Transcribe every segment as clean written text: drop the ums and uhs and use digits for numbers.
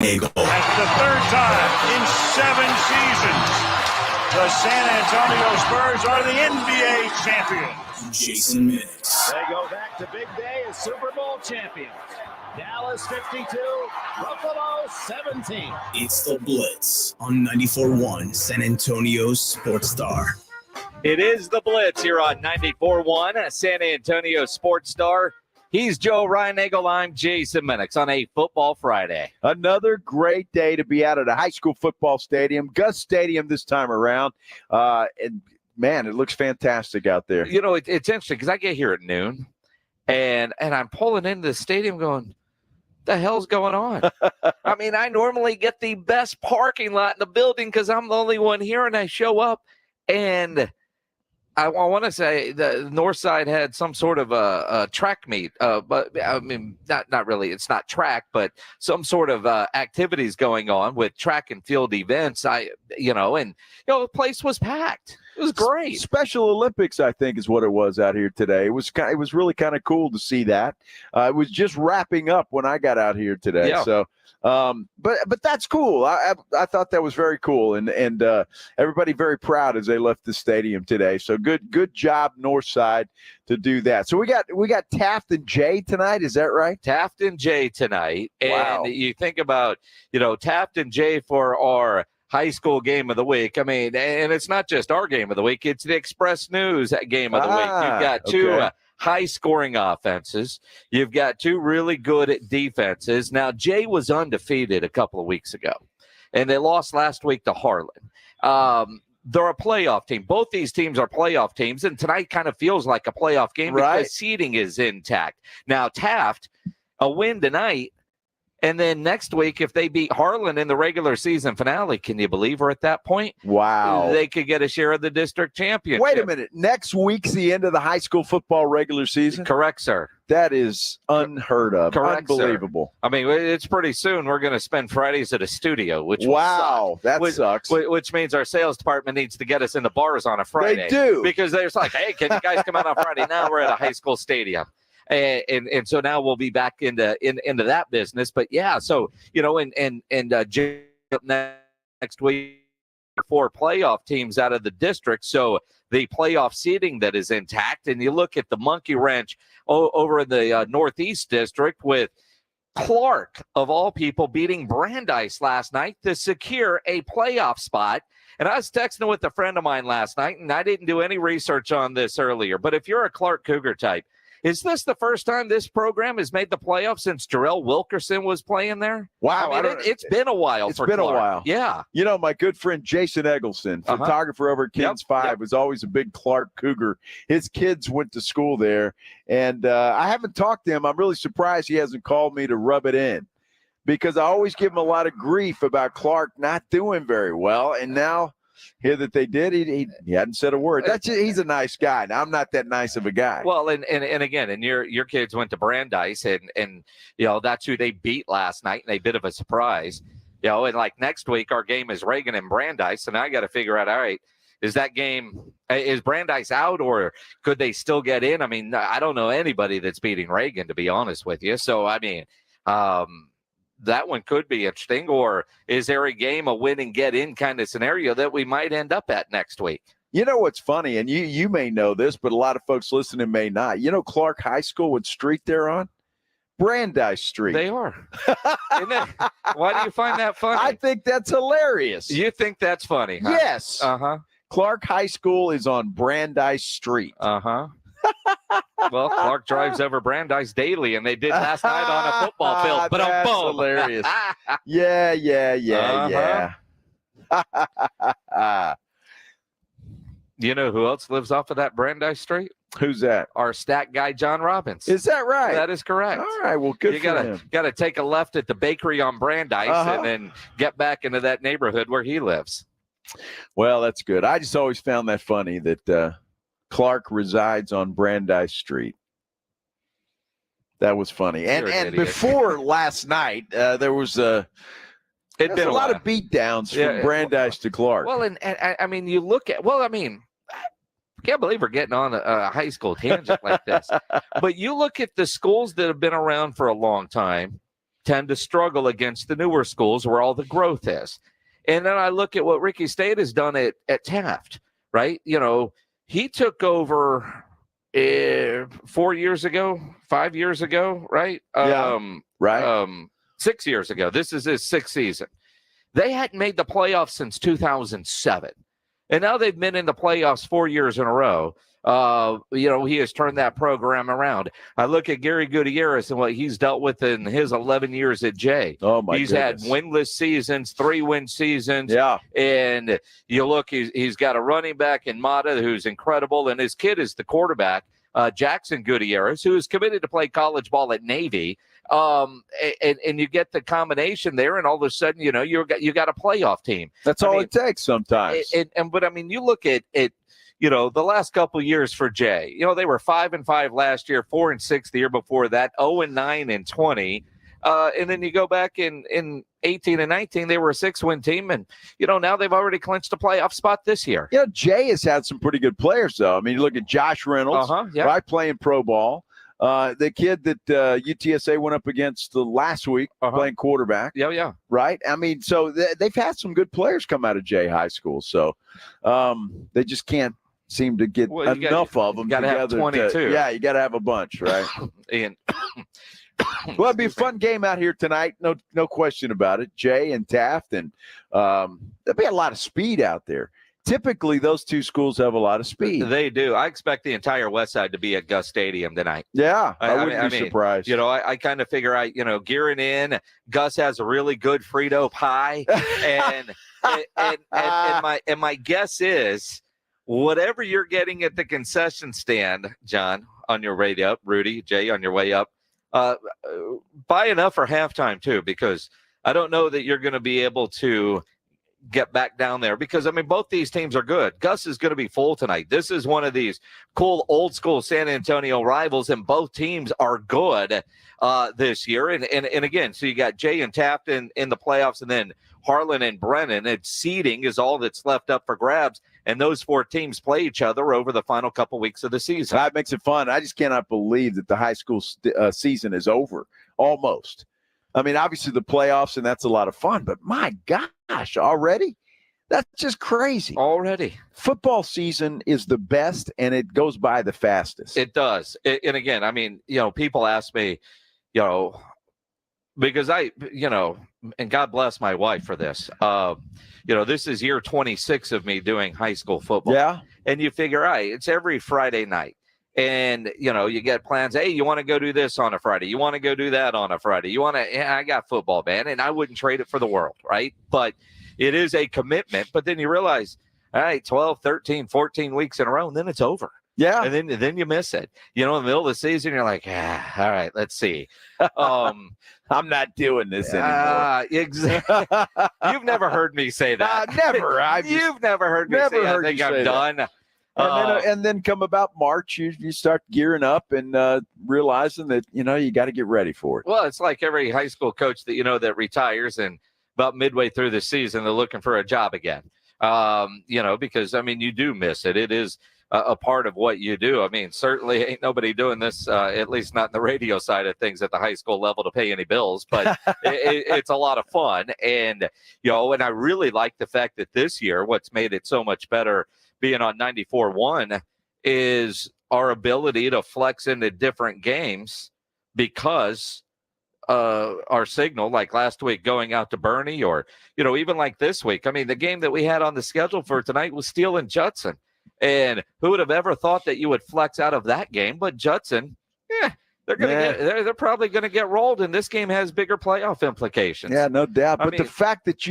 Eagle. That's the third time in 7 seasons the San Antonio Spurs are the NBA champions. Jason Minix. They go back to big day as Super Bowl champions. Dallas 52, Buffalo 17. It's the Blitz on 94.1 San Antonio Sports Star. It is the Blitz here on 94.1 San Antonio Sports Star. He's Joe Ryan-Nagel. I'm Jason Minix on a Football Friday. Another great day to be out at a high school football stadium, Gus Stadium this time around. And man, it looks fantastic out there. You know, it's interesting because I get here at noon, and I'm pulling into the stadium going, the hell's going on? I mean, I normally get the best parking lot in the building because I'm the only one here, and I show up, and I want to say the North Side had some sort of a track meet, but I mean, not really. It's not track, but some sort of activities going on with track and field events. The place was packed. It was great. Special Olympics, I think, is what it was out here today. It was really kind of cool to see that. It was just wrapping up when I got out here today. Yeah. So, but that's cool. I thought that was very cool, and everybody very proud as they left the stadium today. So good job, North Side, to do that. So we got Taft and Jay tonight. Is that right? Taft and Jay tonight. And wow. You think about, Taft and Jay for our high school game of the week. I mean, and it's not just our game of the week. It's the Express News game of the week. You've got two high-scoring offenses. You've got two really good defenses. Now, Jay was undefeated a couple of weeks ago, and they lost last week to Harlan. They're a playoff team. Both these teams are playoff teams, and tonight kind of feels like a playoff game because seeding is intact. Now, Taft, a win tonight, and then next week, if they beat Harlan in the regular season finale, can you believe we're at that point? Wow. They could get a share of the district championship. Wait a minute. Next week's the end of the high school football regular season? Correct, sir. That is unheard of. Correct, unbelievable. Sir. I mean, it's pretty soon. We're going to spend Fridays at a studio, which sucks. Which means our sales department needs to get us in the bars on a Friday. They do. Because they're like, hey, can you guys come out on Friday? Now we're at a high school stadium. And so now we'll be back into that business. But yeah, so Jay next week 4 playoff teams out of the district. So the playoff seeding that is intact. And you look at the monkey wrench over in the Northeast district with Clark, of all people, beating Brandeis last night to secure a playoff spot. And I was texting with a friend of mine last night, and I didn't do any research on this earlier. But if you're a Clark Cougar type, is this the first time this program has made the playoffs since Jarrell Wilkerson was playing there? Wow. I mean, it's been a while for Clark. It's been a while. Yeah. My good friend Jason Eggleston, photographer over at Kings 5, was always a big Clark Cougar. His kids went to school there, and I haven't talked to him. I'm really surprised he hasn't called me to rub it in because I always give him a lot of grief about Clark not doing very well, and now here that they did, he hadn't said a word. He's a nice guy. Now, I'm not that nice of a guy. Well, and again, your kids went to Brandeis, and that's who they beat last night, and a bit of a surprise. And like next week, our game is Reagan and Brandeis, and I got to figure out, all right, is Brandeis out, or could they still get in? I mean, I don't know anybody that's beating Reagan, to be honest with you. So, I mean, that one could be interesting. Or is there a game, a win and get in kind of scenario that we might end up at next week? You know what's funny, and you may know this, but a lot of folks listening may not. Clark High School, what street they're on? Brandeis Street. They are. Why do you find that funny? I think that's hilarious. You think that's funny, huh? Yes. Uh-huh. Clark High School is on Brandeis Street. Uh-huh. Well, Clark drives over Brandeis daily, and they did last night on a football field. But that's boom. Hilarious. Yeah. You know who else lives off of that Brandeis Street? Who's that? Our stat guy, John Robbins. Is that right? That is correct. All right, well, good for him. You got to take a left at the bakery on Brandeis and then get back into that neighborhood where he lives. Well, that's good. I just always found that funny that Clark resides on Brandeis Street. That was funny. And before last night, there was a lot of beatdowns from Brandeis to Clark. Well, and I mean, you look at, I can't believe we're getting on a high school tangent like this. But you look at the schools that have been around for a long time, tend to struggle against the newer schools where all the growth is. And then I look at what Ricky State has done at Taft, right? You know, he took over 4 years ago, 5 years ago, right? Right. 6 years ago. This is his sixth season. They hadn't made the playoffs since 2007. And now they've been in the playoffs 4 years in a row. You know, he has turned that program around. I look at Gary Gutierrez and what he's dealt with in his 11 years at Jay. Oh, my He's goodness. had winless seasons, 3-win seasons. Yeah. And you look, he's got a running back in Mata who's incredible, and his kid is the quarterback, Jackson Gutierrez, who is committed to play college ball at Navy. And you get the combination there, and all of a sudden, you know, you got a playoff team. That's all it takes sometimes. But I mean, you look at it. You know, the last couple of years for Jay, you know, they were 5-5 last year, 4-6 the year before that, 0-9 in 20. And then you go back in 18 and 19, they were a 6-win team. And, you know, now they've already clinched a playoff spot this year. You know, Jay has had some pretty good players, though. I mean, you look at Josh Reynolds, right, playing pro ball. The kid that UTSA went up against last week playing quarterback. Yeah. Right? I mean, so they've had some good players come out of Jay High School. So they just can't seem to get enough of them together. Have 22. Yeah, you got to have a bunch, right? And well, it'll be a fun game out here tonight. No question about it. Jay and Taft, and there'll be a lot of speed out there. Typically, those two schools have a lot of speed. They do. I expect the entire West Side to be at Gus Stadium tonight. Yeah, I wouldn't be surprised. You know, I kind of figure gearing in. Gus has a really good Frito pie, and my guess is whatever you're getting at the concession stand, John, on your way up, Rudy, Jay, on your way up, buy enough for halftime too, because I don't know that you're going to be able to get back down there, because I mean both these teams are good. Gus is going to be full tonight. This is one of these cool old school San Antonio rivals, and both teams are good this year. And again, so you got Jay and Taft in the playoffs, and then Harlan and Brennan. And seeding is all that's left up for grabs, and those four teams play each other over the final couple weeks of the season. That makes it fun. I just cannot believe that the high school season is over almost. I mean, obviously the playoffs, and that's a lot of fun, but my gosh, already? That's just crazy. Already. Football season is the best, and it goes by the fastest. It does. And again, I mean, you know, people ask me, you know, because and God bless my wife for this. You know, this is year 26 of me doing high school football. Yeah. And you figure, it's every Friday night. And, you know, you get plans. Hey, you want to go do this on a Friday? You want to go do that on a Friday? I got football, man. And I wouldn't trade it for the world, right? But it is a commitment. But then you realize, all right, 12, 13, 14 weeks in a row, and then it's over. Yeah. And then you miss it. You know, in the middle of the season, you're like, all right, let's see. I'm not doing this anymore. Exactly. You've never heard me say that. Never. You've never heard me say I think I'm done. And then come about March, you start gearing up and realizing that, you know, you got to get ready for it. Well, it's like every high school coach that, you know, that retires, and about midway through the season, they're looking for a job again. You know, because, I mean, you do miss it. It is a part of what you do. I mean, certainly ain't nobody doing this, at least not in the radio side of things at the high school level, to pay any bills, but it's a lot of fun. And, you know, and I really like the fact that this year, what's made it so much better being on 94.1 is our ability to flex into different games, because our signal, like last week going out to Bernie, or, you know, even like this week. I mean, the game that we had on the schedule for tonight was Steele and Judson. And who would have ever thought that you would flex out of that game? But Judson, they're probably going to get rolled, and this game has bigger playoff implications. Yeah, no doubt. But the fact that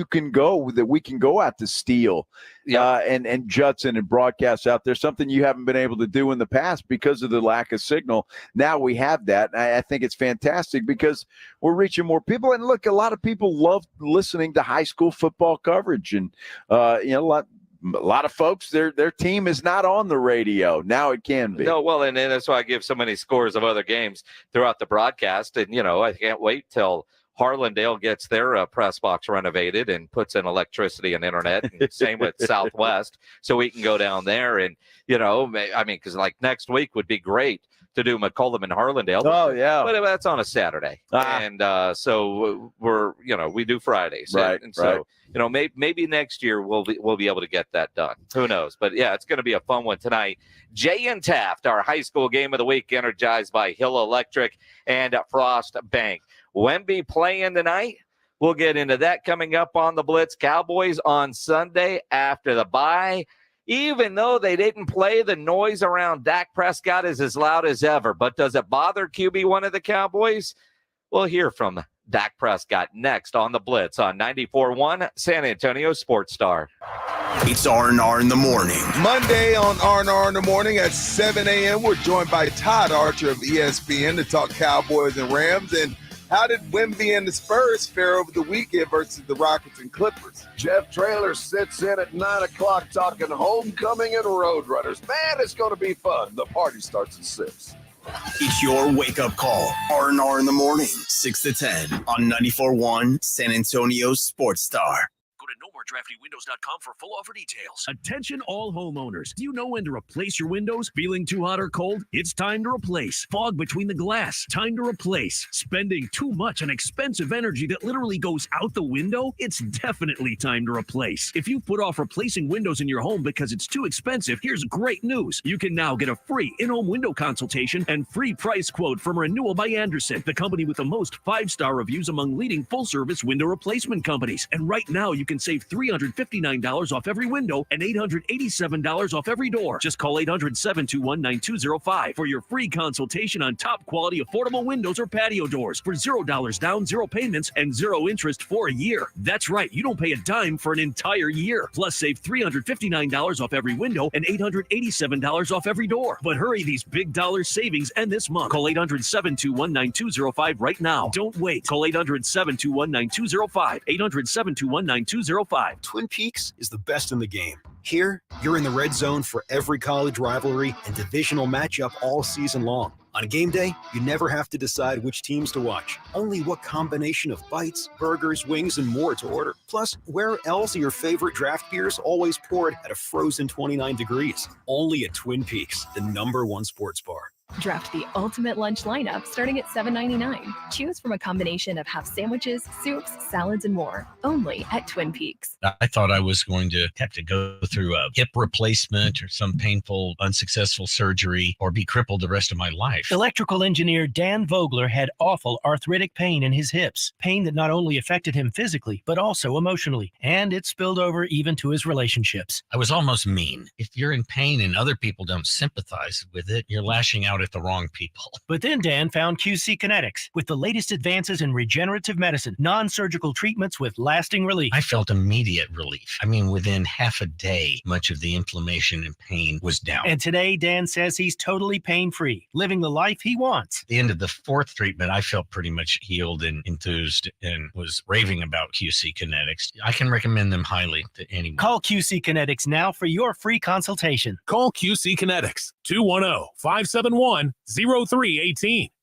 we can go out to Steele and Judson and broadcast out there, something you haven't been able to do in the past because of the lack of signal. Now we have that. And I think it's fantastic because we're reaching more people. And look, a lot of people love listening to high school football coverage, and you know, a lot of folks, their team is not on the radio. Now it can be. No, well, and that's why I give so many scores of other games throughout the broadcast. And, you know, I can't wait till Harlandale gets their press box renovated and puts in electricity and internet. And same with Southwest. So we can go down there and, you know, I mean, because like next week would be great to do McCollum and Harlandale. Oh, yeah. But that's on a Saturday. And so we do Fridays. Right. And so, maybe next year we'll be able to get that done. Who knows? But yeah, it's going to be a fun one tonight. Jay and Taft, our high school game of the week, energized by Hill Electric and Frost Bank. Wemby playing tonight. We'll get into that coming up on the Blitz. Cowboys on Sunday after the bye. Even though they didn't play, the noise around Dak Prescott is as loud as ever. But does it bother QB1 of the Cowboys? We'll hear from Dak Prescott next on the Blitz on 94.1 San Antonio Sports Star. It's R&R in the morning. Monday on R&R in the morning at 7 a.m. We're joined by Todd Archer of ESPN to talk Cowboys and Rams. And how did Wemby and the Spurs fare over the weekend versus the Rockets and Clippers? Jeff Traylor sits in at 9 o'clock talking homecoming and Roadrunners. Man, it's going to be fun. The party starts at 6. It's your wake-up call. R&R in the morning, 6 to 10 on 94.1 San Antonio Sports Star. Go to nomoredraftywindows.com for full offer details. Attention all homeowners. Do you know when to replace your windows? Feeling too hot or cold? It's time to replace. Fog between the glass? Time to replace. Spending too much on expensive energy that literally goes out the window? It's definitely time to replace. If you put off replacing windows in your home because it's too expensive, here's great news. You can now get a free in-home window consultation and free price quote from Renewal by Andersen, the company with the most 5-star reviews among leading full-service window replacement companies. And right now you can save $359 off every window and $887 off every door. Just call 800-721-9205 for your free consultation on top quality affordable windows or patio doors for $0 down, 0 payments, and 0 interest for a year. That's right, you don't pay a dime for an entire year. Plus save $359 off every window and $887 off every door. But hurry, these big dollar savings end this month. Call 800-721-9205 right now. Don't wait. Call 800-721-9205. 800-721-9205. Twin Peaks is the best in the game. Here, you're in the red zone for every college rivalry and divisional matchup all season long. On game day, you never have to decide which teams to watch, only what combination of bites, burgers, wings, and more to order. Plus, where else are your favorite draft beers always poured at a frozen 29 degrees? Only at Twin Peaks, the #1 sports bar. Draft the ultimate lunch lineup starting at $7.99. Choose from a combination of half sandwiches, soups, salads, and more. Only at Twin Peaks. I thought I was going to have to go through a hip replacement or some painful, unsuccessful surgery or be crippled the rest of my life. Electrical engineer Dan Vogler had awful arthritic pain in his hips. Pain that not only affected him physically, but also emotionally. And it spilled over even to his relationships. I was almost mean. If you're in pain and other people don't sympathize with it, you're lashing out at the wrong people. But then Dan found QC Kinetics with the latest advances in regenerative medicine, non-surgical treatments with lasting relief. I felt immediate relief. I mean, within half a day, much of the inflammation and pain was down. And today, Dan says he's totally pain-free, living the life he wants. At the end of the 4th treatment, I felt pretty much healed and enthused and was raving about QC Kinetics. I can recommend them highly to anyone. Call QC Kinetics now for your free consultation. Call QC Kinetics, 210-571-0318.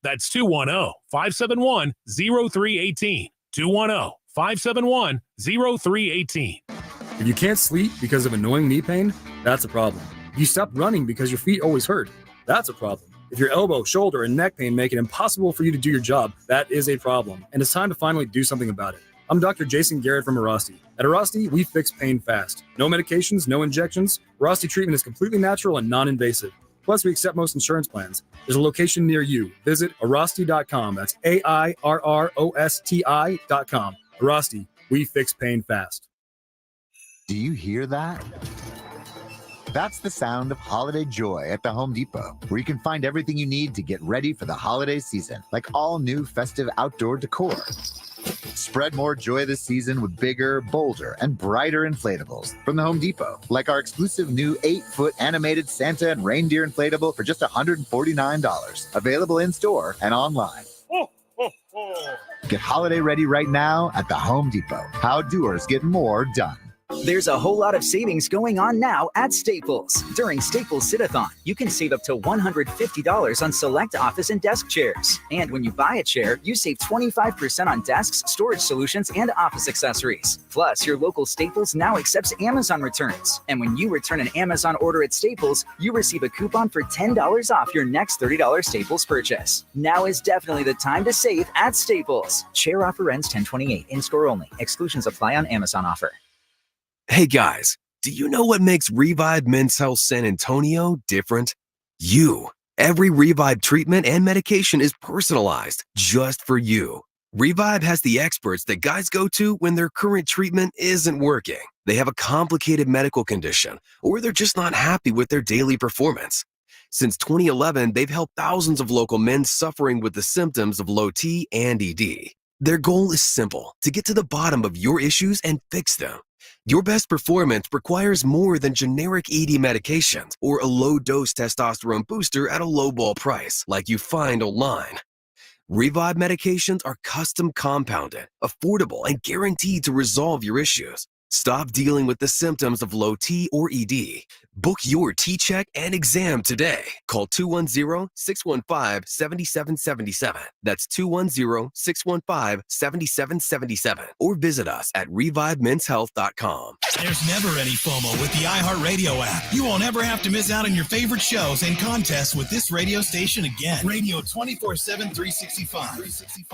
That's 210-571-0318. 210-571-0318. If you can't sleep because of annoying knee pain, that's a problem. If you stop running because your feet always hurt, that's a problem. If your elbow, shoulder, and neck pain make it impossible for you to do your job, that is a problem. And it's time to finally do something about it. I'm Dr. Jason Garrett from Arasti. At Arasti, we fix pain fast. No medications, no injections. Arasti treatment is completely natural and non-invasive. Plus, we accept most insurance plans. There's a location near you. Visit Arasti.com. That's AIRROSTI.com. Arasti, we fix pain fast. Do you hear that? That's the sound of holiday joy at the Home Depot, where you can find everything you need to get ready for the holiday season, like all new festive outdoor decor. Spread more joy this season with bigger, bolder, and brighter inflatables from the Home Depot, like our exclusive new 8-foot animated Santa and reindeer inflatable for just $149. Available in-store and online. Get holiday ready right now at the Home Depot. How doers get more done. There's a whole lot of savings going on now at Staples. During Staples Sit-a-thon, you can save up to $150 on select office and desk chairs. And when you buy a chair, you save 25% on desks, storage solutions, and office accessories. Plus, your local Staples now accepts Amazon returns. And when you return an Amazon order at Staples, you receive a coupon for $10 off your next $30 Staples purchase. Now is definitely the time to save at Staples. Chair offer ends 10/28, in-store only. Exclusions apply on Amazon offer. Hey guys, do you know what makes Revive Men's Health San Antonio different? You. Every Revive treatment and medication is personalized just for you. Revive has the experts that guys go to when their current treatment isn't working. They have a complicated medical condition, or they're just not happy with their daily performance. Since 2011, they've helped thousands of local men suffering with the symptoms of low T and ED. Their goal is simple: to get to the bottom of your issues and fix them. Your best performance requires more than generic ED medications or a low-dose testosterone booster at a low-ball price like you find online. Revive medications are custom compounded, affordable, and guaranteed to resolve your issues. Stop dealing with the symptoms of low T or ED. Book your T-check and exam today. Call 210-615-7777. That's 210-615-7777. Or visit us at revivemenshealth.com. There's never any FOMO with the iHeartRadio app. You won't ever have to miss out on your favorite shows and contests with this radio station again. Radio 24/7, 365.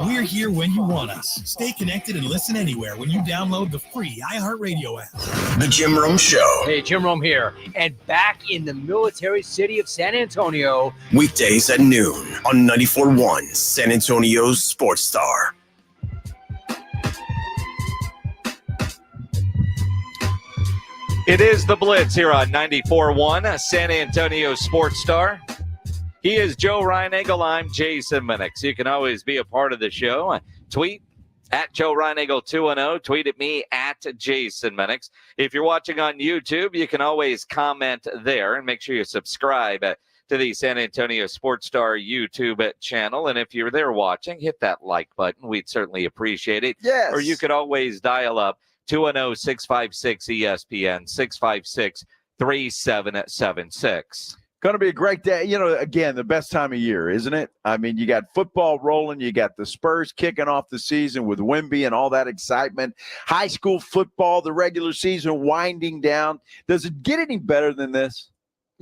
We're here when you want us. Stay connected and listen anywhere when you download the free iHeartRadio app. The Jim Rome Show. Hey, Jim Rome here. And back in the military city of San Antonio. Weekdays at noon on 94.1 San Antonio's Sports Star. It is the Blitz here on 94.1 San Antonio Sports Star. He is Joe Reinagel. I'm Jason Minix. You can always be a part of the show. Tweet at Joe Reinagel 210. Tweet at me at Jason Minix. If you're watching on YouTube, you can always comment there, and make sure you subscribe to the San Antonio Sports Star YouTube channel. And if you're there watching, hit that like button. We'd certainly appreciate it. Yes. Or you could always dial up 210-656-ESPN, 656-3776. Going to be a great day. You know, again, the best time of year, isn't it? I mean, you got football rolling. You got the Spurs kicking off the season with Wemby and all that excitement. High school football, the regular season winding down. Does it get any better than this?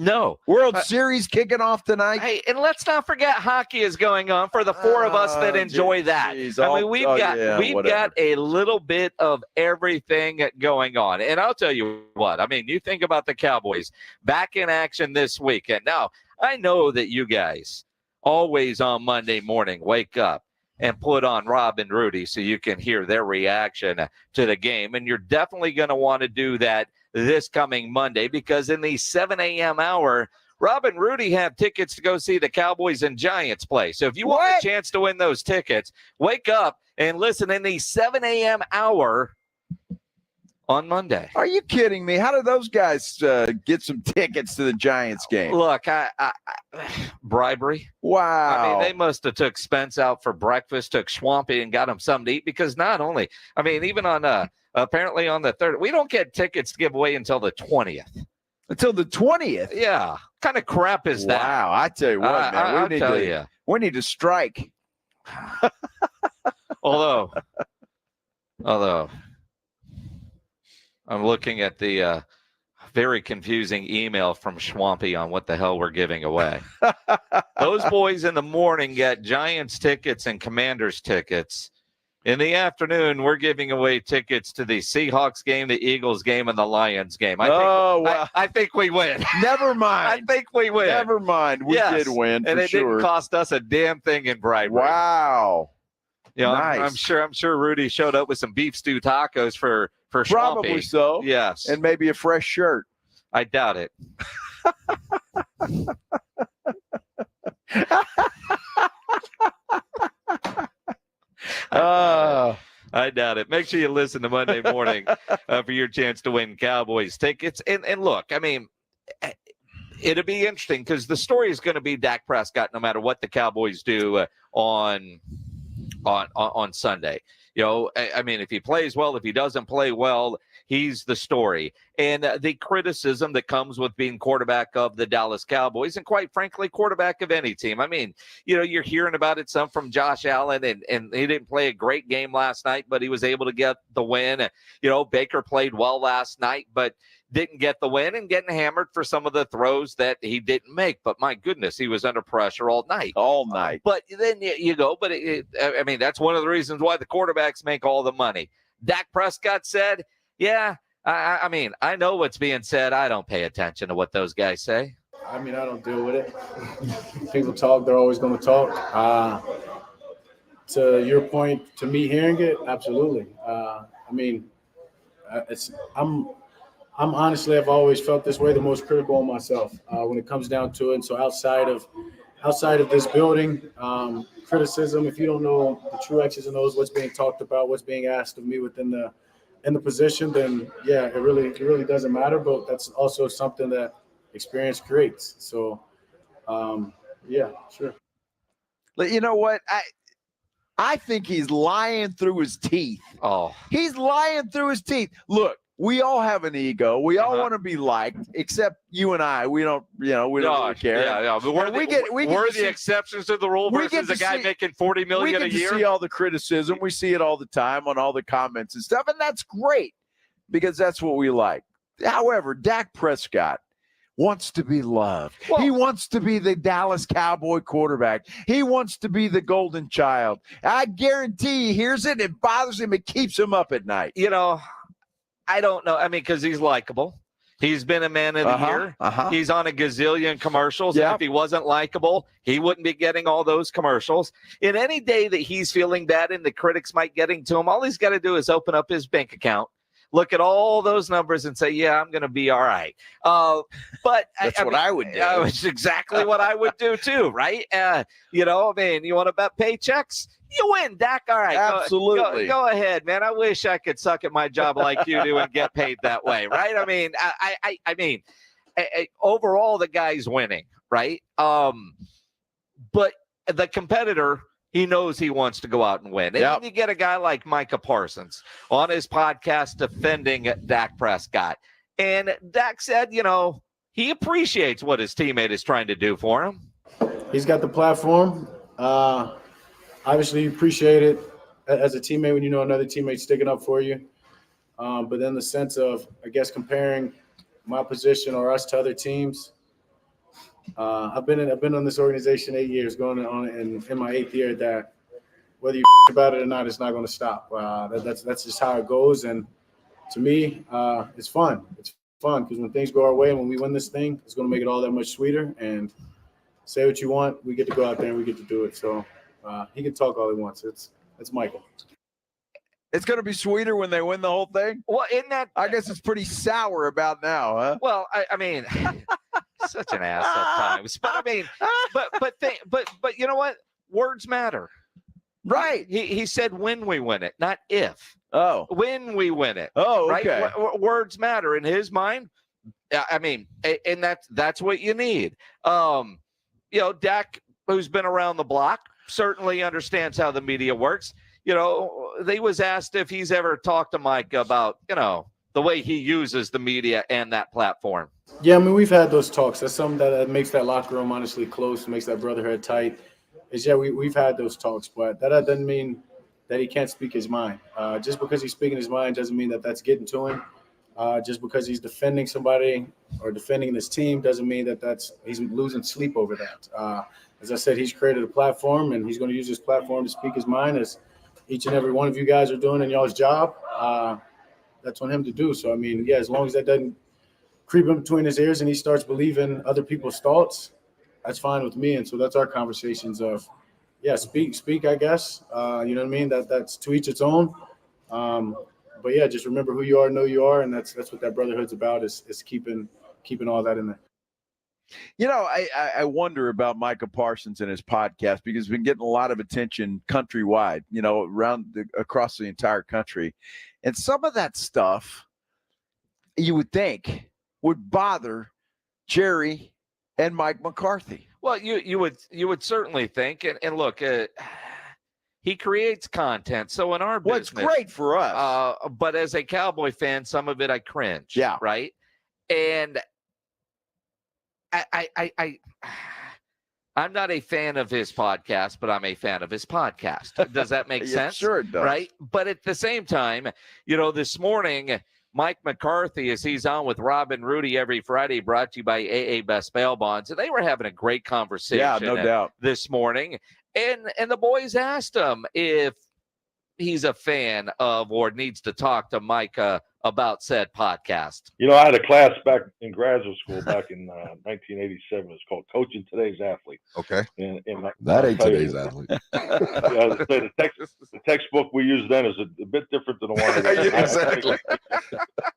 No. World Series kicking off tonight. Hey, and let's not forget hockey is going on for the four of us that enjoy that. I mean, we've got a little bit of everything going on. And I'll tell you what, I mean, you think about the Cowboys back in action this weekend. Now, I know that you guys always on Monday morning wake up and put on Rob and Rudy so you can hear their reaction to the game. And you're definitely going to want to do that this coming Monday, because in the 7 a.m. hour, Rob and Rudy have tickets to go see the Cowboys and Giants play. So if you want a chance to win those tickets, wake up and listen in the 7 a.m. hour on Monday. Are you kidding me? How did those guys get some tickets to the Giants game? Look, I bribery. Wow. I mean, they must have took Spence out for breakfast, took Swampy and got him something to eat, because not only, I mean, even on apparently on the 3rd, we don't get tickets to give away until the 20th. Until the 20th? Yeah. What kind of crap is that? Wow. I tell you what, man. We need to strike. Although I'm looking at the very confusing email from Swampy on what the hell we're giving away. Those boys in the morning get Giants tickets and Commanders tickets. In the afternoon, we're giving away tickets to the Seahawks game, the Eagles game, and the Lions game. I think we win. Never mind. I think we win. Never mind. We did win, and it didn't cost us a damn thing in bribery. Wow. You know, nice. I'm sure Rudy showed up with some beef stew tacos for Probably Swampy. so. Yes. And maybe a fresh shirt. I doubt it. I doubt it. Make sure you listen to Monday morning for your chance to win Cowboys tickets. And look, I mean, it'll be interesting because the story is going to be Dak Prescott no matter what the Cowboys do on Sunday. I mean, if he plays well, if he doesn't play well, he's the story. And the criticism that comes with being quarterback of the Dallas Cowboys and, quite frankly, quarterback of any team. I mean, you're hearing about it some from Josh Allen, and he didn't play a great game last night, but he was able to get the win. Baker played well last night, but didn't get the win and getting hammered for some of the throws that he didn't make. But my goodness, he was under pressure all night. But then you go, but I mean, that's one of the reasons why the quarterbacks make all the money. Dak Prescott said, yeah, I mean, I know what's being said. I don't pay attention to what those guys say. I mean, I don't deal with it. People talk, they're always going to talk. To your point, to me hearing it, absolutely. I mean, I'm honestly, I've always felt this way, the most critical on myself when it comes down to it. And so outside of this building, criticism, if you don't know the true X's and O's, what's being talked about, what's being asked of me in the position, then yeah, it really doesn't matter. But that's also something that experience creates. So yeah, sure. You know what? I think he's lying through his teeth. Oh, he's lying through his teeth. Look, we all have an ego. We all want to be liked, except you and I. We don't, we don't really care. Yeah. But we're the exceptions to the rule versus a guy making $40 million a year. We see all the criticism. We see it all the time on all the comments and stuff, and that's great because that's what we like. However, Dak Prescott wants to be loved. Well, he wants to be the Dallas Cowboy quarterback. He wants to be the golden child. I guarantee he hears it. It bothers him. It keeps him up at night. I don't know. I mean, because he's likable. He's been a man of the year. He's on a gazillion commercials. Yep. And if he wasn't likable, he wouldn't be getting all those commercials. In any day that he's feeling bad and the critics might getting to him, all he's got to do is open up his bank account, look at all those numbers and say, yeah, I'm going to be all right. But that's what I would do. It's exactly what I would do too, right? I mean, you want to bet paychecks? You win, Dak. All right. Absolutely. Go ahead, man. I wish I could suck at my job like you do and get paid that way, right? I mean, I mean, overall, the guy's winning, right? But the competitor, he knows he wants to go out and win. And then you get a guy like Micah Parsons on his podcast defending Dak Prescott. And Dak said, he appreciates what his teammate is trying to do for him. He's got the platform. Obviously, you appreciate it as a teammate when you know another teammate's sticking up for you. But then the sense of, I guess, comparing my position or us to other teams. I've been on this organization 8 years, going on in my 8th year. That whether you about it or not, it's not going to stop. That's just how it goes. And to me, it's fun. It's fun because when things go our way and when we win this thing, it's going to make it all that much sweeter. And say what you want, we get to go out there and we get to do it. So. He can talk all he wants. It's Michael. It's going to be sweeter when they win the whole thing? Well, I guess it's pretty sour about now, huh? Well, I mean, such an ass sometimes. But I mean, but you know what? Words matter. Right. He said when we win it, not if. Oh. When we win it. Oh, okay. Right? Words matter in his mind. I mean, and that's what you need. Dak, who's been around the block, certainly understands how the media works. They was asked if he's ever talked to Mike about, the way he uses the media and that platform. Yeah, I mean, we've had those talks. That's something that makes that locker room honestly close, makes that brotherhood tight. We've had those talks, but that doesn't mean that he can't speak his mind. Just because he's speaking his mind doesn't mean that that's getting to him. Just because he's defending somebody or defending this team doesn't mean that he's losing sleep over that. As I said, he's created a platform, and he's going to use this platform to speak his mind, as each and every one of you guys are doing in y'all's job. That's on him to do. So, I mean, yeah, as long as that doesn't creep in between his ears and he starts believing other people's thoughts, that's fine with me. And so that's our conversations of, yeah, speak, I guess. You know what I mean? That's to each its own. But, yeah, just remember who you are, know you are, and that's what that brotherhood's about is keeping all that in there. I wonder about Micah Parsons and his podcast because he's been getting a lot of attention countrywide, across the entire country. And some of that stuff you would think would bother Jerry and Mike McCarthy. Well, you would certainly think. And look, He creates content. So in our business, it's great for us. But as a Cowboy fan, some of it I cringe. Yeah. Right. And I'm not a fan of his podcast, but I'm a fan of his podcast. Does that make sense? Sure it does. Right. But at the same time, this morning, Mike McCarthy, as he's on with Rob and Rudy every Friday, brought to you by AA Best Bail Bonds. And they were having a great conversation no doubt. this morning. And the boys asked him if he's a fan of or needs to talk to Mike about said podcast. I had a class back in graduate school back in 1987. It's called Coaching Today's Athlete. Okay. And that ain't today's athlete. The textbook we used then is a bit different than the one. Exactly.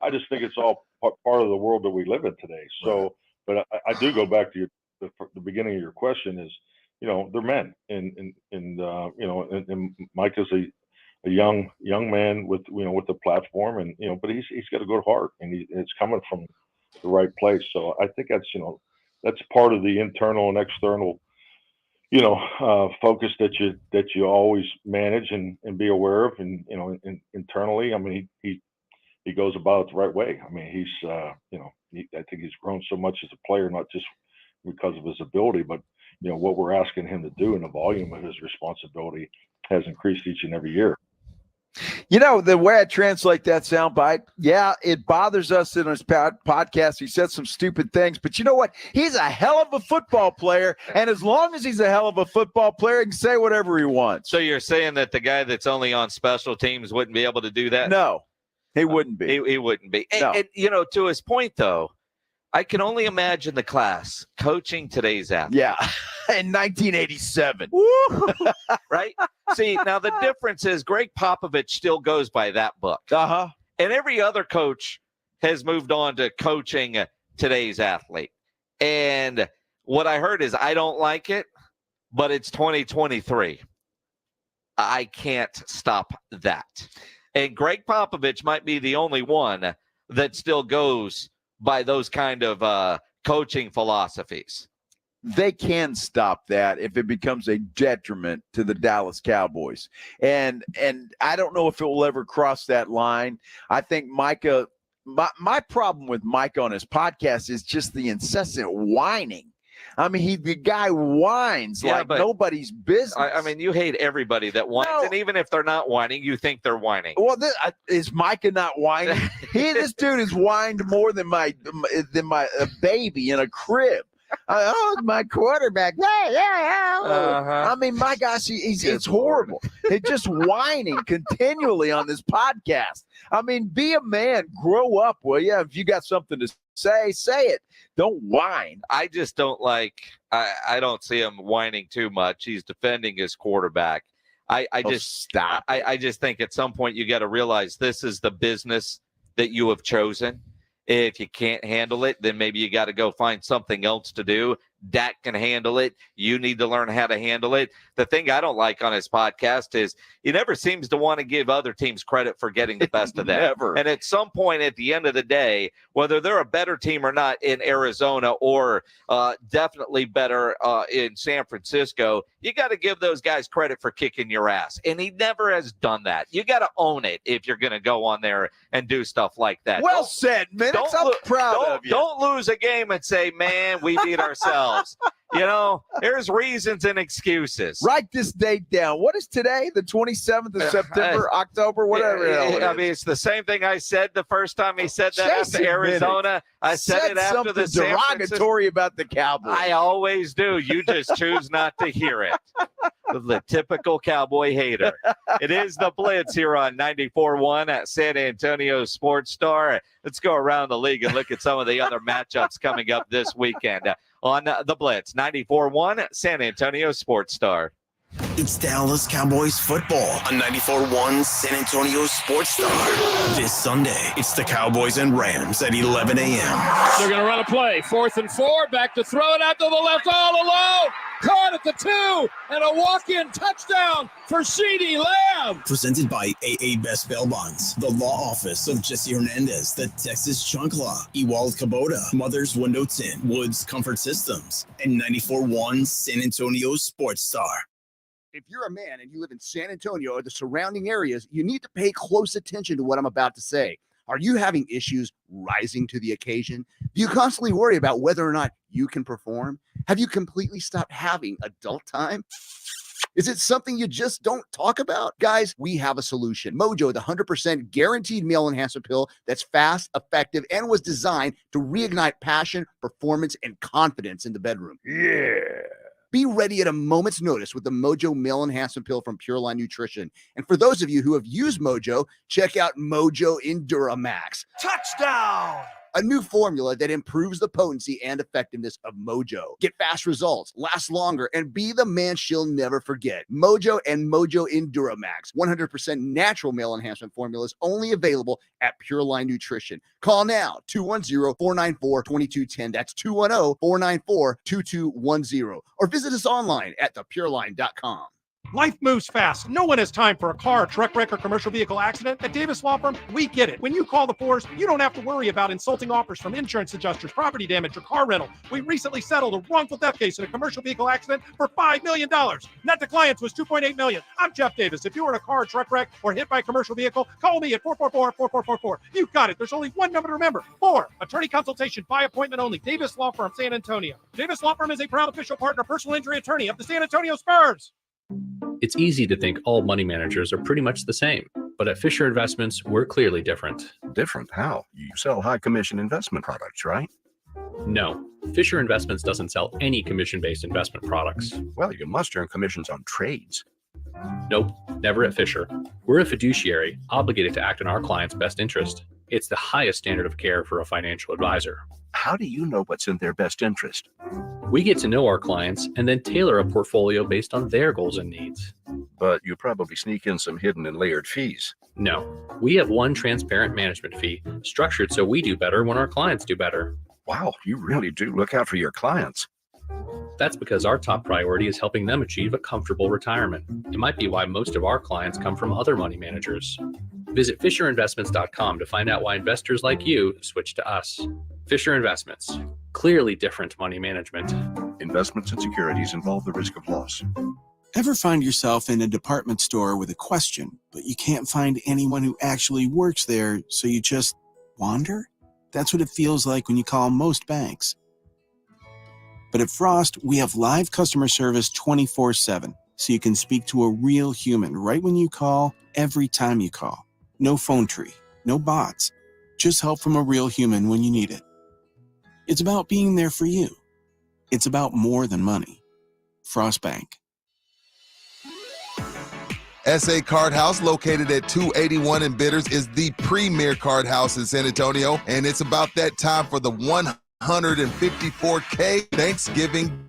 I just think it's all part of the world that we live in today. So, but I do go back to the beginning of your question is, they're men, and Mike is a young man with the platform, and but he's got a good heart, and it's coming from the right place. So I think that's part of the internal and external focus that you always manage and be aware of, and internally. I mean, he goes about it the right way. I mean, he's I think he's grown so much as a player, not just because of his ability, but what we're asking him to do and the volume of his responsibility has increased each and every year. The way I translate that soundbite, it bothers us in his podcast. He said some stupid things, but you know what? He's a hell of a football player, and as long as he's a hell of a football player, he can say whatever he wants. So you're saying that the guy that's only on special teams wouldn't be able to do that? No, he wouldn't be. He wouldn't be. No. And to his point, though, I can only imagine the class coaching today's athlete. Yeah, in 1987. Right? See, now the difference is Greg Popovich still goes by that book. Uh-huh. And every other coach has moved on to coaching today's athlete. And what I heard is I don't like it, but it's 2023. I can't stop that. And Greg Popovich might be the only one that still goes by those kind of coaching philosophies. They can stop that if it becomes a detriment to the Dallas Cowboys. And I don't know if it will ever cross that line. I think Micah, my problem with Micah on his podcast is just the incessant whining. I mean, the guy whines like nobody's business. I mean, you hate everybody that whines, and even if they're not whining, you think they're whining. Well, is Micah not whining? This dude has whined more than my baby in a crib. My quarterback. I mean, my gosh, it's horrible. It's just whining continually on this podcast. I mean, be a man, grow up, will you? If you got something to say it. Don't whine. I just don't like. I don't see him whining too much. He's defending his quarterback. I just stop. I just think at some point you got to realize this is the business that you have chosen. If you can't handle it, then maybe you got to go find something else to do. Dak can handle it. You need to learn how to handle it. The thing I don't like on his podcast is he never seems to want to give other teams credit for getting the best of them. Never. And at some point at the end of the day, whether they're a better team or not in Arizona or definitely better in San Francisco, you got to give those guys credit for kicking your ass. And he never has done that. You got to own it if you're going to go on there and do stuff like that. Well said, Minix. I'm proud of you. Don't lose a game and say, man, we beat ourselves. There's reasons and excuses. Write this date down. What is today? The 27th of September, October, whatever. I mean, it's the same thing I said the first time he said that after Arizona. I said it after the San derogatory about the Cowboys. I always do. You just choose not to hear it. The typical Cowboy hater. It is the Blitz here on 94.1 at San Antonio Sports Star. Let's go around the league and look at some of the other matchups coming up this weekend on the Blitz. 94.1 San Antonio Sports Star. It's Dallas Cowboys football on 94.1 San Antonio Sports Star. This Sunday, it's the Cowboys and Rams at 11 a.m. They're going to run a play. 4th and 4. Back to throw it out to the left all alone. Caught at the 2. And a walk-in touchdown for CeeDee Lamb. Presented by AA Best Bail Bonds, the law office of Jesse Hernandez, the Texas Chunk Law, Ewald Kubota, Mother's Window Tint, Woods Comfort Systems, and 94.1 San Antonio Sports Star. If you're a man and you live in San Antonio or the surrounding areas, you need to pay close attention to what I'm about to say. Are you having issues rising to the occasion? Do you constantly worry about whether or not you can perform? Have you completely stopped having adult time? Is it something you just don't talk about? Guys, we have a solution. Mojo, the 100% guaranteed male enhancement pill that's fast, effective, and was designed to reignite passion, performance, and confidence in the bedroom. Yeah. Be ready at a moment's notice with the Mojo Male Enhancement Pill from Pure Line Nutrition. And for those of you who have used Mojo, check out Mojo Enduramax. Touchdown! A new formula that improves the potency and effectiveness of Mojo. Get fast results, last longer, and be the man she'll never forget. Mojo and Mojo Enduramax. 100% natural male enhancement formulas only available at Pure Line Nutrition. Call now, 210-494-2210. That's 210-494-2210. Or visit us online at thepureline.com. Life moves fast. No one has time for a car, truck wreck, or commercial vehicle accident. At Davis Law Firm, we get it. When you call the force, you don't have to worry about insulting offers from insurance adjusters, property damage, or car rental. We recently settled a wrongful death case in a commercial vehicle accident for $5 million. Net to clients was $2.8 million. I'm Jeff Davis. If you were in a car, truck wreck, or hit by a commercial vehicle, call me at 444-4444. You got it. There's only one number to remember. 4. Attorney consultation by appointment only. Davis Law Firm, San Antonio. Davis Law Firm is a proud official partner, personal injury attorney of the San Antonio Spurs. It's easy to think all money managers are pretty much the same, but at Fisher Investments, we're clearly different. Different? How? You sell high commission investment products, right? No, Fisher Investments doesn't sell any commission-based investment products. Well, you must earn commissions on trades. Nope, never at Fisher. We're a fiduciary, obligated to act in our client's best interest. It's the highest standard of care for a financial advisor. How do you know what's in their best interest? We get to know our clients and then tailor a portfolio based on their goals and needs. But you probably sneak in some hidden and layered fees. No, we have one transparent management fee, structured so we do better when our clients do better. Wow, you really do look out for your clients. That's because our top priority is helping them achieve a comfortable retirement. It might be why most of our clients come from other money managers. Visit FisherInvestments.com to find out why investors like you switch to us. Fisher Investments. Clearly different money management. Investments and securities involve the risk of loss. Ever find yourself in a department store with a question, but you can't find anyone who actually works there, so you just wander? That's what it feels like when you call most banks. But at Frost, we have live customer service 24/7, so you can speak to a real human right when you call, every time you call. No phone tree, no bots, just help from a real human when you need it. It's about being there for you. It's about more than money. Frost Bank. SA Card House, located at 281 in Bitters, is the premier card house in San Antonio, and it's about that time for the 154K Thanksgiving,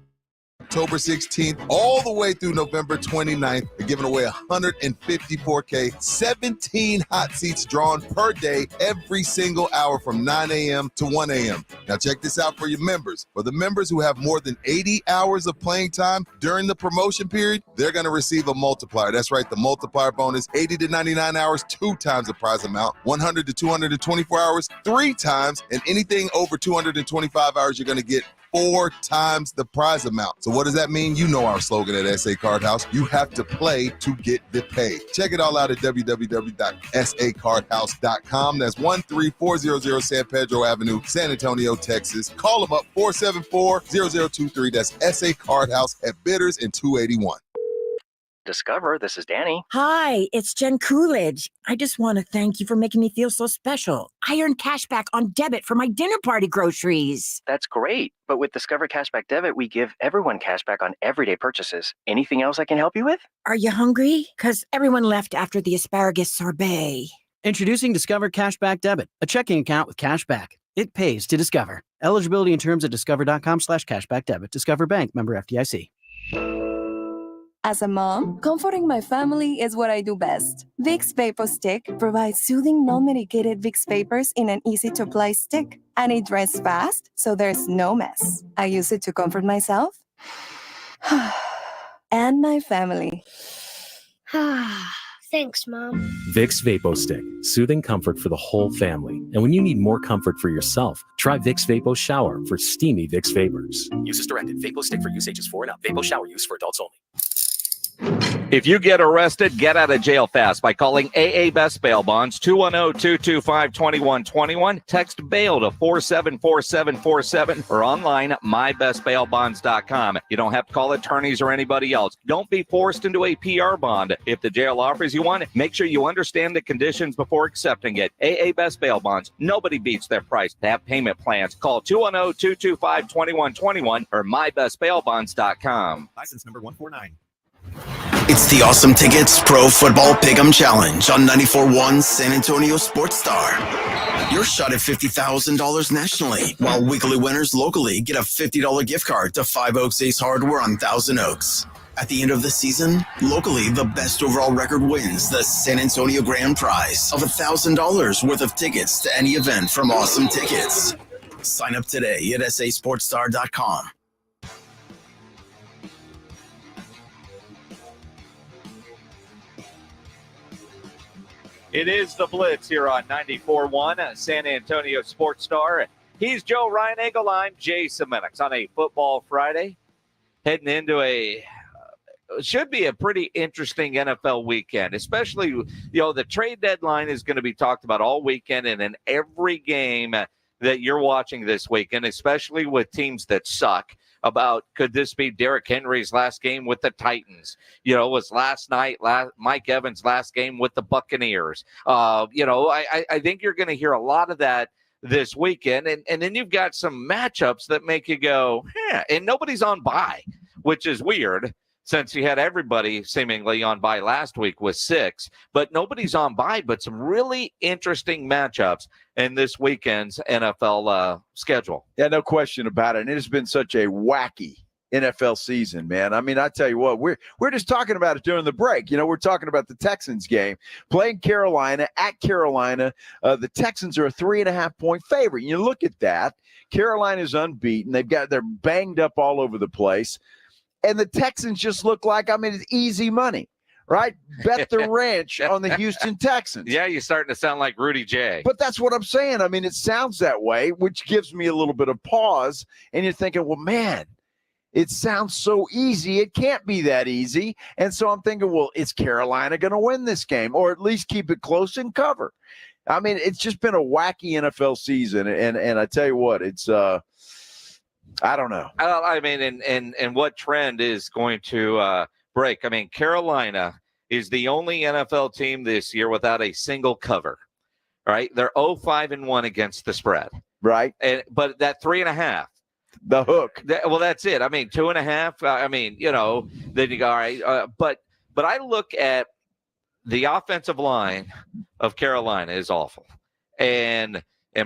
October 16th, all the way through November 29th. They're giving away 154K, 17 hot seats drawn per day, every single hour from 9 a.m. to 1 a.m. Now check this out for your members. For the members who have more than 80 hours of playing time during the promotion period, they're going to receive a multiplier. That's right, the multiplier bonus, 80 to 99 hours, 2 times the prize amount, 100 to 224 hours, 3 times, and anything over 225 hours, you're going to get 4 times the prize amount. So what does that mean? You know our slogan at SA Card House. You have to play to get the pay. Check it all out at www.sacardhouse.com. That's 13400 San Pedro Avenue, San Antonio, Texas. Call them up, 474-0023. That's SA Card House at Bitters and 281. Discover, this is Danny. Hi, it's Jen Coolidge. I just want to thank you for making me feel so special. I earned cash back on debit for my dinner party groceries. That's great. But with Discover Cashback Debit, we give everyone cash back on everyday purchases. Anything else I can help you with? Are you hungry? Because everyone left after the asparagus sorbet. Introducing Discover Cashback Debit, a checking account with cash back. It pays to Discover. Eligibility and terms at discover.com/cashback debit. Discover Bank, member FDIC. As a mom, comforting my family is what I do best. Vicks Vapor Stick provides soothing, non-medicated Vicks Vapors in an easy-to-apply stick. And it dries fast, so there's no mess. I use it to comfort myself and my family. Thanks, Mom. Vicks Vapo Stick, soothing comfort for the whole family. And when you need more comfort for yourself, try Vicks Vapo Shower for steamy Vicks Vapors. Use as directed. Vapo Stick for use ages 4 and up. Vapo Shower use for adults only. If you get arrested, get out of jail fast by calling AA Best Bail Bonds, 210-225-2121. Text bail to 474747 or online at mybestbailbonds.com. You don't have to call attorneys or anybody else. Don't be forced into a PR bond. If the jail offers you one, make sure you understand the conditions before accepting it. AA Best Bail Bonds. Nobody beats their price. They have payment plans. Call 210-225-2121 or mybestbailbonds.com. License number 149. It's the Awesome Tickets Pro Football Pick'em Challenge on 94.1 San Antonio Sports Star. Your shot at $50,000 nationally, while weekly winners locally get a $50 gift card to 5 Oaks Ace Hardware on Thousand Oaks. At the end of the season, locally, the best overall record wins the San Antonio Grand Prize of $1,000 worth of tickets to any event from Awesome Tickets. Sign up today at sasportstar.com. It is the Blitz here on 94.1 San Antonio Sports Star. He's Joe Ryan Eagle. I'm Jason Minix on a football Friday, heading into should be a pretty interesting NFL weekend, especially, the trade deadline is going to be talked about all weekend and in every game that you're watching this weekend, especially with teams that suck. About could this be Derrick Henry's last game with the Titans? Was last night Mike Evans' last game with the Buccaneers. I think you're going to hear a lot of that this weekend. And then you've got some matchups that make you go, and nobody's on bye, which is weird since you had everybody seemingly on bye last week with 6, but nobody's on bye, but some really interesting matchups in this weekend's NFL schedule. Yeah, no question about it. And it has been such a wacky NFL season, man. I mean, I tell you what, we're just talking about it during the break. We're talking about the Texans game playing Carolina at Carolina. The Texans are a 3.5-point favorite. You look at that. Carolina's unbeaten. They're banged up all over the place. And the Texans just look like, it's easy money, right? Bet the ranch on the Houston Texans. Yeah, you're starting to sound like Rudy J. But that's what I'm saying. It sounds that way, which gives me a little bit of pause. And you're thinking, well, man, it sounds so easy. It can't be that easy. And so I'm thinking, well, is Carolina going to win this game or at least keep it close and cover? It's just been a wacky NFL season. And I tell you what, it's I don't know. And what trend is going to break? Carolina is the only NFL team this year without a single cover. Right? They're 0-5-1 against the spread. Right. But that 3.5. The hook. That's it. 2.5. Then you go, all right. But I look at the offensive line of Carolina is awful. And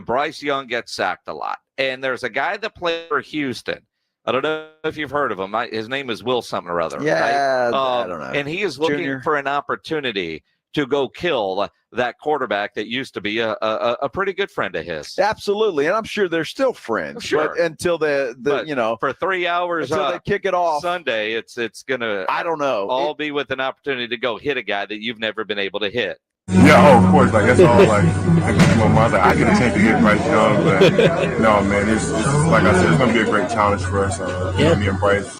Bryce Young gets sacked a lot. And there's a guy that played for Houston. I don't know if you've heard of him. His name is Will something or other. Yeah, right? I don't know. And he is looking for an opportunity to go kill that quarterback that used to be a pretty good friend of his. Absolutely. And I'm sure they're still friends. Sure. But until for 3 hours until they kick it off Sunday, it's gonna all be with an opportunity to go hit a guy that you've never been able to hit. Yeah, of course. That's all. My mother, I get a chance to get Bryce Young, but no, man, it's like I said, it's gonna be a great challenge for us. Me and Bryce.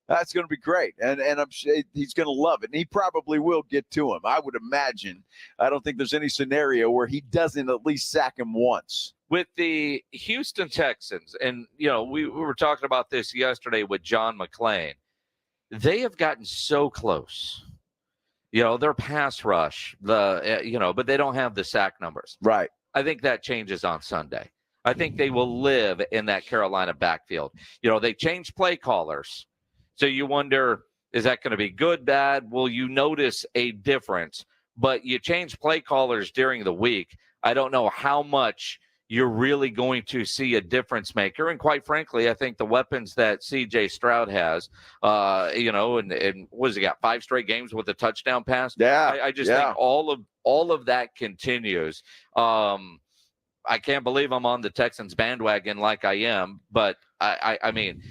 That's going to be great, and I'm sure he's going to love it. And he probably will get to him. I would imagine. I don't think there's any scenario where he doesn't at least sack him once. With the Houston Texans, and we were talking about this yesterday with John McClain. They have gotten so close. Their pass rush, but they don't have the sack numbers. Right. I think that changes on Sunday. I think they will live in that Carolina backfield. They changed play callers. So you wonder, is that going to be good, bad? Will you notice a difference? But you change play callers during the week. I don't know how much you're really going to see a difference maker. And quite frankly, I think the weapons that C.J. Stroud has, and what has he got, 5 straight games with a touchdown pass? Yeah. I just think all of that continues. I can't believe I'm on the Texans bandwagon like I am, but I'm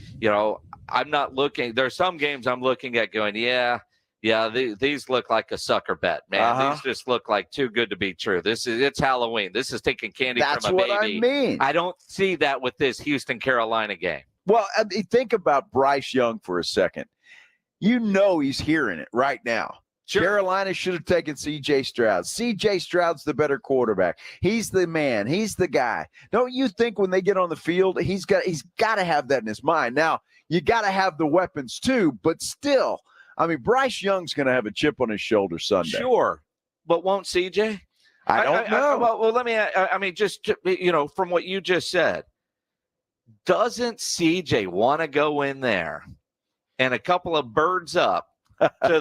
not looking. There's some games I'm looking at going, these look like a sucker bet, man. These just look like too good to be true. It's Halloween. This is taking candy from a baby. That's what I mean. I don't see that with this Houston-Carolina game. Well, think about Bryce Young for a second. you know he's hearing it right now. Sure. Carolina should have taken C.J. Stroud. C.J. Stroud's the better quarterback. He's the man. He's the guy. Don't you think when they get on the field, he's got to have that in his mind. Now, you got to have the weapons too, but still, I mean, Bryce Young's going to have a chip on his shoulder Sunday. Sure, but won't C.J.? I don't know. Well, let me. I mean, just from what you just said, doesn't C.J. want to go in there and a couple of birds up to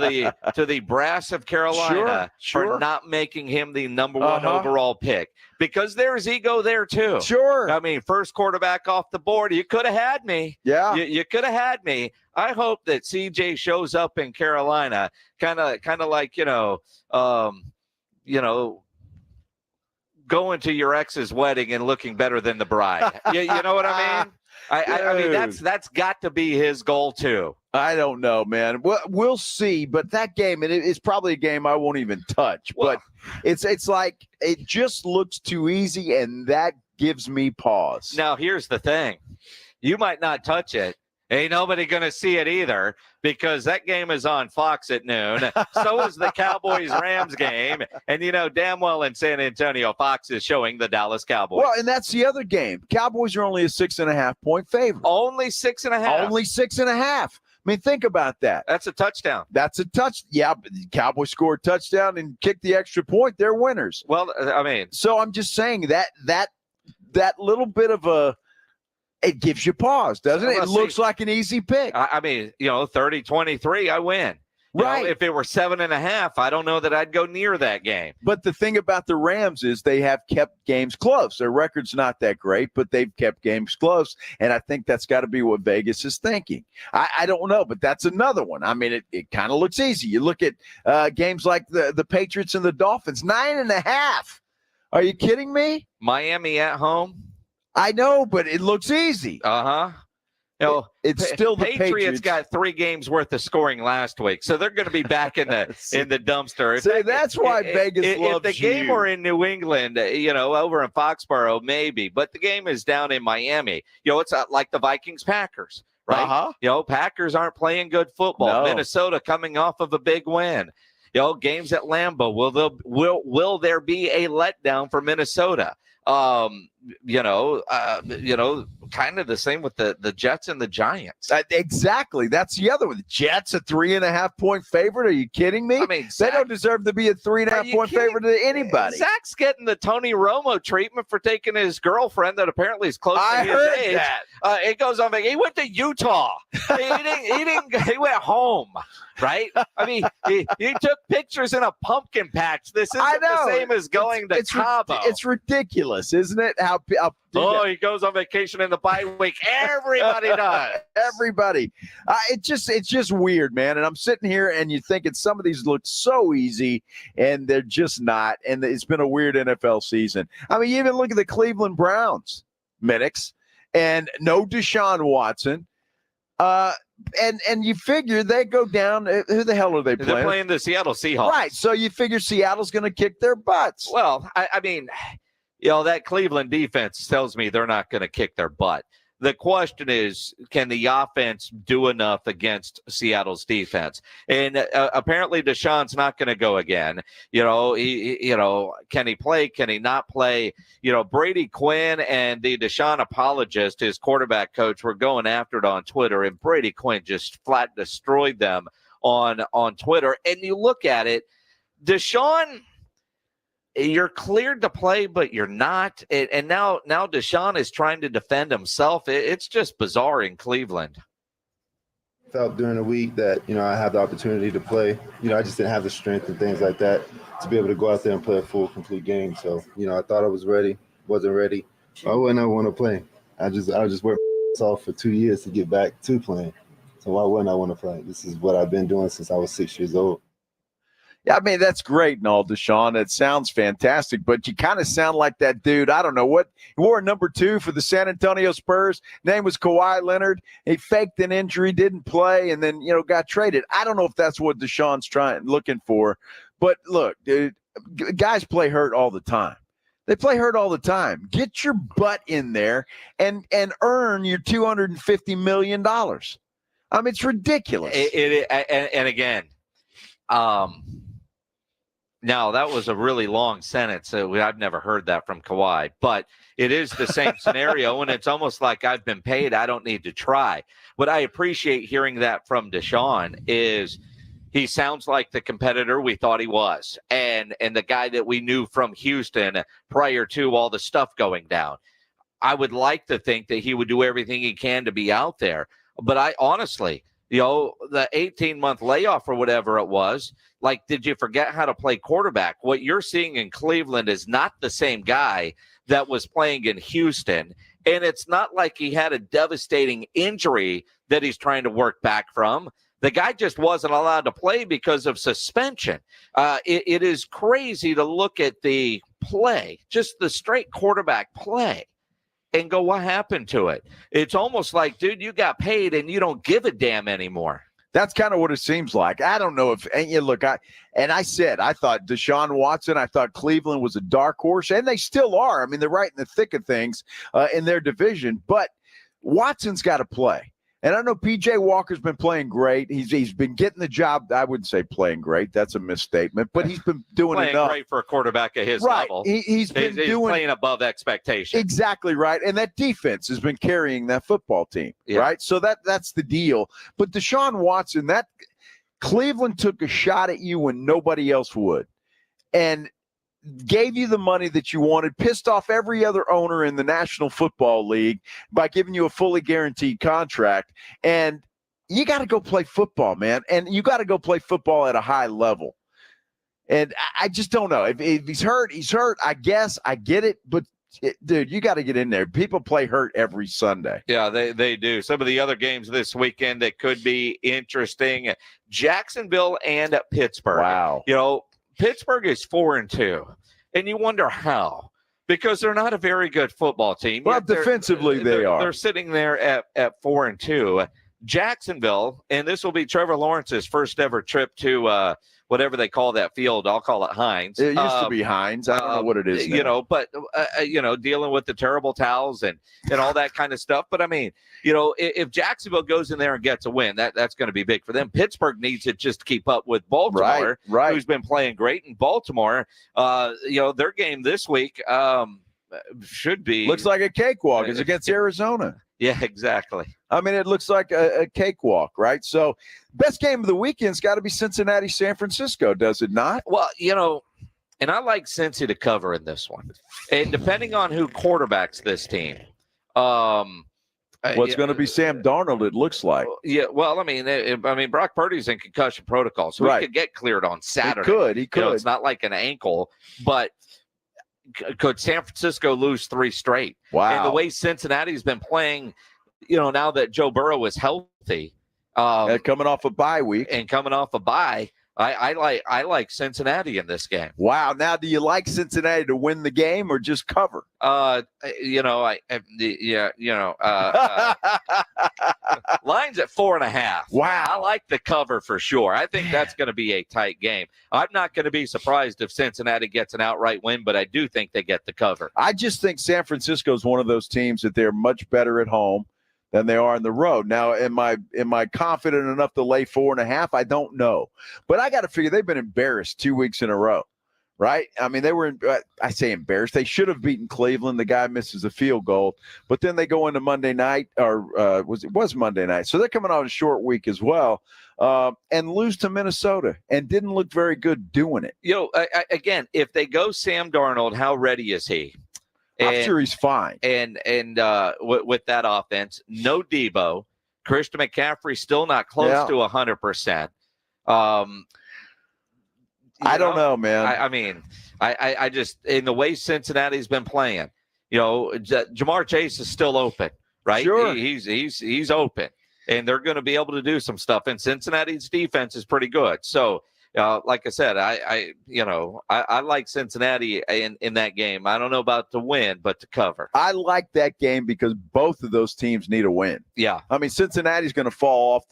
the brass of Carolina for not making him the number one overall pick? Because there's ego there too. Sure. I mean, first quarterback off the board. You could have had me. Yeah. You could have had me. I hope that CJ shows up in Carolina, kind of like going to your ex's wedding and looking better than the bride. you know what I mean? I mean, that's got to be his goal too. I don't know, man. We'll see. But that game, and it's probably a game I won't even touch. But it's like it just looks too easy, and that gives me pause. Now, here's the thing: you might not touch it. Ain't nobody going to see it either because that game is on Fox at noon. So is the Cowboys-Rams game. And you know damn well in San Antonio, Fox is showing the Dallas Cowboys. Well, and that's the other game. Cowboys are only a 6.5-point favorite. Only 6.5? Only 6.5. I mean, think about that. That's a touchdown. That's a touch. Yeah, but the Cowboys scored a touchdown and kicked the extra point. They're winners. Well, I mean. So I'm just saying that little bit of a – it gives you pause, doesn't it? It looks like an easy pick. I mean, 30-23, I win. Right. If it were 7.5, I don't know that I'd go near that game. But the thing about the Rams is they have kept games close. Their record's not that great, but they've kept games close. And I think that's got to be what Vegas is thinking. I don't know, but that's another one. I mean, it kind of looks easy. You look at games like the Patriots and the Dolphins, 9.5. Are you kidding me? Miami at home. I know, but it looks easy. It's still the Patriots got 3 games worth of scoring last week, so they're going to be back in the dumpster. That's why Vegas loves if the game were in New England, over in Foxborough, maybe, but the game is down in Miami. It's like the Vikings-Packers, right? Packers aren't playing good football. No. Minnesota coming off of a big win. Games at Lambeau. Will there be a letdown for Minnesota? Kind of the same with the Jets and the Giants. Exactly. That's the other one. The Jets, a 3.5-point favorite. Are you kidding me? I mean, they don't deserve to be a 3.5-point favorite to anybody. Zach's getting the Tony Romo treatment for taking his girlfriend that apparently is close to his age. That. It goes on. He went to Utah. He went home. Right? I mean, he took pictures in a pumpkin patch. This isn't the same as going to Cabo. It's ridiculous, isn't it? He goes on vacation in the bye week. Everybody does. Everybody. It's just weird, man. And I'm sitting here and you're thinking some of these look so easy, and they're just not. And it's been a weird NFL season. I mean, you even look at the Cleveland Browns, Minix, and no Deshaun Watson. And you figure they go down. Who the hell are they playing? They're playing the Seattle Seahawks. Right. So you figure Seattle's going to kick their butts. Well, I mean, that Cleveland defense tells me they're not going to kick their butt. The question is, can the offense do enough against Seattle's defense? And apparently Deshaun's not going to go again. Can he play? Can he not play? Brady Quinn and the Deshaun apologist, his quarterback coach, were going after it on Twitter, and Brady Quinn just flat destroyed them on Twitter. And you look at it, Deshaun, you're cleared to play, but you're not. And now Deshaun is trying to defend himself. It's just bizarre in Cleveland. Felt during the week that, I have the opportunity to play. I just didn't have the strength and things like that to be able to go out there and play a full, complete game. So, I thought I was ready, wasn't ready. I wouldn't ever want to play. I just worked off for 2 years to get back to playing. So why wouldn't I want to play? This is what I've been doing since I was 6 years old. Yeah, I mean, that's great and all, Deshaun. It sounds fantastic, but you kind of sound like that dude. I don't know what. He wore number 2 for the San Antonio Spurs. Name was Kawhi Leonard. He faked an injury, didn't play, and then, got traded. I don't know if that's what Deshaun's looking for. But look, dude, guys play hurt all the time. They play hurt all the time. Get your butt in there and earn your $250 million. I mean, it's ridiculous. And again, now that was a really long sentence. I've never heard that from Kawhi, but it is the same scenario, and it's almost like I've been paid. I don't need to try. What I appreciate hearing that from Deshaun is he sounds like the competitor we thought he was, and the guy that we knew from Houston prior to all the stuff going down. I would like to think that he would do everything he can to be out there, but I honestly, the 18-month layoff or whatever it was, like, did you forget how to play quarterback? What you're seeing in Cleveland is not the same guy that was playing in Houston. And it's not like he had a devastating injury that he's trying to work back from. The guy just wasn't allowed to play because of suspension. It is crazy to look at the play, just the straight quarterback play, and go, what happened to it? It's almost like, dude, you got paid and you don't give a damn anymore. That's kind of what it seems like. I don't know if, and you look, I thought Deshaun Watson, I thought Cleveland was a dark horse, and they still are. I mean, they're right in the thick of things in their division, but Watson's got to play. And I know P.J. Walker's been playing great. He's been getting the job. I wouldn't say playing great. That's a misstatement. But he's been doing playing enough. Great for a quarterback at his right. level. He's been doing playing above expectation. Exactly right. And that defense has been carrying that football team. Yeah. Right. So that's the deal. But Deshaun Watson, that Cleveland took a shot at you when nobody else would, and gave you the money that you wanted, pissed off every other owner in the National Football League by giving you a fully guaranteed contract. And you got to go play football, man. And you got to go play football at a high level. And I just don't know. If he's hurt, he's hurt. I guess I get it. But, dude, you got to get in there. People play hurt every Sunday. Yeah, they do. Some of the other games this weekend that could be interesting, Jacksonville and Pittsburgh. Wow. Pittsburgh is 4-2, and you wonder how, because they're not a very good football team. Well, defensively they are. They're sitting there at 4-2. Jacksonville, and this will be Trevor Lawrence's first ever trip to whatever they call that field. I'll call it Heinz. It used to be Heinz. I don't know what it is now. But dealing with the terrible towels and all that kind of stuff. But I mean, if Jacksonville goes in there and gets a win, that's going to be big for them. Pittsburgh needs it just to keep up with Baltimore, right. who's been playing great. And Baltimore, their game this week should be looks like a cakewalk. It's against Arizona. Yeah, exactly. I mean, it looks like a cakewalk, right? So, best game of the weekend's got to be Cincinnati, San Francisco, does it not? Well, and I like Cincy to cover in this one. And depending on who quarterbacks this team, what's going to be Sam Darnold? It looks like. Yeah. Well, I mean, Brock Purdy's in concussion protocol, so he could get cleared on Saturday. He could. It's not like an ankle, but could San Francisco lose 3 straight? Wow. And the way Cincinnati's been playing, now that Joe Burrow is healthy, coming off a bye week, I like Cincinnati in this game. Wow. Now, do you like Cincinnati to win the game or just cover? Line's at 4.5. Wow. I like the cover for sure. I think that's going to be a tight game. I'm not going to be surprised if Cincinnati gets an outright win, but I do think they get the cover. I just think San Francisco is one of those teams that they're much better at home than they are on the road. Now, am I confident enough to lay 4.5? I don't know. But I got to figure they've been embarrassed 2 weeks in a row, right? I mean, they were, I say embarrassed. They should have beaten Cleveland. The guy misses a field goal. But then they go into Monday night, or was Monday night. So they're coming on a short week as well, and lose to Minnesota and didn't look very good doing it. Again, if they go Sam Darnold, how ready is he? I'm sure he's fine. And with that offense, no Debo. Christian McCaffrey still not close to 100%. I don't know, man. I mean, I just, in the way Cincinnati's been playing, Jamar Chase is still open, right? Sure. He's open, and they're going to be able to do some stuff. And Cincinnati's defense is pretty good. So, like I said, I like Cincinnati in that game. I don't know about to win, but to cover. I like that game because both of those teams need a win. Yeah. I mean, Cincinnati's going to fall off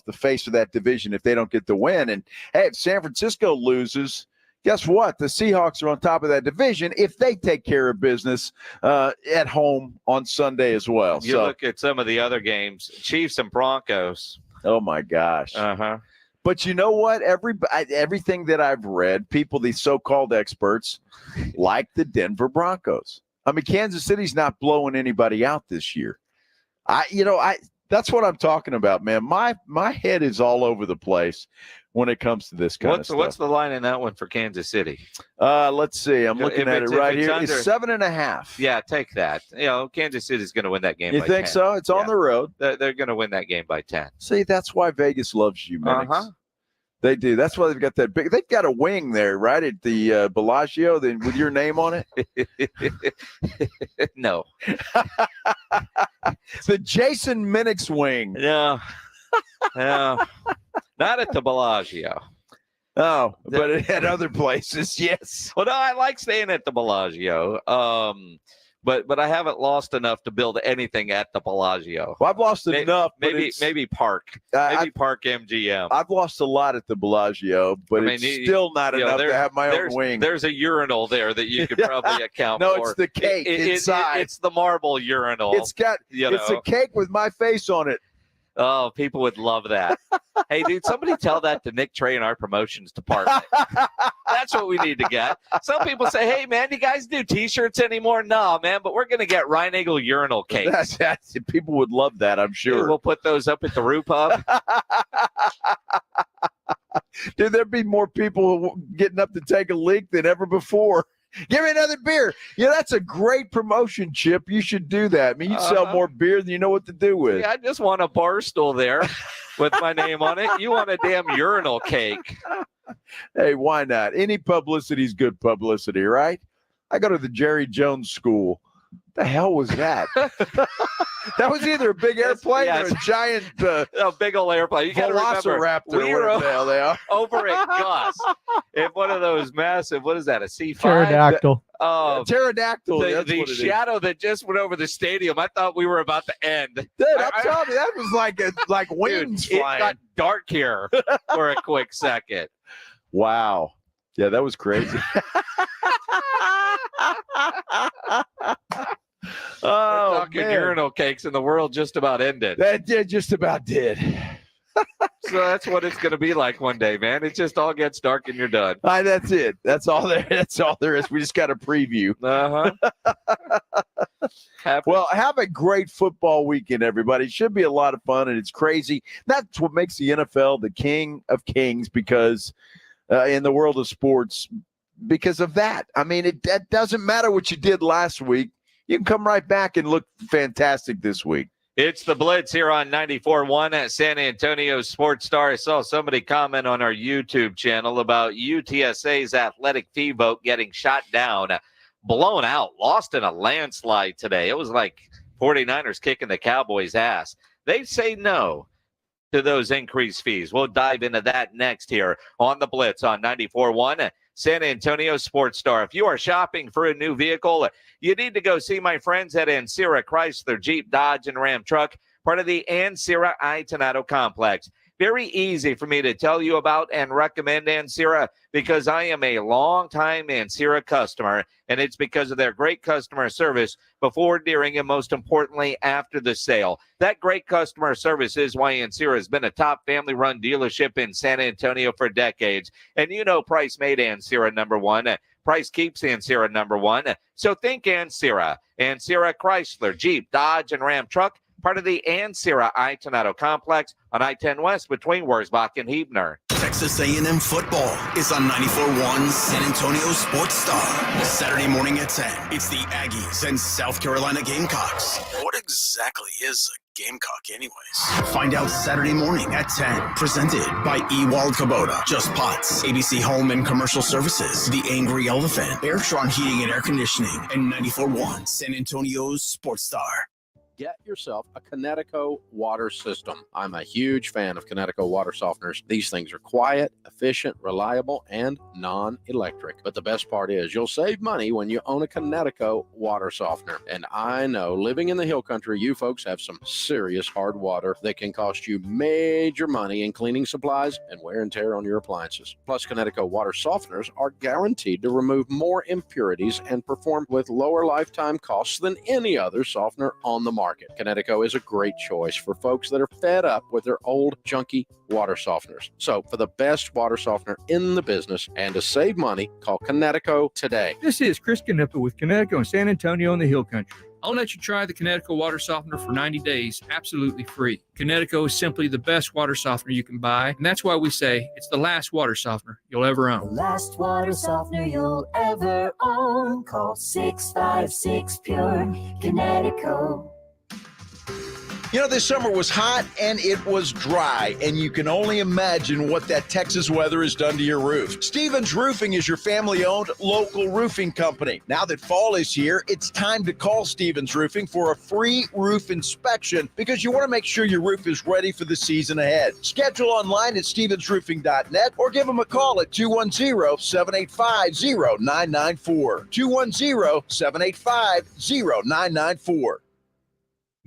the face of that division if they don't get the win. And hey, if San Francisco loses, guess what? The Seahawks are on top of that division if they take care of business at home on Sunday as well. You look at some of the other games, Chiefs and Broncos. Oh, my gosh. Uh-huh. But you know what? Everything that I've read, people, these so-called experts, like the Denver Broncos. I mean, Kansas City's not blowing anybody out this year. That's what I'm talking about, man. My head is all over the place when it comes to this kind of stuff. What's the line in that one for Kansas City? Let's see. I'm looking at it right here. It's 7.5. Yeah, take that. Kansas City's going to win that game. You by think 10. so? It's on the road. They're going to win that game by 10. See, that's why Vegas loves you, man. Uh-huh. They do. That's why they've got that big. They've got a wing there, right, at the Bellagio, with your name on it. No. The Jason Minnick's wing. No. No. Not at the Bellagio. Oh, but at other places, yes. Well, no, I like staying at the Bellagio. But I haven't lost enough to build anything at the Bellagio. Well, I've lost enough. Maybe Park. Maybe Park MGM. I've lost a lot at the Bellagio, but it's still not enough to have my own wing. There's a urinal there that you could probably account no, for. No, it's the cake inside. It's the marble urinal. It's a cake with my face on it. Oh, people would love that. Hey, dude, somebody tell that to Nick Trey in our promotions department. That's what we need to get. Some people say, hey, man, you guys do T-shirts anymore? No, man, but we're going to get Rheinagel urinal cakes. People would love that, I'm sure. We'll put those up at the Roo Pub. Dude, there'd be more people getting up to take a leak than ever before. Give me another beer. Yeah, that's a great promotion, Chip. You should do that. I mean, you sell more beer than you know what to do with. Yeah, I just want a bar stool there with my name on it. You want a damn urinal cake. Hey, why not? Any publicity is good publicity, right? I go to the Jerry Jones School. The hell was that? That was either a big airplane or a giant a big old airplane. You got to remember, we were over at Gus in one of those massive, what is that, a C5? Pterodactyl. Pterodactyl. The shadow that just went over the stadium. I thought we were about to end. Dude, I'm telling you, that was like wings flying. It got dark here for a quick second. Wow. Yeah, that was crazy. Oh, talking urinal cakes and the world just about ended. That just about did. So that's what it's going to be like one day, man. It just all gets dark and you're done. That's it. That's all there. That's all there is. We just got a preview. Well, have a great football weekend, everybody. It should be a lot of fun, and it's crazy. That's what makes the NFL the king of kings, because in the world of sports, because of that. I mean, it doesn't matter what you did last week. You can come right back and look fantastic this week. It's the Blitz here on 94.1 at San Antonio Sports Star. I saw somebody comment on our YouTube channel about UTSA's athletic fee vote getting shot down, blown out, lost in a landslide today. It was like 49ers kicking the Cowboys' ass. They say no to those increased fees. We'll dive into that next here on the Blitz on 94.1 San Antonio Sports Star. If you are shopping for a new vehicle, you need to go see my friends at Ancira Chrysler, Jeep, Dodge, and Ram Truck, part of the Ancira Itonato Complex. Very easy for me to tell you about and recommend Ancira because I am a long-time Ancira customer, and it's because of their great customer service before, during, and most importantly, after the sale. That great customer service is why Ancira has been a top family-run dealership in San Antonio for decades. And you know Price made Ancira number one. Price keeps Ancira number one. So think Ancira. Ancira Chrysler, Jeep, Dodge, and Ram Truck, part of the Ancira Itonato Complex on I-10 West between Wurzbach and Huebner. Texas A&M football is on 94.1 San Antonio Sports Star. Saturday morning at 10, it's the Aggies and South Carolina Gamecocks. What exactly is a Gamecock anyways? Find out Saturday morning at 10. Presented by Ewald Kubota, Just Pots, ABC Home and Commercial Services, The Angry Elephant, Airtron Heating and Air Conditioning, and 94.1 San Antonio's Sports Star. Get yourself a Connecticut water system. I'm a huge fan of Connecticut water softeners. These things are quiet, efficient, reliable, and non-electric. But the best part is you'll save money when you own a Connecticut water softener. And I know, living in the hill country, you folks have some serious hard water that can cost you major money in cleaning supplies and wear and tear on your appliances. Plus, Connecticut water softeners are guaranteed to remove more impurities and perform with lower lifetime costs than any other softener on the market. market. Connecticut is a great choice for folks that are fed up with their old, junky water softeners. So for the best water softener in the business and to save money, call Connecticut today. This is Chris Knipper with Connecticut and San Antonio in the Hill Country. I'll let you try the Connecticut water softener for 90 days, absolutely free. Connecticut is simply the best water softener you can buy, and that's why we say it's the last water softener you'll ever own. The last water softener you'll ever own. Call 656-PURE, Connecticut. You know, this summer was hot and it was dry, and you can only imagine what that Texas weather has done to your roof. Stevens Roofing is your family-owned local roofing company. Now that fall is here, it's time to call Stevens Roofing for a free roof inspection because you want to make sure your roof is ready for the season ahead. Schedule online at stevensroofing.net or give them a call at 210-785-0994. 210-785-0994.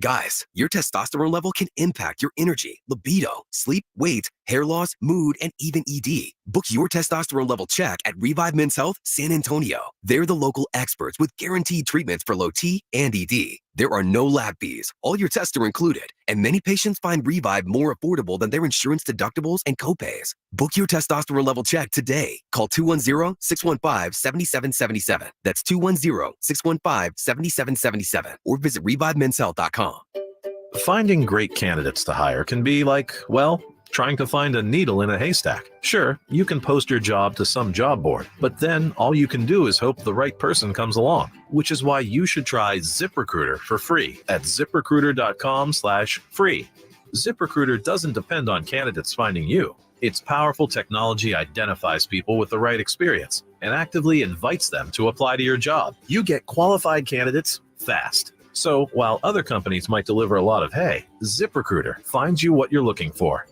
Guys, your testosterone level can impact your energy, libido, sleep, weight, hair loss, mood, and even ED. Book your testosterone level check at Revive Men's Health San Antonio. They're the local experts with guaranteed treatments for low T and ED. There are no lab fees. All your tests are included, and many patients find Revive more affordable than their insurance deductibles and copays. Book your testosterone level check today. Call 210-615-7777. That's 210-615-7777. Or visit ReviveMen'sHealth.com. Finding great candidates to hire can be like, well, trying to find a needle in a haystack. Sure, you can post your job to some job board, but then all you can do is hope the right person comes along, which is why you should try ZipRecruiter for free at ZipRecruiter.com/free. ZipRecruiter doesn't depend on candidates finding you. Its powerful technology identifies people with the right experience and actively invites them to apply to your job. You get qualified candidates fast. So while other companies might deliver a lot of hay, ZipRecruiter finds you what you're looking for.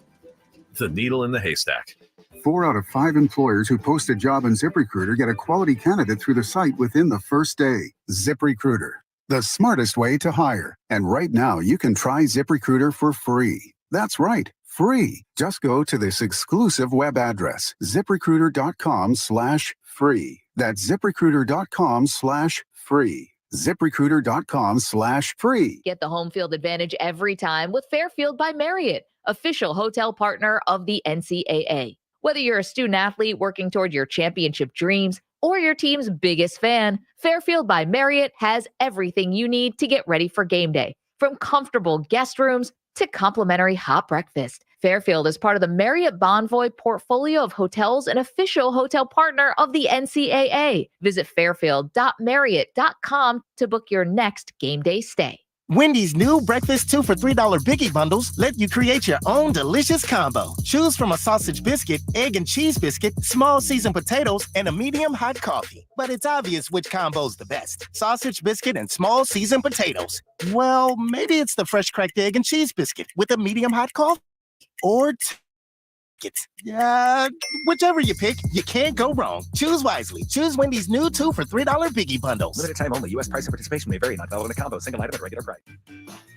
The needle in the haystack. 4 out of 5 employers who post a job in ZipRecruiter get a quality candidate through the site within the first day. ZipRecruiter, the smartest way to hire. And right now, you can try ZipRecruiter for free. That's right, free. Just go to this exclusive web address, ZipRecruiter.com/free. That's ZipRecruiter.com/free. ZipRecruiter.com/free. Get the home field advantage every time with Fairfield by Marriott, official hotel partner of the NCAA. Whether you're a student athlete working toward your championship dreams or your team's biggest fan, Fairfield by Marriott has everything you need to get ready for game day. From comfortable guest rooms to complimentary hot breakfast, Fairfield is part of the Marriott Bonvoy portfolio of hotels and official hotel partner of the NCAA. Visit fairfield.marriott.com to book your next game day stay. Wendy's new breakfast 2 for $3 Biggie Bundles let you create your own delicious combo. Choose from a sausage biscuit, egg and cheese biscuit, small seasoned potatoes, and a medium hot coffee. But it's obvious which combo's the best. Sausage biscuit and small seasoned potatoes. Well, maybe it's the fresh cracked egg and cheese biscuit with a medium hot coffee. Or whichever you pick, you can't go wrong. Choose wisely. Choose Wendy's new 2 for $3 Biggie Bundles. Limited time only. U.S. price and participation may vary. Not valid in a combo. Single item at regular price.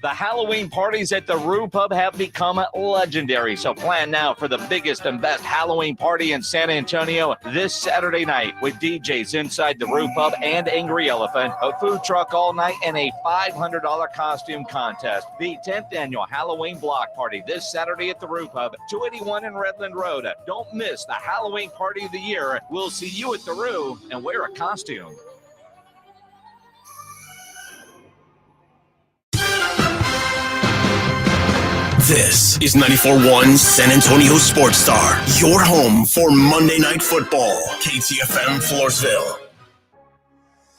The Halloween parties at the Rue Pub have become legendary, so plan now for the biggest and best Halloween party in San Antonio this Saturday night with DJs inside the Rue Pub and Angry Elephant, a food truck all night, and a $500 costume contest. The 10th annual Halloween block party this Saturday at the Rue Pub, 281 in Redland Road. Don't miss the Halloween party of the year. We'll see you at the Rue and wear a costume. This is 94.1 San Antonio Sports Star, your home for Monday Night Football. KTFM Floresville,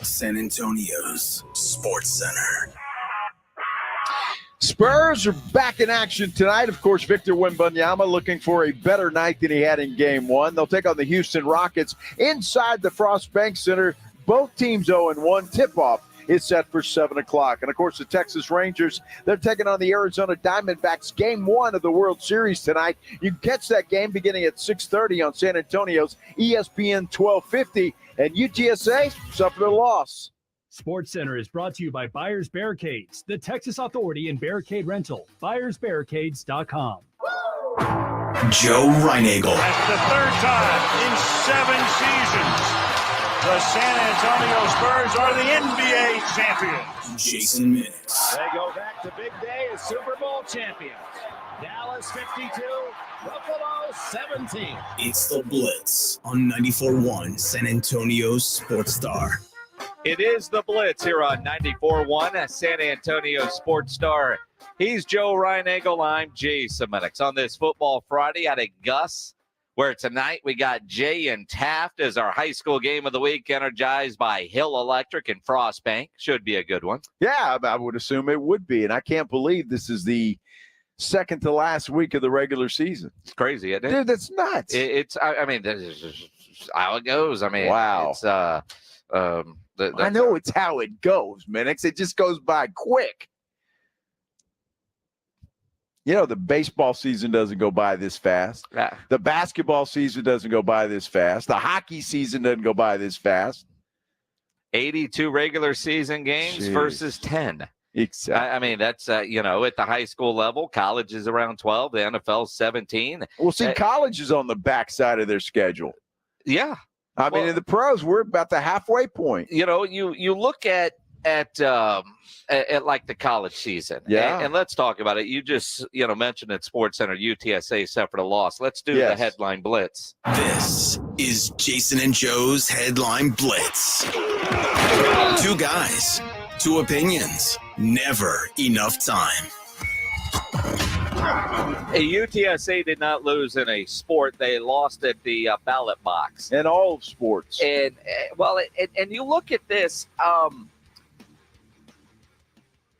San Antonio's Sports Center. Spurs are back in action tonight. Of course, Victor Wembanyama looking for a better night than he had in Game 1. They'll take on the Houston Rockets inside the Frost Bank Center. Both teams 0-1. Tip-off is set for 7 o'clock. And, of course, the Texas Rangers, they're taking on the Arizona Diamondbacks. Game 1 of the World Series tonight. You can catch that game beginning at 6:30 on San Antonio's ESPN 1250. And UTSA suffered a loss. Sports Center is brought to you by Buyers Barricades, the Texas Authority in Barricade Rental. BuyersBarricades.com. Joe Reinagel. That's the third time in 7 seasons The San Antonio Spurs are the NBA champions. Jason Minutes. They go back to big day as Super Bowl champions. Dallas 52, Buffalo 17. It's the Blitz on 94.1 San Antonio Sports Star. It is the Blitz here on 94.1 San Antonio Sports Star. He's Joe Reinagel. I'm Jason Minix. On this Football Friday out of Gus, where tonight we got Jay and Taft as our high school game of the week, energized by Hill Electric and Frostbank. Should be a good one. Yeah, I would assume it would be. And I can't believe this is the second to last week of the regular season. It's crazy, isn't it? Dude, that's nuts. I mean, this is just how it goes. I mean, wow. It's, I know it's how it goes, Minix. It just goes by quick. You know, the baseball season doesn't go by this fast. Yeah. The basketball season doesn't go by this fast. The hockey season doesn't go by this fast. 82 regular season games versus 10. Exactly. I mean, that's, at the high school level. College is around 12. The NFL 17. Well, see, college is on the backside of their schedule. Yeah. I mean, in the pros, we're about the halfway point. You look at like the college season. Yeah. And let's talk about it. You just, mentioned at SportsCenter UTSA suffered a loss. Let's do the headline blitz. This is Jason and Joe's Headline Blitz. Two guys, two opinions, never enough time. UTSA did not lose in a sport. They lost at the ballot box. In all of sports. And you look at this,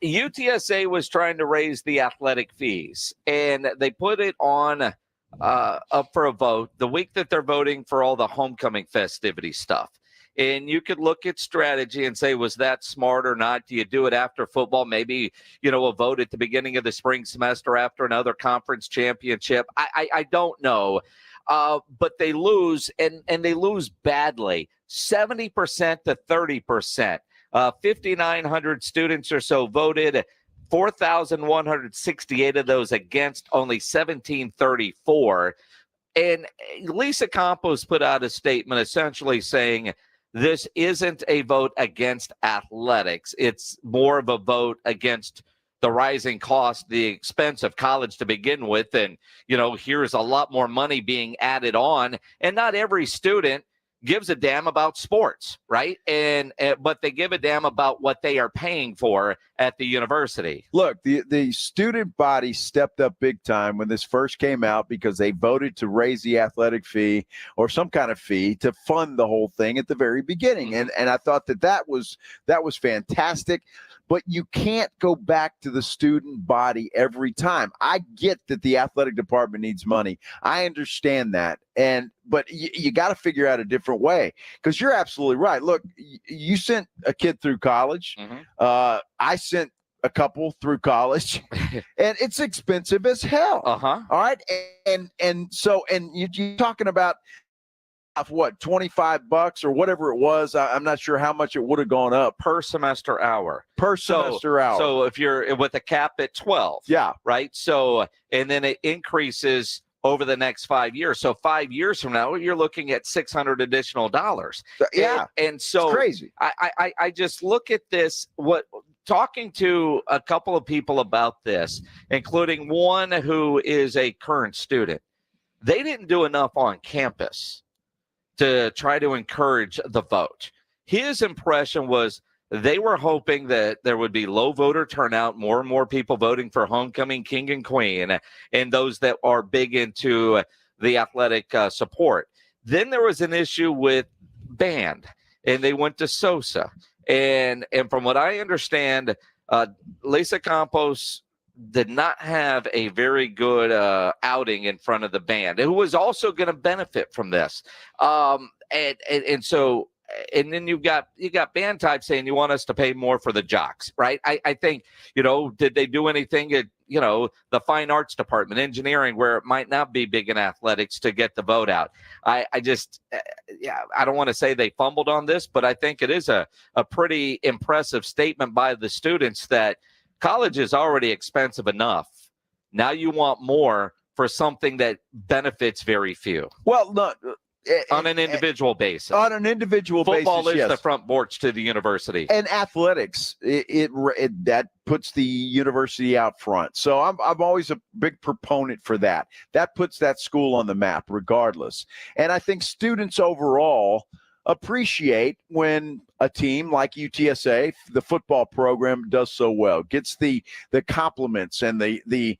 UTSA was trying to raise the athletic fees, and they put it on up for a vote the week that they're voting for all the homecoming festivity stuff. And you could look at strategy and say, was that smart or not? Do you do it after football? Maybe, a vote at the beginning of the spring semester after another conference championship. I don't know. But they lose, and they lose badly, 70% to 30%. 5,900 students or so voted, 4,168 of those against, only 1,734. And Lisa Campos put out a statement essentially saying, this isn't a vote against athletics. It's more of a vote against the rising cost, the expense of college to begin with. And, here's a lot more money being added on. And not every student gives a damn about sports, right? But they give a damn about what they are paying for at the university. Look, the student body stepped up big time when this first came out because they voted to raise the athletic fee or some kind of fee to fund the whole thing at the very beginning. And I thought that was fantastic. But you can't go back to the student body every time. I get that the athletic department needs money. I understand that. But you got to figure out a different way, because you're absolutely right. Look, you sent a kid through college. Mm-hmm. I sent a couple through college, and it's expensive as hell. Uh-huh. All right. And you're talking about what, $25 or whatever it was. I'm not sure how much it would have gone up per semester hour. So if you're with a cap at 12, right? So, and then it increases over the next 5 years. So 5 years from now, you're looking at $600 additional dollars. Yeah, and so it's crazy. I just look at this. Talking to a couple of people about this, including one who is a current student, they didn't do enough on campus to try to encourage the vote. His impression was they were hoping that there would be low voter turnout, more and more people voting for homecoming king and queen, and those that are big into the athletic support. Then there was an issue with band, and they went to Sosa. And from what I understand, Lisa Campos did not have a very good outing in front of the band, who was also going to benefit from this. And so then you got band types saying you want us to pay more for the jocks, right? I think, did they do anything at, the fine arts department, engineering, where it might not be big in athletics to get the vote out? I don't want to say they fumbled on this, but I think it is a pretty impressive statement by the students that college is already expensive enough. Now you want more for something that benefits very few. Well, no, On an individual basis. On an individual Football basis, is yes. the front porch to the university. And athletics, that puts the university out front. So I'm always a big proponent for that. That puts that school on the map regardless. And I think students overall appreciate when a team like UTSA, the football program, does so well, gets the compliments and the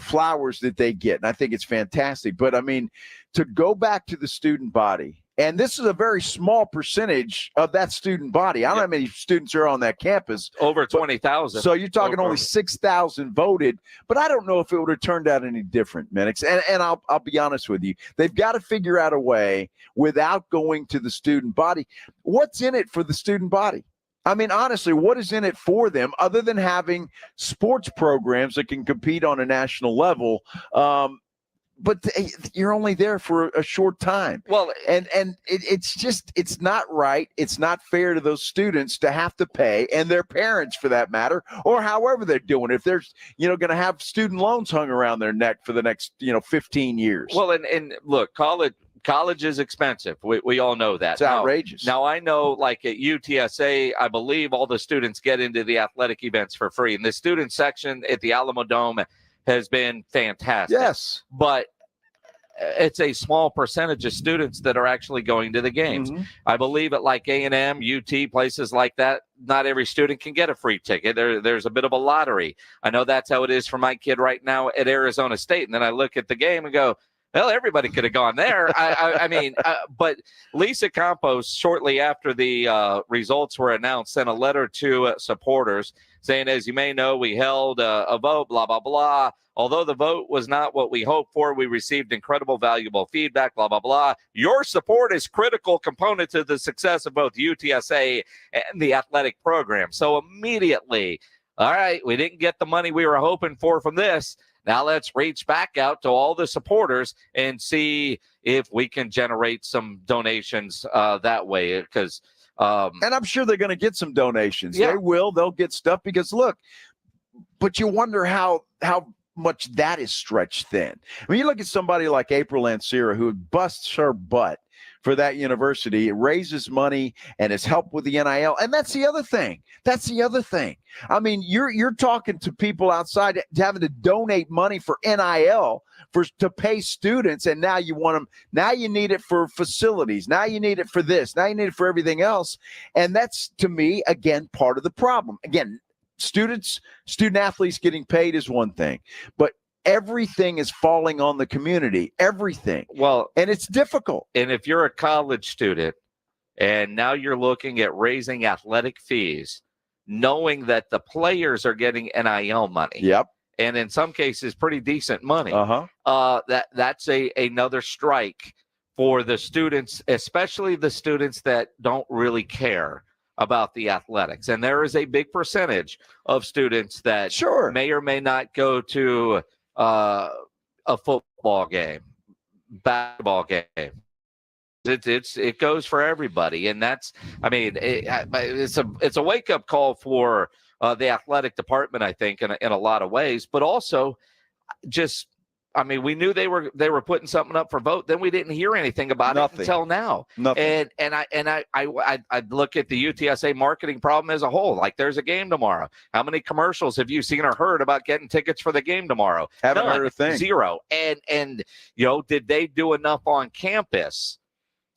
flowers that they get. And I think it's fantastic. But I mean, to go back to the student body, and this is a very small percentage of that student body. I don't know how many students are on that campus. Over 20,000. So you're talking only 6,000 voted, but I don't know if it would have turned out any different, Minix. And I'll be honest with you. They've got to figure out a way without going to the student body. What's in it for the student body? I mean, honestly, what is in it for them other than having sports programs that can compete on a national level? But you're only there for a short time. Well, and it's not right. It's not fair to those students to have to pay, and their parents for that matter, or however they're doing it. If they're, going to have student loans hung around their neck for the next, 15 years. Well, and look, college is expensive. We all know that. It's outrageous. Now, I know, like at UTSA, I believe all the students get into the athletic events for free. And the student section at the Alamo Dome has been fantastic. Yes. But it's a small percentage of students that are actually going to the games. Mm-hmm. I believe at like A&M, UT, places like that, not every student can get a free ticket. There's a bit of a lottery. I know that's how it is for my kid right now at Arizona State. And then I look at the game and go, well, everybody could have gone there. But Lisa Campos, shortly after the results were announced, sent a letter to supporters saying, as you may know, we held a vote, blah, blah, blah. Although the vote was not what we hoped for, we received incredible, valuable feedback, blah, blah, blah. Your support is critical component to the success of both UTSA and the athletic program. So immediately, all right, we didn't get the money we were hoping for from this. Now let's reach back out to all the supporters and see if we can generate some donations that way. Because and I'm sure they're going to get some donations. Yeah. They will. They'll get stuff because look. But you wonder how much that is stretched thin. I mean, you look at somebody like April Lancira, who busts her butt for that university. It raises money and has helped with the NIL. And that's the other thing. I mean, you're talking to people outside having to donate money for NIL to pay students, and now you want them. Now you need it for facilities. Now you need it for this. Now you need it for everything else. And that's, to me, again, part of the problem. Again, student athletes getting paid is one thing, but everything is falling on the community. Everything. Well, and it's difficult. And if you're a college student and now you're looking at raising athletic fees, knowing that the players are getting NIL money. Yep. And in some cases, pretty decent money. That's another strike for the students, especially the students that don't really care about the athletics. And there is a big percentage of students that may or may not go to a football game, basketball game. It goes for everybody, and that's, I mean, it's a wake up call for the athletic department, I think, in a lot of ways, but also just, I mean, we knew they were putting something up for vote. Then we didn't hear anything about it until now. Nothing. And I look at the UTSA marketing problem as a whole. Like, there's a game tomorrow. How many commercials have you seen or heard about getting tickets for the game tomorrow? Haven't None. heard a thing. Zero. And did they do enough on campus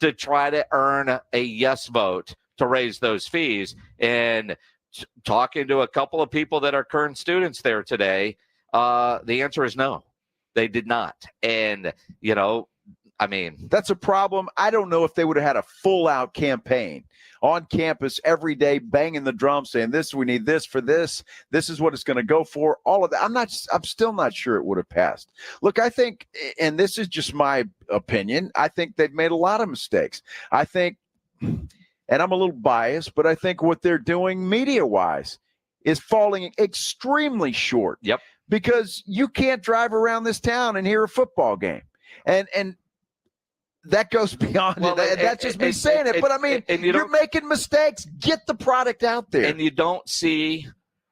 to try to earn a yes vote to raise those fees? And talking to a couple of people that are current students there today, the answer is no. They did not. And, I mean, that's a problem. I don't know if they would have had a full out campaign on campus every day, banging the drum, saying we need this for this. This is what it's going to go for. All of that. I'm still not sure it would have passed. Look, I think, and this is just my opinion, I think they've made a lot of mistakes. I think, and I'm a little biased, but I think what they're doing media wise is falling extremely short. Yep. Because you can't drive around this town and hear a football game. And that goes beyond it. That's just me saying it. But, I mean, you're making mistakes. Get the product out there. And you don't see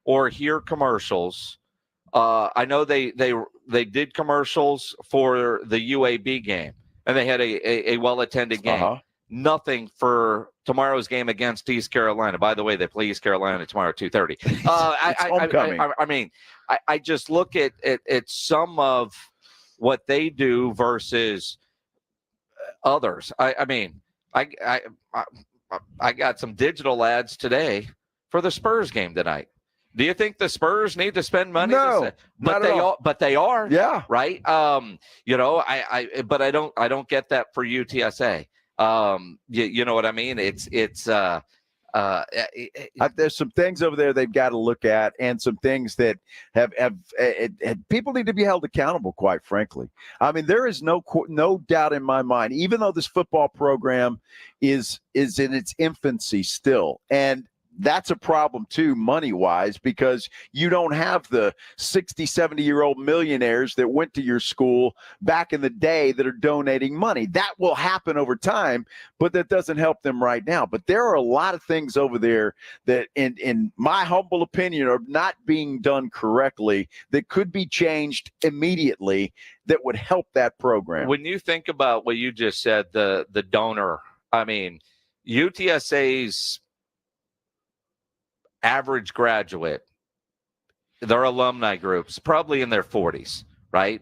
or hear commercials. I know they did commercials for the UAB game. and they had a well-attended game. Nothing for tomorrow's game against East Carolina. By the way, they play East Carolina tomorrow at 2:30. I mean, I just look at some of what they do versus others. I mean, I got some digital ads today for the Spurs game tonight. Do you think the Spurs need to spend money? No, but they are. Yeah. Right. You know, but I don't get that for UTSA. You know what I mean? There's some things over there they've got to look at, and some things that have people need to be held accountable, quite frankly. I mean, there is no doubt in my mind, even though this football program is in its infancy still, and that's a problem too, money-wise, because you don't have the 60, 70-year-old millionaires that went to your school back in the day that are donating money. That will happen over time, but that doesn't help them right now. But there are a lot of things over there that, in my humble opinion, are not being done correctly that could be changed immediately that would help that program. When you think about what you just said, the donor, I mean, UTSA's average graduate, their alumni groups, probably in their 40s, right?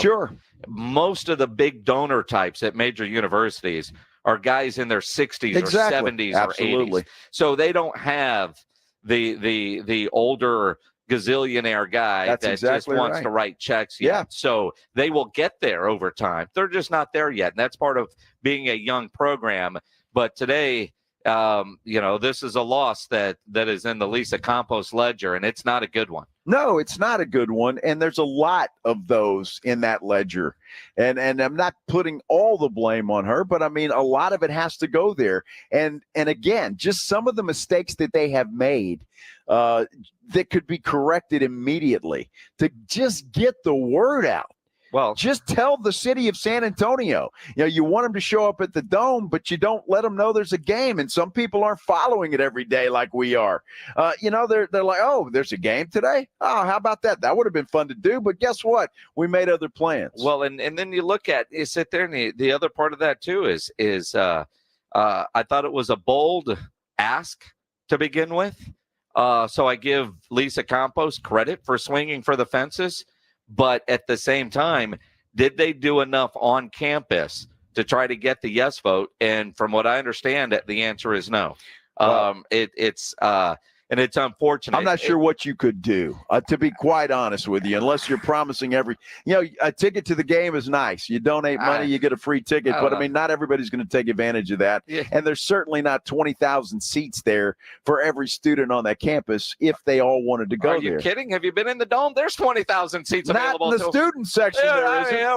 Sure. Most of the big donor types at major universities are guys in their 60s or 70s or 80s. So they don't have the older gazillionaire guy that just wants to write checks yet. Yeah. So they will get there over time. They're just not there yet. And that's part of being a young program. But today, you know, this is a loss that is in the Lisa Campos ledger, and it's not a good one. No, it's not a good one, and there's a lot of those in that ledger. And I'm not putting all the blame on her, but I mean, a lot of it has to go there. And again, just some of the mistakes that they have made that could be corrected immediately to just get the word out. Well, just tell the city of San Antonio, you know, you want them to show up at the Dome, but you don't let them know there's a game. And some people aren't following it every day like we are. You know, they're like, oh, there's a game today? Oh, how about that? That would have been fun to do. But guess what? We made other plans. Well, and then you look at, you sit there, and the other part of that too is I thought it was a bold ask to begin with. So I give Lisa Campos credit for swinging for the fences. But at the same time, did they do enough on campus to try to get the yes vote? And from what I understand, the answer is no. Well, and it's unfortunate. I'm not sure what you could do, to be quite honest with you, unless you're promising a ticket to the game is nice. You donate money, you get a free ticket. But I mean, not everybody's going to take advantage of that. Yeah. And there's certainly not 20,000 seats there for every student on that campus if they all wanted to go there. Are you kidding? Have you been in the Dome? There's 20,000 seats available. Not in the student section.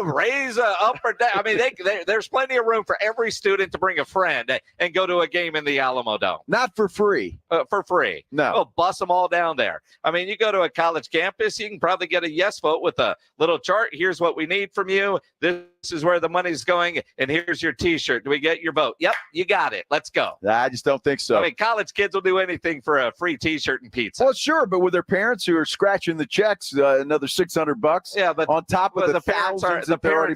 Raise up or down. I mean, there's plenty of room for every student to bring a friend and go to a game in the Alamo Dome. Not for free. For free. No. We'll bus them all down there. I mean, you go to a college campus, you can probably get a yes vote with a little chart. Here's what we need from you. This is where the money's going, and here's your T-shirt. Do we get your vote? Yep, you got it. Let's go. I just don't think so. I mean, college kids will do anything for a free T-shirt and pizza. Well, sure, but with their parents who are scratching the checks, another $600. Yeah, but on top of the parents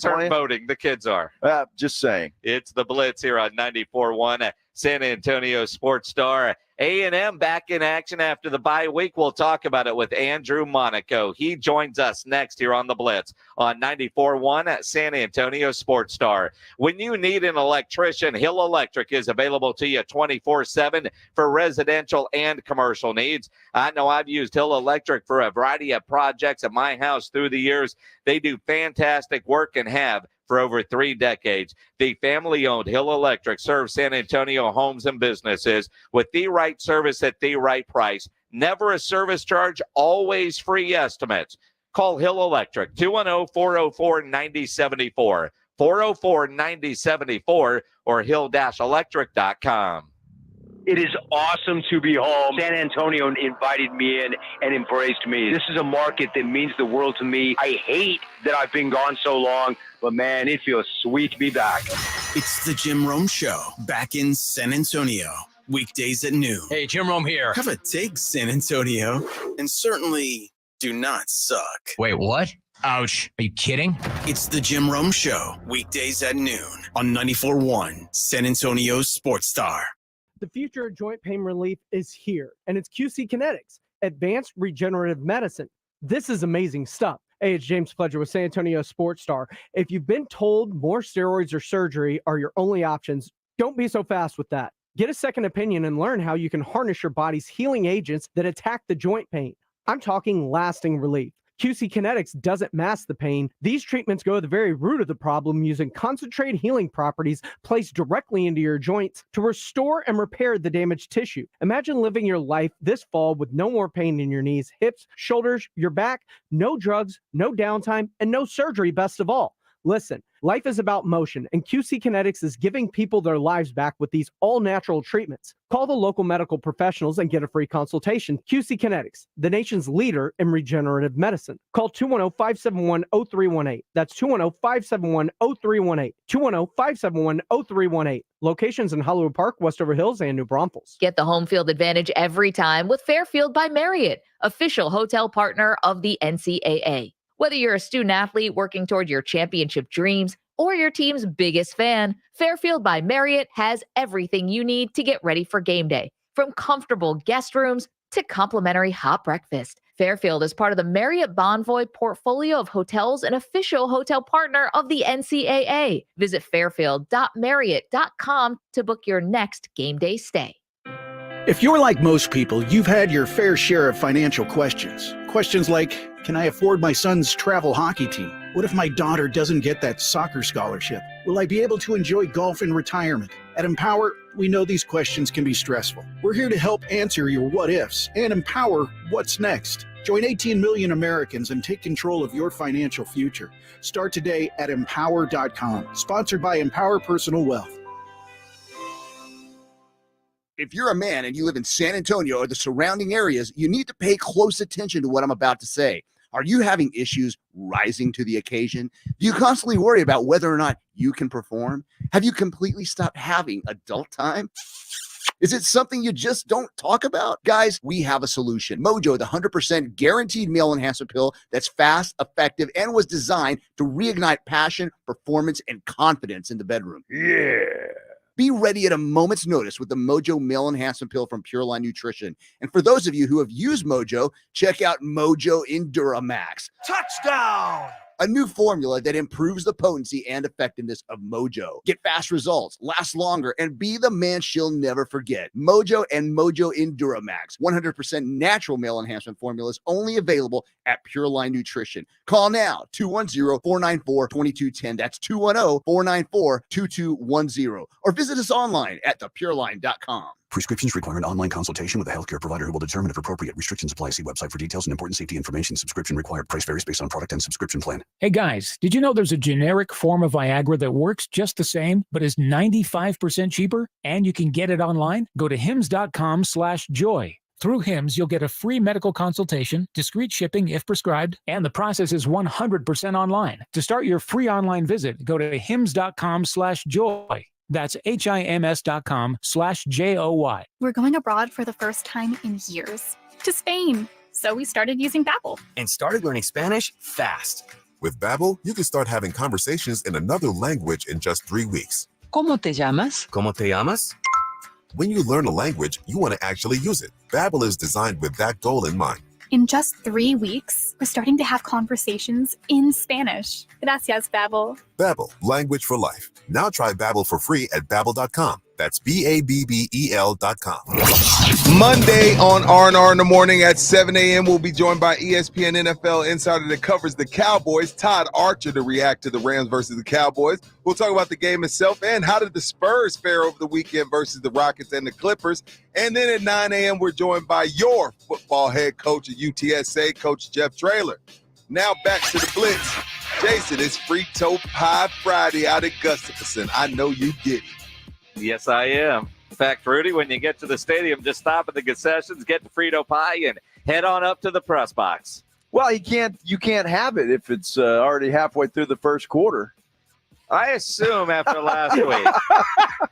aren't voting. The kids are. Just saying. It's the Blitz here on 94.1 San Antonio Sports Star. A&M back in action after the bye week. We'll talk about it with Andrew Monaco. He joins us next here on the Blitz on 94.1 at San Antonio Sports Star. When you need an electrician, Hill Electric is available to you 24/7 for residential and commercial needs. I know I've used Hill Electric for a variety of projects at my house through the years. They do fantastic work and have for over 3 decades. The family-owned Hill Electric serves San Antonio homes and businesses with the right service at the right price. Never a service charge, always free estimates. Call Hill Electric, 210-404-9074, 404-9074, or hill-electric.com. It is awesome to be home. San Antonio invited me in and embraced me. This is a market that means the world to me. I hate that I've been gone so long, but man, it feels sweet to be back. It's the Jim Rome Show, back in San Antonio. Weekdays at noon. Hey, Jim Rome here. Have a take, San Antonio, and certainly do not suck. Wait, what? Ouch. Are you kidding? It's the Jim Rome Show, weekdays at noon on 94.1 San Antonio's Sports Star. The future of joint pain relief is here, and it's QC Kinetics, advanced regenerative medicine. This is amazing stuff. Hey, it's James Pledger with San Antonio Sports Star. If you've been told more steroids or surgery are your only options, don't be so fast with that. Get a second opinion and learn how you can harness your body's healing agents that attack the joint pain. I'm talking lasting relief. QC Kinetics doesn't mask the pain. These treatments go to the very root of the problem using concentrated healing properties placed directly into your joints to restore and repair the damaged tissue. Imagine living your life this fall with no more pain in your knees, hips, shoulders, your back, no drugs, no downtime, and no surgery, best of all. Listen, life is about motion, and QC Kinetics is giving people their lives back with these all-natural treatments. Call the local medical professionals and get a free consultation. QC Kinetics, the nation's leader in regenerative medicine. Call 210-571-0318. That's 210-571-0318. 210-571-0318. Locations in Hollywood Park, Westover Hills, and New Braunfels. Get the home field advantage every time with Fairfield by Marriott, official hotel partner of the NCAA. Whether you're a student athlete working toward your championship dreams or your team's biggest fan, Fairfield by Marriott has everything you need to get ready for game day. From comfortable guest rooms to complimentary hot breakfast, Fairfield is part of the Marriott Bonvoy portfolio of hotels and official hotel partner of the NCAA. Visit fairfield.marriott.com to book your next game day stay. If you're like most people, you've had your fair share of financial questions. Questions like, can I afford my son's travel hockey team? What if my daughter doesn't get that soccer scholarship? Will I be able to enjoy golf in retirement? At Empower, we know these questions can be stressful. We're here to help answer your what ifs and empower what's next. Join 18 million Americans and take control of your financial future. Start today at empower.com. Sponsored by Empower Personal Wealth. If you're a man and you live in San Antonio or the surrounding areas, you need to pay close attention to what I'm about to say. Are you having issues rising to the occasion? Do you constantly worry about whether or not you can perform? Have you completely stopped having adult time? Is it something you just don't talk about? Guys, we have a solution. Mojo, the 100% guaranteed male enhancement pill that's fast, effective, and was designed to reignite passion, performance, and confidence in the bedroom. Yeah. Be ready at a moment's notice with the Mojo Male Enhancement Pill from Pure Line Nutrition. And for those of you who have used Mojo, check out Mojo Enduramax. Touchdown! A new formula that improves the potency and effectiveness of Mojo. Get fast results, last longer, and be the man she'll never forget. Mojo and Mojo Enduramax. 100% natural male enhancement formulas only available at Pure Line Nutrition. Call now, 210-494-2210. That's 210-494-2210. Or visit us online at thepureline.com. Prescriptions require an online consultation with a healthcare provider who will determine if appropriate. Restrictions apply. See website for details and important safety information. Subscription required. Price varies based on product and subscription plan. Hey guys, did you know there's a generic form of Viagra that works just the same, but is 95% cheaper? And you can get it online? Go to hims.com/joy. Through Hims, you'll get a free medical consultation, discreet shipping if prescribed, and the process is 100% online. To start your free online visit, go to hims.com/joy. That's HIMS.com/JOY. We're going abroad for the first time in years, to Spain. So we started using Babbel. And started learning Spanish fast. With Babbel, you can start having conversations in another language in just 3 weeks. ¿Cómo te llamas? ¿Cómo te llamas? When you learn a language, you want to actually use it. Babbel is designed with that goal in mind. In just 3 weeks, we're starting to have conversations in Spanish. Gracias, Babbel. Babbel, language for life. Now try Babbel for free at Babbel.com. That's BABBEL.com. Monday on R&R in the morning at 7 a.m. we'll be joined by ESPN NFL insider that covers the Cowboys, Todd Archer, to react to the Rams versus the Cowboys. We'll talk about the game itself and how did the Spurs fare over the weekend versus the Rockets and the Clippers. And then at 9 a.m. we're joined by your football head coach at UTSA, Coach Jeff Traylor. Now back to the Blitz. Jason, it's Frito Pie Friday out at Gustafson. I know you get it. Yes, I am. In fact, Rudy, when you get to the stadium, just stop at the concessions, get the Frito pie, and head on up to the press box. Well, you can't have it if it's already halfway through the first quarter. I assume after last week,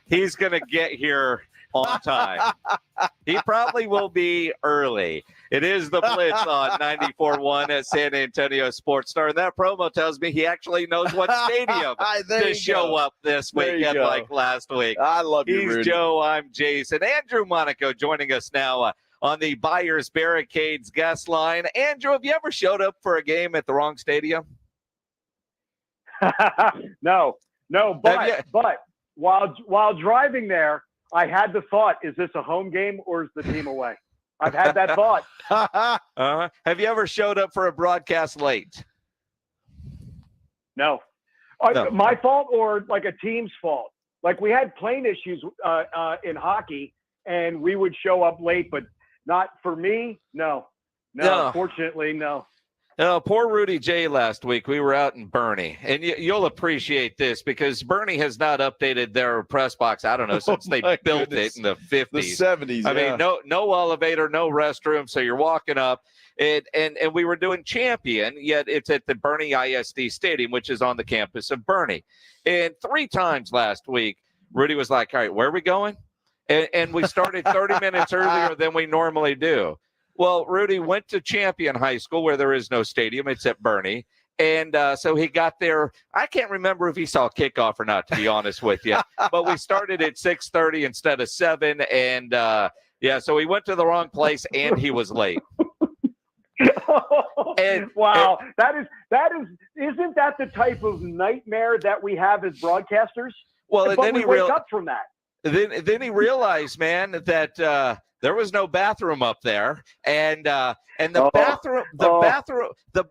he's going to get here on time. He probably will be early. It is the Blitz on 94.1 at San Antonio Sports Star. And that promo tells me he actually knows what stadium to show up this weekend like last week. I love you, He's Rudy. Joe. I'm Jason. Andrew Monaco joining us now on the Buyers Barricades guest line. Andrew, have you ever showed up for a game at the wrong stadium? No, but while driving there, I had the thought, is this a home game or is the team away? I've had that thought. Have you ever showed up for a broadcast late? No. No. My fault or like a team's fault? Like we had plane issues in hockey and we would show up late, but not for me. No, fortunately, no. Poor Rudy J last week. We were out in Bernie, and you'll appreciate this because Bernie has not updated their press box. I don't know since they built it in the 50s, the 70s. I mean, no elevator, no restroom. So you're walking up, and we were doing Champion. Yet it's at the Bernie ISD Stadium, which is on the campus of Bernie. And 3 times last week, Rudy was like, "All right, where are we going?" And we started 30 minutes earlier than we normally do. Well, Rudy went to Champion High School where there is no stadium. It's at Bernie. And so he got there. I can't remember if he saw kickoff or not, to be honest with you. But we started at 6:30 instead of 7. And, so he went to the wrong place and he was late. Wow. Isn't that the type of nightmare that we have as broadcasters? Well, and but then we he wake up from that. Then he realized, man, that there was no bathroom up there, and the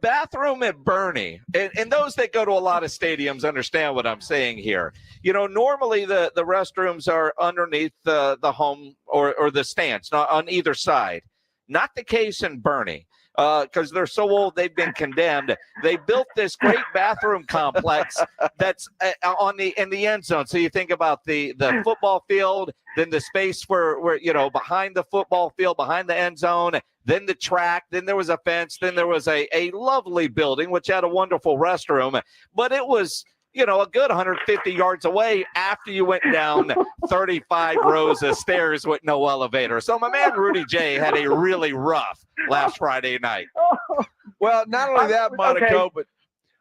bathroom at Bernie, and those that go to a lot of stadiums understand what I'm saying here. You know, normally the restrooms are underneath the home or the stands, not on either side. Not the case in Bernie. Because they're so old, they've been condemned. They built this great bathroom complex that's in the end zone. So you think about the football field, then the space where behind the football field, behind the end zone, then the track, then there was a fence, then there was a lovely building which had a wonderful restroom, but it was a good 150 yards away after you went down 35 rows of stairs with no elevator. So my man Rudy J had a really rough last Friday night. Well, not only that, Monaco, but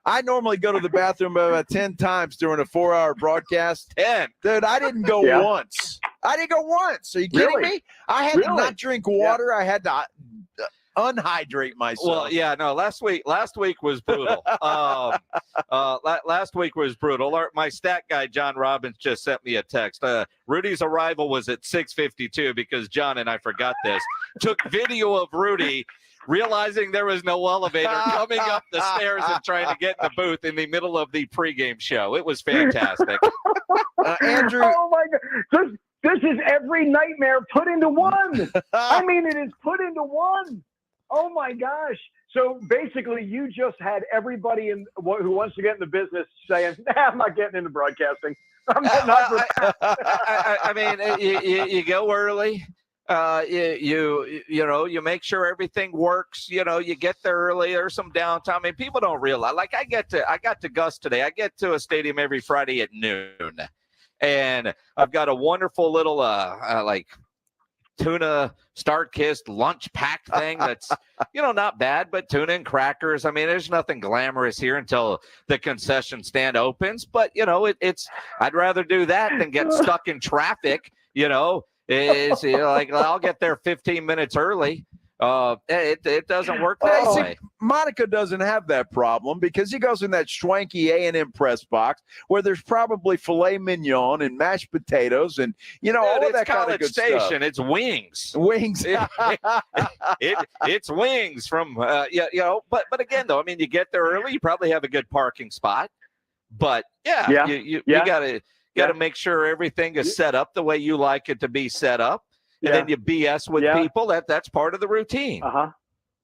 I normally go to the bathroom about 10 times during a 4-hour broadcast. 10. Dude, I didn't go once. I didn't go once. Are you kidding me? I had to not drink water. Yeah. I had to unhydrate myself. Well, yeah, no. Last week was brutal. Last week was brutal. My stat guy John Robbins just sent me a text. Rudy's arrival was at 6:52 because John and I forgot this. Took video of Rudy realizing there was no elevator, coming up the stairs and trying to get in the booth in the middle of the pregame show. It was fantastic. Andrew, oh my God, this is every nightmare put into one. I mean, it is put into one. Oh my gosh. So basically you just had everybody who wants to get in the business saying, I'm not getting into broadcasting. I'm not. I mean, you go early. You make sure everything works. You get there early. There's some downtime. I mean, people don't realize. Like I got to Gus today. I get to a stadium every Friday at noon, and I've got a wonderful little tuna Star-Kissed lunch packed thing that's not bad, but tuna and crackers. I mean, there's nothing glamorous here until the concession stand opens, but it's I'd rather do that than get stuck in traffic. I'll get there 15 minutes early. It doesn't work that way. Monaco doesn't have that problem because he goes in that schwanky A&M press box where there's probably filet mignon and mashed potatoes and all of that kind of good Station. stuff. It's wings. It's wings from But again, though, I mean, you get there early. You probably have a good parking spot. But you gotta make sure everything is set up the way you like it to be set up. And then you BS with people. That's part of the routine.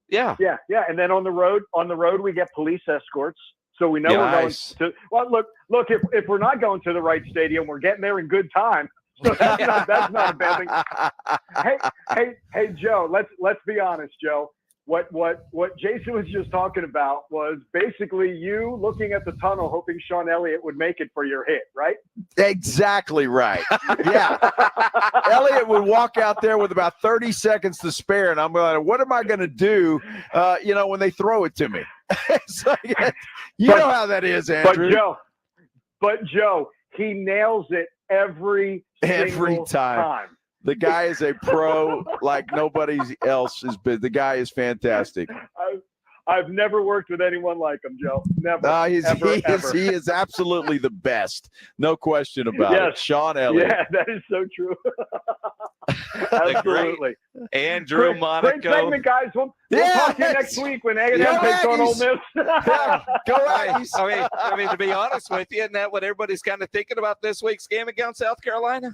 Yeah. And then on the road we get police escorts, so we know we're going to. Well, look. If we're not going to the right stadium, we're getting there in good time. So that's not a bad thing. Hey, Joe. Let's be honest, Joe. What Jason was just talking about was basically you looking at the tunnel, hoping Sean Elliott would make it for your hit, right? Exactly right. Yeah. Elliott would walk out there with about 30 seconds to spare, and I'm like, what am I going to do, when they throw it to me? So, you know how that is, Andrew. But Joe, he nails it every time. The guy is a pro like nobody else has been. The guy is fantastic. I've never worked with anyone like him, Joe. Never. He is absolutely the best. No question about it. Sean Elliott. Yeah, that is so true. Absolutely. Andrew Monaco. Great segment, guys. We'll talk to you next week when A&M takes on Ole Miss. Go Aggies. I mean, to be honest with you, isn't that what everybody's kind of thinking about this week's game against South Carolina?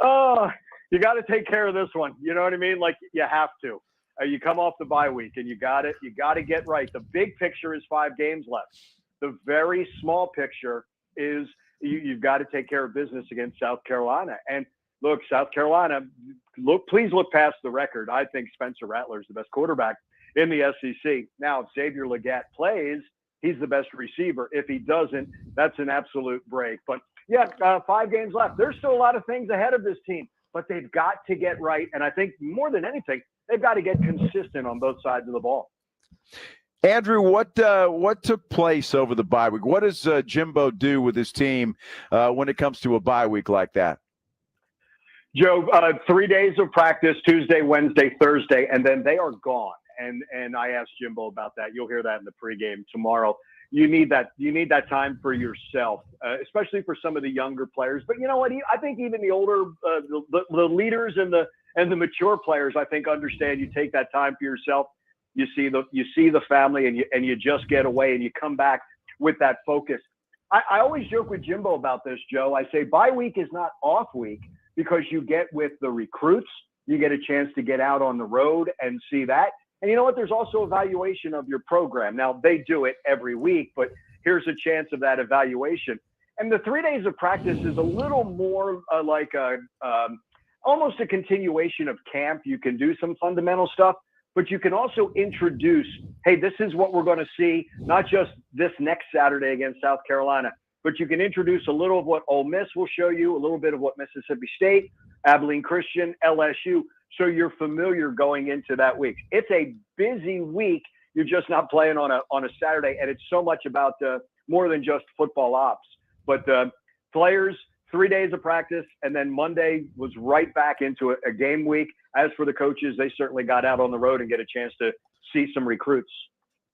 Oh, you got to take care of this one. You know what I mean? Like you have to. You come off the bye week and you got to get right. The big picture is 5 games left. The very small picture is you've got to take care of business against South Carolina. And look, South Carolina, please look past the record. I think Spencer Rattler is the best quarterback in the SEC. Now, if Xavier Legette plays, he's the best receiver. If he doesn't, that's an absolute break. But yeah, 5 games left. There's still a lot of things ahead of this team, but they've got to get right. And I think more than anything, they've got to get consistent on both sides of the ball. Andrew, what took place over the bye week? What does Jimbo do with his team when it comes to a bye week like that? Joe, 3 days of practice, Tuesday, Wednesday, Thursday, and then they are gone. And I asked Jimbo about that. You'll hear that in the pregame tomorrow. You need that time for yourself, especially for some of the younger players. But you know what? I think even the older, the leaders and the mature players, I think, understand. You take that time for yourself. You see the family, and you just get away, and you come back with that focus. I always joke with Jimbo about this, Joe. I say bye week is not off week because you get with the recruits. You get a chance to get out on the road and see that. And you know what? There's also evaluation of your program. Now, they do it every week, but here's a chance of that evaluation. And the 3 days of practice is a little more like almost a continuation of camp. You can do some fundamental stuff, but you can also introduce, hey, this is what we're going to see, not just this next Saturday against South Carolina, but you can introduce a little of what Ole Miss will show you, a little bit of what Mississippi State, Abilene Christian, LSU, so you're familiar going into that week. It's a busy week. You're just not playing on a Saturday, and it's so much about more than just football ops. But players, 3 days of practice, and then Monday was right back into a game week. As for the coaches, they certainly got out on the road and get a chance to see some recruits.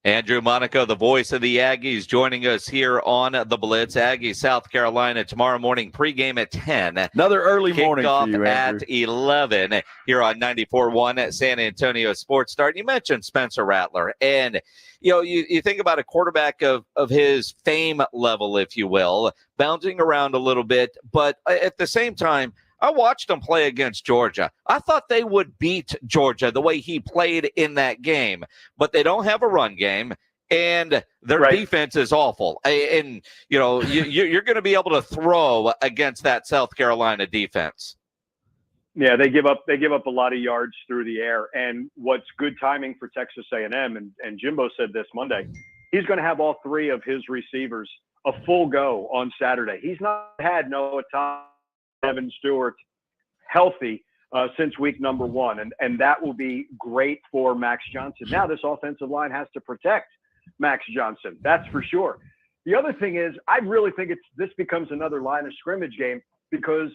Andrew Monaco, the voice of the Aggies, joining us here on the Blitz. Aggies, South Carolina, tomorrow morning, pregame at 10. Another early morning for you, Andrew. At 11 here on 94.1 at San Antonio Sports Start. You mentioned Spencer Rattler, and you think about a quarterback of his fame level, if you will, bouncing around a little bit, but at the same time, I watched him play against Georgia. I thought they would beat Georgia the way he played in that game, but they don't have a run game, and their defense is awful. And you're going to be able to throw against that South Carolina defense. Yeah, they give up a lot of yards through the air. And what's good timing for Texas A&M, and Jimbo said this Monday, he's going to have all 3 of his receivers a full go on Saturday. He's not had Noah Thomas, Evan Stewart healthy since week number 1. And that will be great for Max Johnson. Now this offensive line has to protect Max Johnson. That's for sure. The other thing is, I really think this becomes another line of scrimmage game because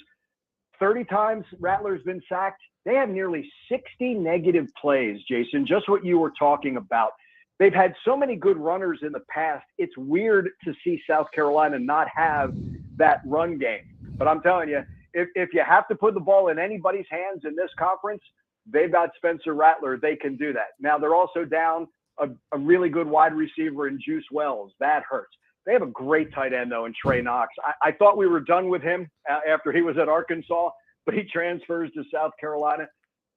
30 times Rattler's been sacked. They have nearly 60 negative plays, Jason, just what you were talking about. They've had so many good runners in the past. It's weird to see South Carolina not have that run game. But I'm telling you, if you have to put the ball in anybody's hands in this conference, they've got Spencer Rattler. They can do that. Now, they're also down a really good wide receiver in Juice Wells. That hurts. They have a great tight end, though, in Trey Knox. I thought we were done with him after he was at Arkansas, but he transfers to South Carolina.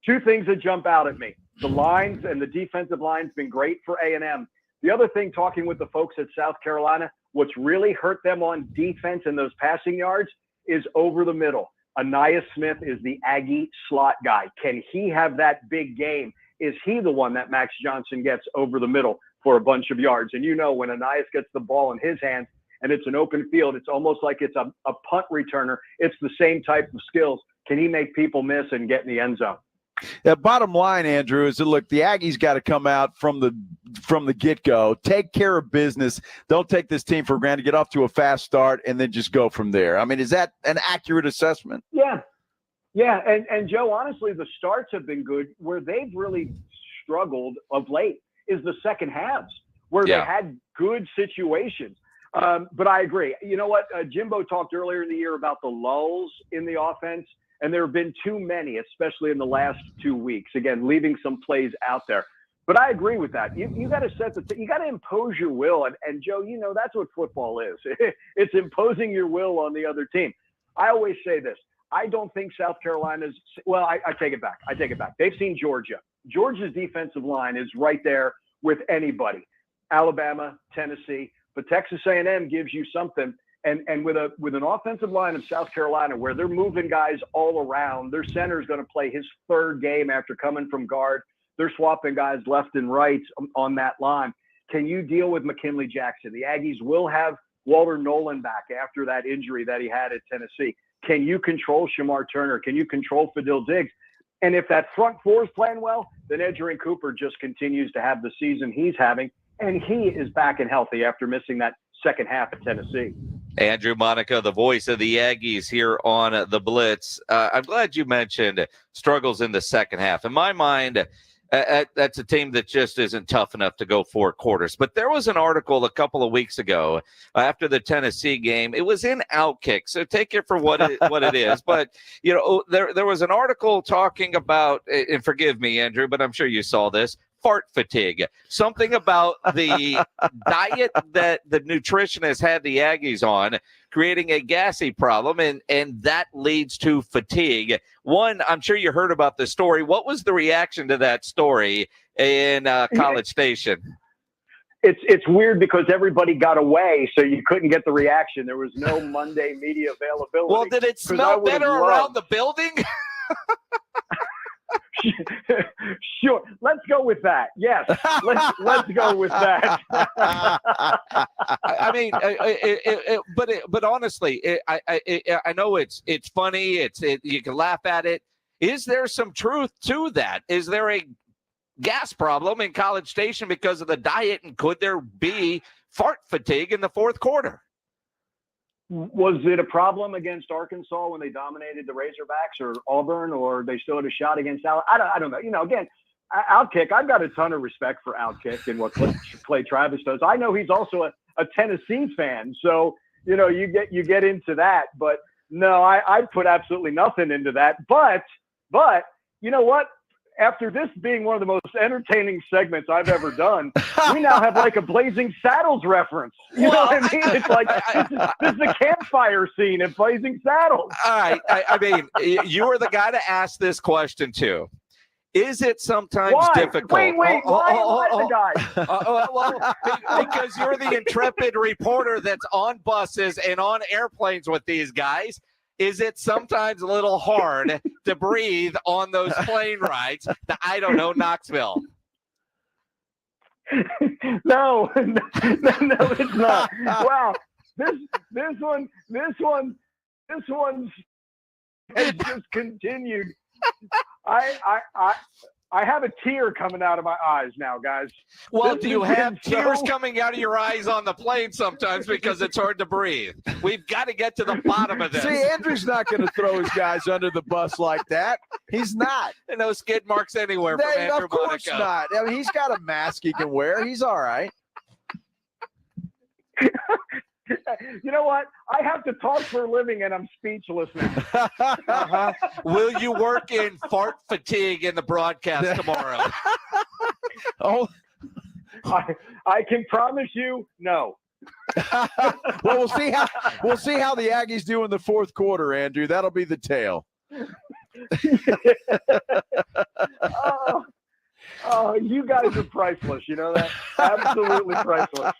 2 things that jump out at me. The lines and the defensive line's been great for A&M. The other thing, talking with the folks at South Carolina, what's really hurt them on defense and those passing yards is over the middle. Aniyah Smith is the Aggie slot guy. Can he have that big game? is he the one that Max Johnson gets over the middle for a bunch of yards? And when Ainias gets the ball in his hands and it's an open field, it's almost like it's a punt returner. It's the same type of skills. Can he make people miss and get in the end zone? The bottom line, Andrew, is that, look, the Aggies got to come out from the get-go, take care of business. Don't take this team for granted, get off to a fast start, and then just go from there. I mean, is that an accurate assessment? Yeah. Yeah, and Joe, honestly, the starts have been good. Where they've really struggled of late is the second halves, where they had good situations. But I agree. You know what? Jimbo talked earlier in the year about the lulls in the offense, and there have been too many, especially in the last 2 weeks. Again, leaving some plays out there. But I agree with that. You got to you got to impose your will. And Joe, that's what football is. It's imposing your will on the other team. I always say this. I don't think South Carolina's – well, I take it back. They've seen Georgia. Georgia's defensive line is right there with anybody. Alabama, Tennessee. But Texas A&M gives you something. And with an offensive line of South Carolina where they're moving guys all around, their center is going to play his third game after coming from guard. They're swapping guys left and right on that line. Can you deal with McKinley Jackson? The Aggies will have Walter Nolan back after that injury that he had at Tennessee. Can you control Shamar Turner? Can you control Fadil Diggs? And if that front four is playing well, then Edgerrin Cooper just continues to have the season he's having, and he is back and healthy after missing that second half at Tennessee. Andrew Monaco, the voice of the Aggies here on the Blitz. I'm glad you mentioned struggles in the second half. In my mind, that's a team that just isn't tough enough to go 4 quarters. But there was an article a couple of weeks ago after the Tennessee game. It was in Outkick, so take it for what it is. But, there was an article talking about, and forgive me, Andrew, but I'm sure you saw this, fart fatigue. Something about the diet that the nutritionist had the Aggies on, creating a gassy problem, and that leads to fatigue. One, I'm sure you heard about the story. What was the reaction to that story in College Station? It's weird because everybody got away, so you couldn't get the reaction. There was no Monday media availability. Well, did it smell better around the building? Sure. Let's go with that. Yes. Let's go with that. I mean, but honestly, I know it's funny. You can laugh at it. Is there some truth to that? Is there a gas problem in College Station because of the diet, and could there be fart fatigue in the fourth quarter? Was it a problem against Arkansas when they dominated the Razorbacks, or Auburn, or they still had a shot against Alabama? I don't know. Again, Outkick, I've got a ton of respect for Outkick and what Clay Travis does. I know he's also a Tennessee fan, so you get into that. But no, I put absolutely nothing into that. But you know what? After this being one of the most entertaining segments I've ever done, we now have like a Blazing Saddles reference. You know what I mean? It's like this is a campfire scene in Blazing Saddles. All right. I mean, you are the guy to ask this question to. Is it sometimes difficult? Wait. Why the guy? Well, because you're the intrepid reporter that's on buses and on airplanes with these guys. Is it sometimes a little hard to breathe on those plane rides to, Knoxville? No, it's not. Wow. This one has just continued. I have a tear coming out of my eyes now, guys. Well, do you have tears coming out of your eyes on the plane sometimes because it's hard to breathe? We've got to get to the bottom of this. See, Andrew's not going to throw his guys under the bus like that. He's not. No skid marks anywhere from Andrew Of course Monaco. not. I mean, he's got a mask he can wear. He's all right. You know what? I have to talk for a living, and I'm speechless now. Will you work in fart fatigue in the broadcast tomorrow? Oh, I can promise you, no. Well, we'll see how the Aggies do in the fourth quarter, Andrew. That'll be the tale. Oh, you guys are priceless. You know that? Absolutely priceless.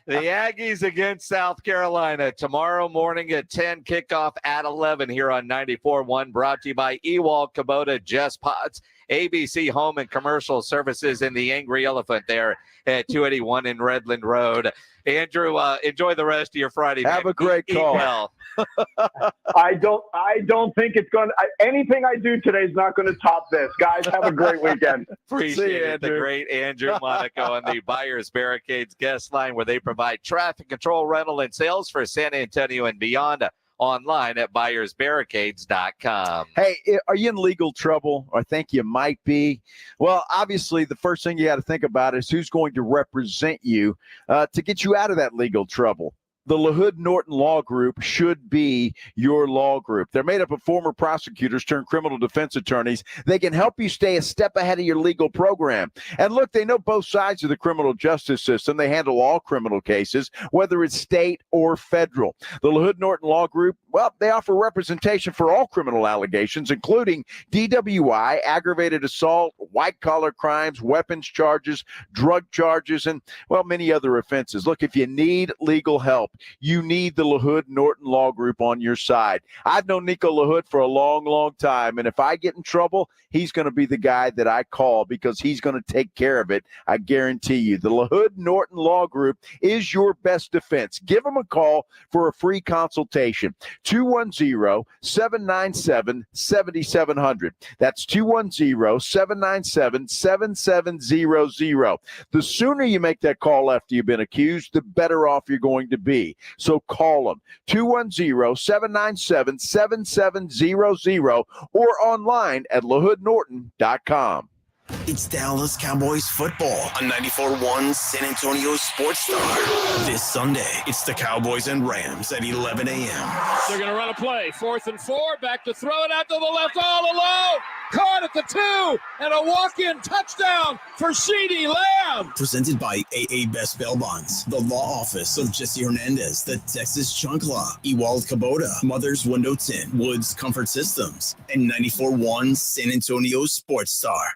The Aggies against South Carolina tomorrow morning at 10, kickoff at 11 here on 94.1, brought to you by Ewald, Kubota, Just Pods, ABC Home and Commercial Services in the Angry Elephant there at 281 in Redland Road. Andrew, enjoy the rest of your Friday. Have a great call. Well. I don't think it's going to, anything I do today is not going to top this. Guys, have a great weekend. Appreciate it. The great Andrew Monaco on the Buyers Barricades guest line, where they provide traffic control, rental, and sales for San Antonio and beyond. Online at buyersbarricades.com. Hey, are you in legal trouble? I think you might be. Well, obviously, the first thing you got to think about is who's going to represent you to get you out of that legal trouble. The LaHood Norton Law Group should be your law group. They're made up of former prosecutors turned criminal defense attorneys. They can help you stay a step ahead of your legal program. And look, they know both sides of the criminal justice system. They handle all criminal cases, whether it's state or federal. The LaHood Norton Law Group, well, they offer representation for all criminal allegations, including DWI, aggravated assault, white-collar crimes, weapons charges, drug charges, and, well, many other offenses. Look, if you need legal help, you need the LaHood Norton Law Group on your side. I've known Nico LaHood for a long, long time, and if I get in trouble, he's going to be the guy that I call because he's going to take care of it. I guarantee you. The LaHood Norton Law Group is your best defense. Give them a call for a free consultation. 210-797-7700. That's 210-797-7700. The sooner you make that call after you've been accused, the better off you're going to be. So call them, 210-797-7700, or online at lahoodnorton.com. It's Dallas Cowboys football on 94.1 San Antonio Sports Star. This Sunday, it's the Cowboys and Rams at 11 a.m. They're going to run a play. 4th and 4. Back to throw it out to the left all alone. Caught at the 2. And a walk-in touchdown for CeeDee Lamb. Presented by AA Best Bail Bonds, the law office of Jesse Hernandez, the Texas Chunk Law, Ewald Kubota, Mother's Window Tint, Woods Comfort Systems, and 94.1 San Antonio Sports Star.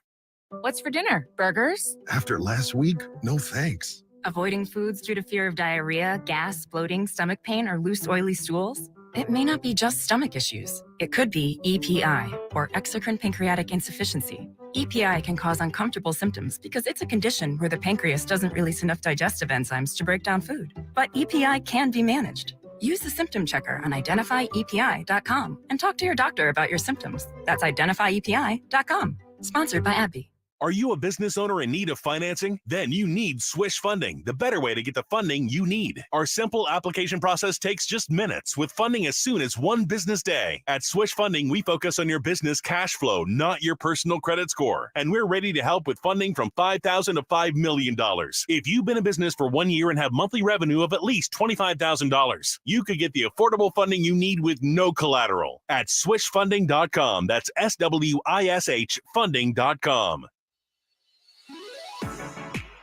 What's for dinner? Burgers? After last week, no thanks. Avoiding foods due to fear of diarrhea, gas, bloating, stomach pain, or loose, oily stools? It may not be just stomach issues. It could be EPI, or exocrine pancreatic insufficiency. EPI can cause uncomfortable symptoms because it's a condition where the pancreas doesn't release enough digestive enzymes to break down food. But EPI can be managed. Use the symptom checker on identifyepi.com and talk to your doctor about your symptoms. That's identifyepi.com. Sponsored by AbbVie. Are you a business owner in need of financing? Then you need Swish Funding, the better way to get the funding you need. Our simple application process takes just minutes with funding as soon as one business day. At Swish Funding, we focus on your business cash flow, not your personal credit score. And we're ready to help with funding from $5,000 to $5 million. If you've been in business for 1 year and have monthly revenue of at least $25,000, you could get the affordable funding you need with no collateral at swishfunding.com. That's SWISH funding.com.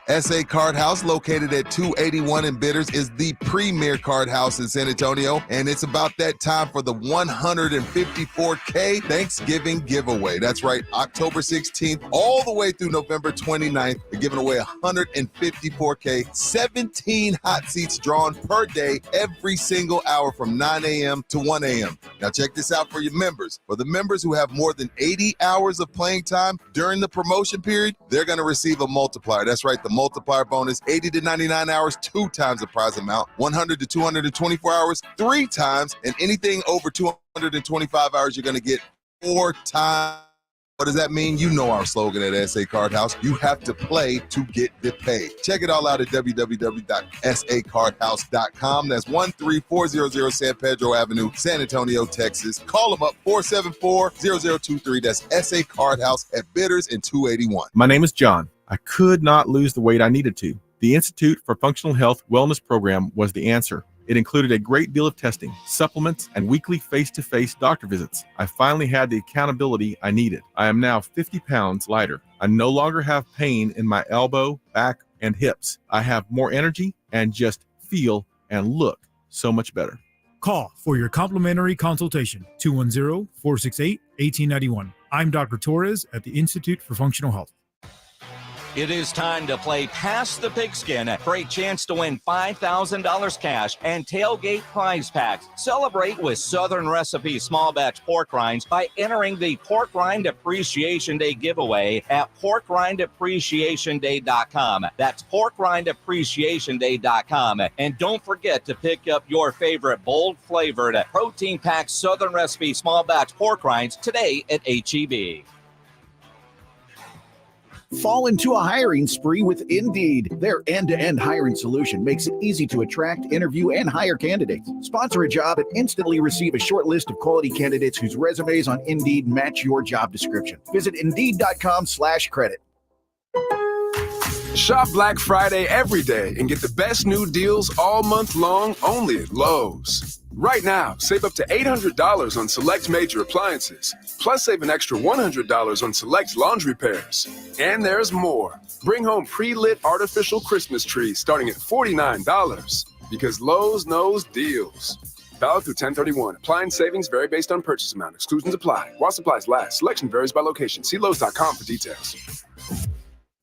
SA Card House, located at 281 in Bitters, is the premier card house in San Antonio, and it's about that time for the 154K Thanksgiving giveaway. That's right, October 16th all the way through November 29th. They're giving away 154K, 17 hot seats drawn per day every single hour from 9 a.m. to 1 a.m. Now check this out for your members. For the members who have more than 80 hours of playing time during the promotion period, they're going to receive a multiplier. That's right, the multiplier bonus, 80 to 99 hours, 2 times the prize amount, 100 to 224 hours, 3 times, and anything over 225 hours, you're going to get 4 times. What does that mean? You know our slogan at SA Card House. You have to play to get the pay. Check it all out at www.sacardhouse.com. That's 13400 San Pedro Avenue, San Antonio, Texas. Call them up, 474-0023. That's SA Card House at Bitters and 281. My name is John. I could not lose the weight I needed to. The Institute for Functional Health Wellness Program was the answer. It included a great deal of testing, supplements, and weekly face-to-face doctor visits. I finally had the accountability I needed. I am now 50 pounds lighter. I no longer have pain in my elbow, back, and hips. I have more energy and just feel and look so much better. Call for your complimentary consultation, 210-468-1891. I'm Dr. Torres at the Institute for Functional Health. It is time to play Pass the Pigskin for a chance to win $5,000 cash and tailgate prize packs. Celebrate with Southern Recipe small batch pork rinds by entering the Pork Rind Appreciation Day giveaway at porkrindappreciationday.com. That's porkrindappreciationday.com. And don't forget to pick up your favorite bold flavored protein packed Southern Recipe small batch pork rinds today at HEB. Fall into a hiring spree with Indeed. Their end-to-end hiring solution makes it easy to attract, interview, and hire candidates. Sponsor a job and instantly receive a short list of quality candidates whose resumes on Indeed match your job description. Visit Indeed.com/credit. Shop Black Friday every day and get the best new deals all month long only at Lowe's. Right now, save up to $800 on select major appliances, plus save an extra $100 on select laundry pairs. And there's more. Bring home pre-lit artificial Christmas trees starting at $49 because Lowe's knows deals. Valid through 10/31. Appliance savings vary based on purchase amount. Exclusions apply. While supplies last. Selection varies by location. See Lowe's.com for details.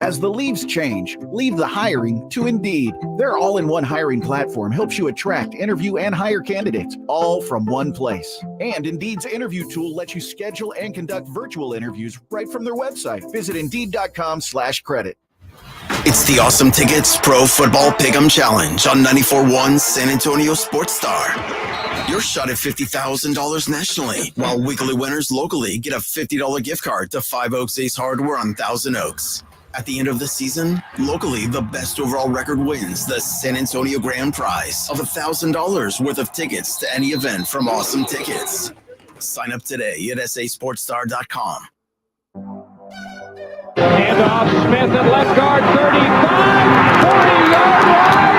As the leaves change, leave the hiring to Indeed. Their all-in-one hiring platform helps you attract, interview, and hire candidates, all from one place. And Indeed's interview tool lets you schedule and conduct virtual interviews right from their website. Visit Indeed.com/credit. It's the Awesome Tickets Pro Football Pick'em Challenge on 94.1 San Antonio Sports Star. Your shot at $50,000 nationally, while weekly winners locally get a $50 gift card to Five Oaks Ace Hardware on Thousand Oaks. At the end of the season, locally, the best overall record wins the San Antonio Grand Prize of $1,000 worth of tickets to any event from Awesome Tickets. Sign up today at sasportstar.com. Handoff, Smith at left guard, 35, 40-yard line,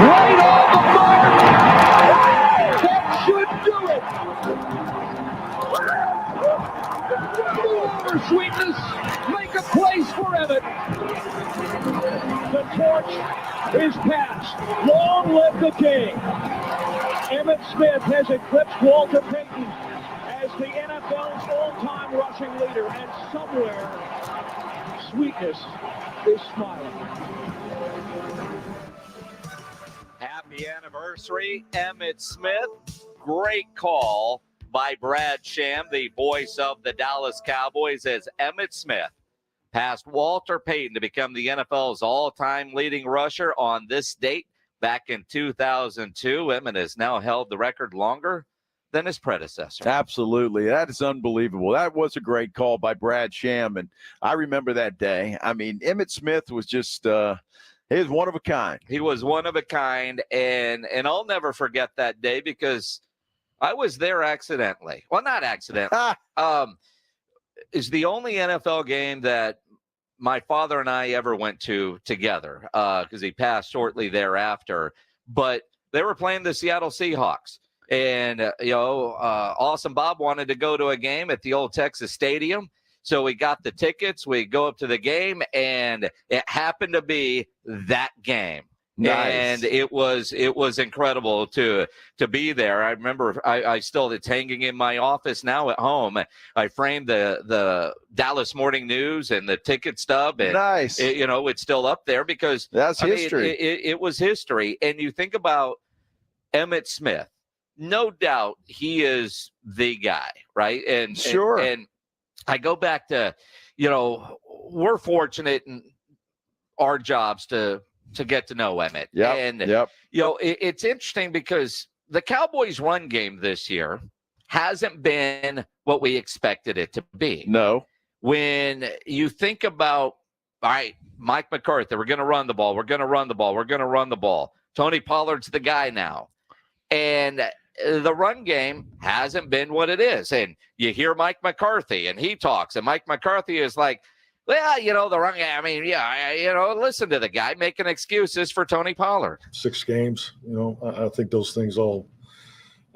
right on the mark. That should do it. More sweetness, make a place for Emmett. The torch is passed. Long live the king. Emmett Smith has eclipsed Walter Payton as the NFL's all-time rushing leader, and somewhere sweetness is smiling. Happy anniversary, Emmett Smith. Great call by Brad Sham, the voice of the Dallas Cowboys, as Emmett Smith passed Walter Payton to become the NFL's all-time leading rusher on this date back in 2002. Emmett has now held the record longer than his predecessor. Absolutely. That is unbelievable. That was a great call by Brad Sham, and I remember that day. I mean, Emmett Smith was just he was one of a kind. He was one of a kind, and I'll never forget that day because I was there accidentally. Well, not accidentally. It's the only NFL game that my father and I ever went to together because he passed shortly thereafter. But they were playing the Seattle Seahawks. And, Awesome Bob wanted to go to a game at the old Texas Stadium. So we got the tickets. We go up to the game, and it happened to be that game. Nice. And it was incredible to be there. I remember I still, it's hanging in my office now at home. I framed the Dallas Morning News and the ticket stub. And nice. It's still up there because that's history. It was history. And you think about Emmett Smith. No doubt he is the guy, right? And sure. And I go back to, we're fortunate in our jobs to get to know Emmett. Yep. And, it's interesting because the Cowboys' run game this year hasn't been what we expected it to be. No. When you think about, all right, Mike McCarthy, we're going to run the ball. We're going to run the ball. We're going to run the ball. Tony Pollard's the guy now. And the run game hasn't been what it is. And you hear Mike McCarthy, and he talks, and Mike McCarthy is like, well, the run game, listen to the guy making excuses for Tony Pollard. 6 games, I think those things I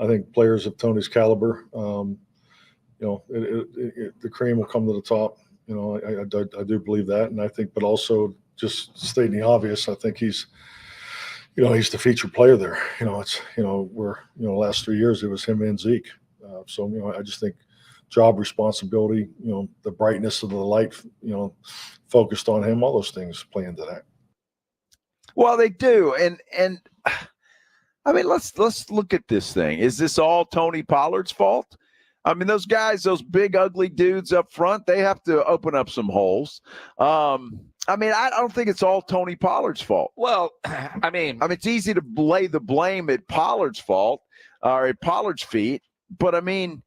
think players of Tony's caliber, the cream will come to the top. I do believe that. And I think, but also just stating the obvious, I think he's the featured player there. Last 3 years it was him and Zeke. So I just think job responsibility, the brightness of the light, focused on him. All those things play into that. Well, they do. And I mean, let's look at this thing. Is this all Tony Pollard's fault? I mean, those guys, those big, ugly dudes up front, they have to open up some holes. I mean, I don't think it's all Tony Pollard's fault. Well, I mean, it's easy to lay the blame at Pollard's fault or at Pollard's feet, but I mean,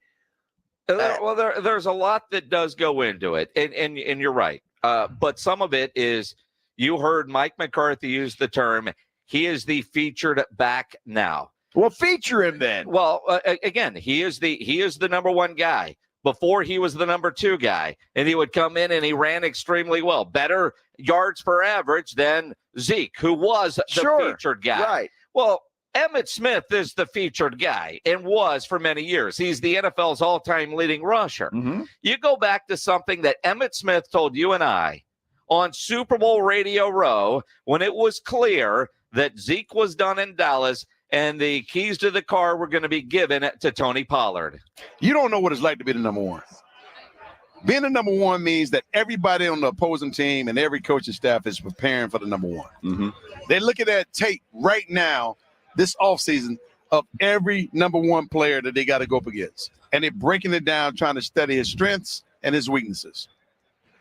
there's a lot that does go into it, and you're right. But some of it is, you heard Mike McCarthy use the term, he is the featured back now. Well, feature him then. Well, again, he is the number one guy. Before, he was the number two guy, and he would come in and he ran extremely well. Better yards per average than Zeke, who was the featured guy. Right. Well, Emmitt Smith is the featured guy and was for many years. He's the NFL's all-time leading rusher. Mm-hmm. You go back to something that Emmitt Smith told you and I on Super Bowl Radio Row when it was clear that Zeke was done in Dallas and the keys to the car were going to be given to Tony Pollard. You don't know what it's like to be the number one. Being the number one means that everybody on the opposing team and every coaching staff is preparing for the number one. Mm-hmm. They're looking at tape right now, this offseason, of every number one player that they got to go up against. And they're breaking it down, trying to study his strengths and his weaknesses.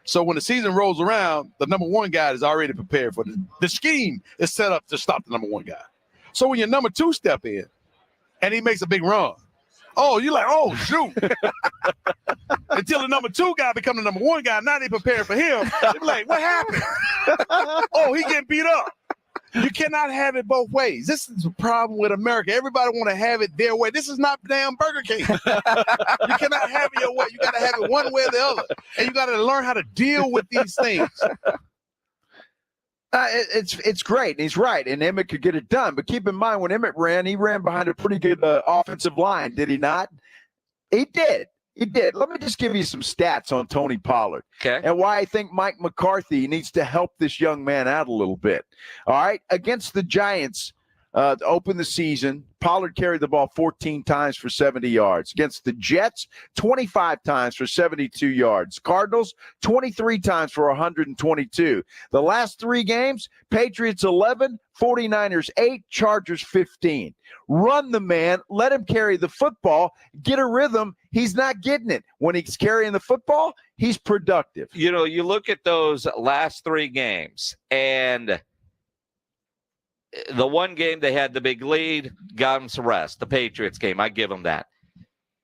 So when the season rolls around, the number one guy is already prepared for it. The scheme is set up to stop the number one guy. So when your number two step in and he makes a big run, you're like, oh, shoot. Until the number two guy becomes the number one guy, now they prepare for him. They be like, what happened? He getting beat up. You cannot have it both ways. This is the problem with America. Everybody want to have it their way. This is not damn Burger King. You cannot have it your way. You got to have it one way or the other. And you got to learn how to deal with these things. It's great. And he's right. And Emmett could get it done. But keep in mind, when Emmett ran, he ran behind a pretty good offensive line. Did he not? He did. He did. Let me just give you some stats on Tony Pollard. Okay. And why I think Mike McCarthy needs to help this young man out a little bit. All right. Against the Giants to open the season, Pollard carried the ball 14 times for 70 yards. Against the Jets, 25 times for 72 yards. Cardinals, 23 times for 122. The last three games, Patriots 11, 49ers 8, Chargers 15. Run the man, let him carry the football, get a rhythm. He's not getting it. When he's carrying the football, he's productive. You know, you look at those last three games, and the one game they had the big lead, got them some rest. The Patriots game, I give them that.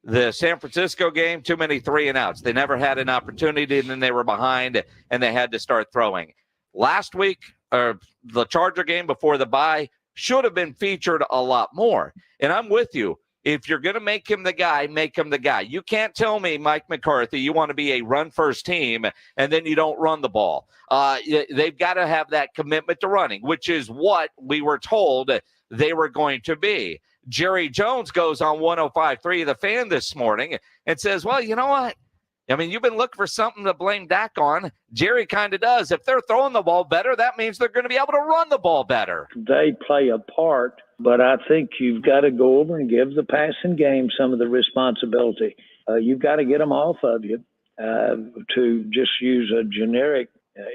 The San Francisco game, too many 3-and-outs. They never had an opportunity, and then they were behind, and they had to start throwing. Last week, or the Charger game before the bye, should have been featured a lot more. And I'm with you. If you're going to make him the guy, make him the guy. You can't tell me, Mike McCarthy, you want to be a run-first team, and then you don't run the ball. They've got to have that commitment to running, which is what we were told they were going to be. Jerry Jones goes on 105.3 The Fan this morning and says, well, you know what? I mean, you've been looking for something to blame Dak on. Jerry kind of does. If they're throwing the ball better, that means they're going to be able to run the ball better. They play a part, but I think you've got to go over and give the passing game some of the responsibility. You've got to get them off of you, to just use a generic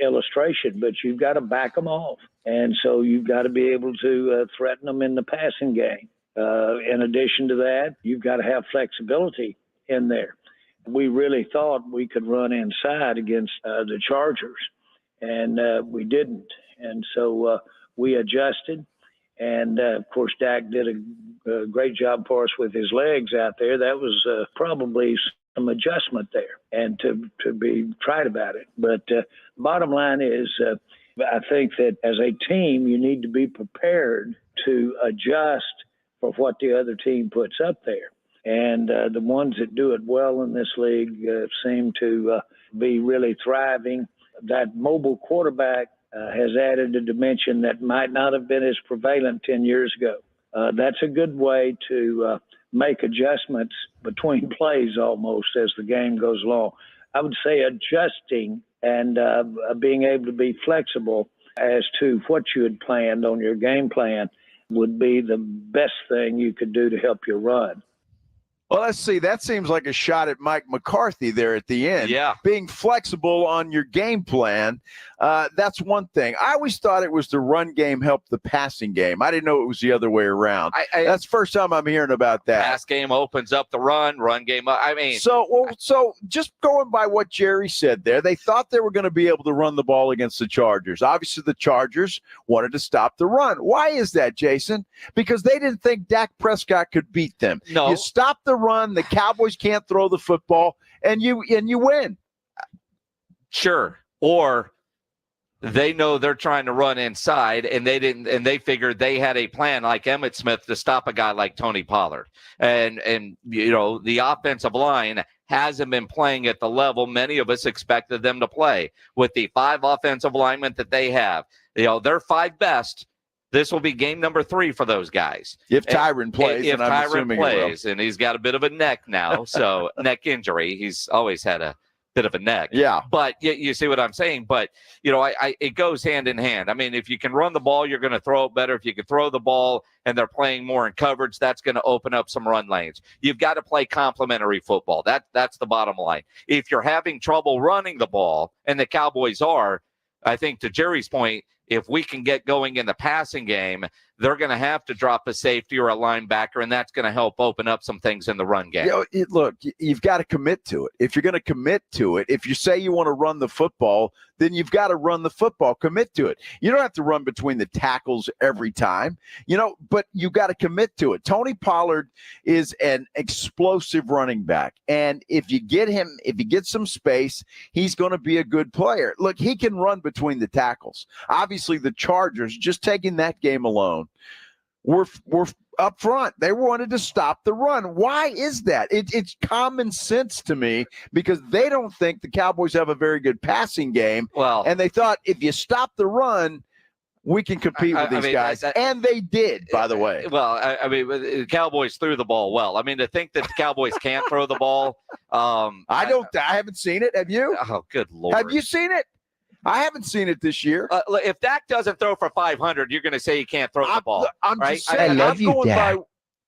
illustration, but you've got to back them off. And so you've got to be able to threaten them in the passing game. In addition to that, you've got to have flexibility in there. We really thought we could run inside against the Chargers, and we didn't. And so we adjusted. And, of course, Dak did a great job for us with his legs out there. That was probably some adjustment there, and to be tried about it. But bottom line is I think that as a team, you need to be prepared to adjust for what the other team puts up there. And the ones that do it well in this league seem to be really thriving. That mobile quarterback has added a dimension that might not have been as prevalent 10 years ago. That's a good way to make adjustments between plays almost as the game goes along. I would say adjusting and being able to be flexible as to what you had planned on your game plan would be the best thing you could do to help your run. Well, let's see. That seems like a shot at Mike McCarthy there at the end. Yeah. Being flexible on your game plan, that's one thing. I always thought it was the run game helped the passing game. I didn't know it was the other way around. That's the first time I'm hearing about that. Pass game opens up the run game. So just going by what Jerry said there, they thought they were going to be able to run the ball against the Chargers. Obviously, the Chargers wanted to stop the run. Why is that, Jason? Because they didn't think Dak Prescott could beat them. No. You stop the run, the Cowboys can't throw the football, and you win. Sure. Or they know they're trying to run inside, and they figured they had a plan like Emmitt Smith to stop a guy like Tony Pollard. And the offensive line hasn't been playing at the level many of us expected them to play. With the 5 offensive linemen that they have, their 5 best. This will be game number 3 for those guys. If Tyron plays, if and I'm assuming Tyron plays, and he's got a bit of a neck now, so neck injury. He's always had a bit of a neck. Yeah. But you see what I'm saying? But, it goes hand in hand. I mean, if you can run the ball, you're going to throw it better. If you can throw the ball and they're playing more in coverage, that's going to open up some run lanes. You've got to play complementary football. That's the bottom line. If you're having trouble running the ball, and the Cowboys are, I think to Jerry's point, if we can get going in the passing game, they're going to have to drop a safety or a linebacker, and that's going to help open up some things in the run game. Look, you've got to commit to it. If you're going to commit to it, if you say you want to run the football, then you've got to run the football. Commit to it. You don't have to run between the tackles every time, but you got to commit to it. Tony Pollard is an explosive running back, and if you get some space, he's going to be a good player. Look, he can run between the tackles. Obviously, the Chargers, just taking that game alone, were up front. They wanted to stop the run. Why is that? It's common sense to me, because they don't think the Cowboys have a very good passing game. Well, and they thought if you stop the run, we can compete with these guys. And they did, by the way. Well, the Cowboys threw the ball well. I mean, to think that the Cowboys can't throw the ball. I haven't seen it. Have you? Oh, good Lord. Have you seen it? I haven't seen it this year. If Dak doesn't throw for 500, you're going to say he can't throw the ball. I'm right? just saying, Dak.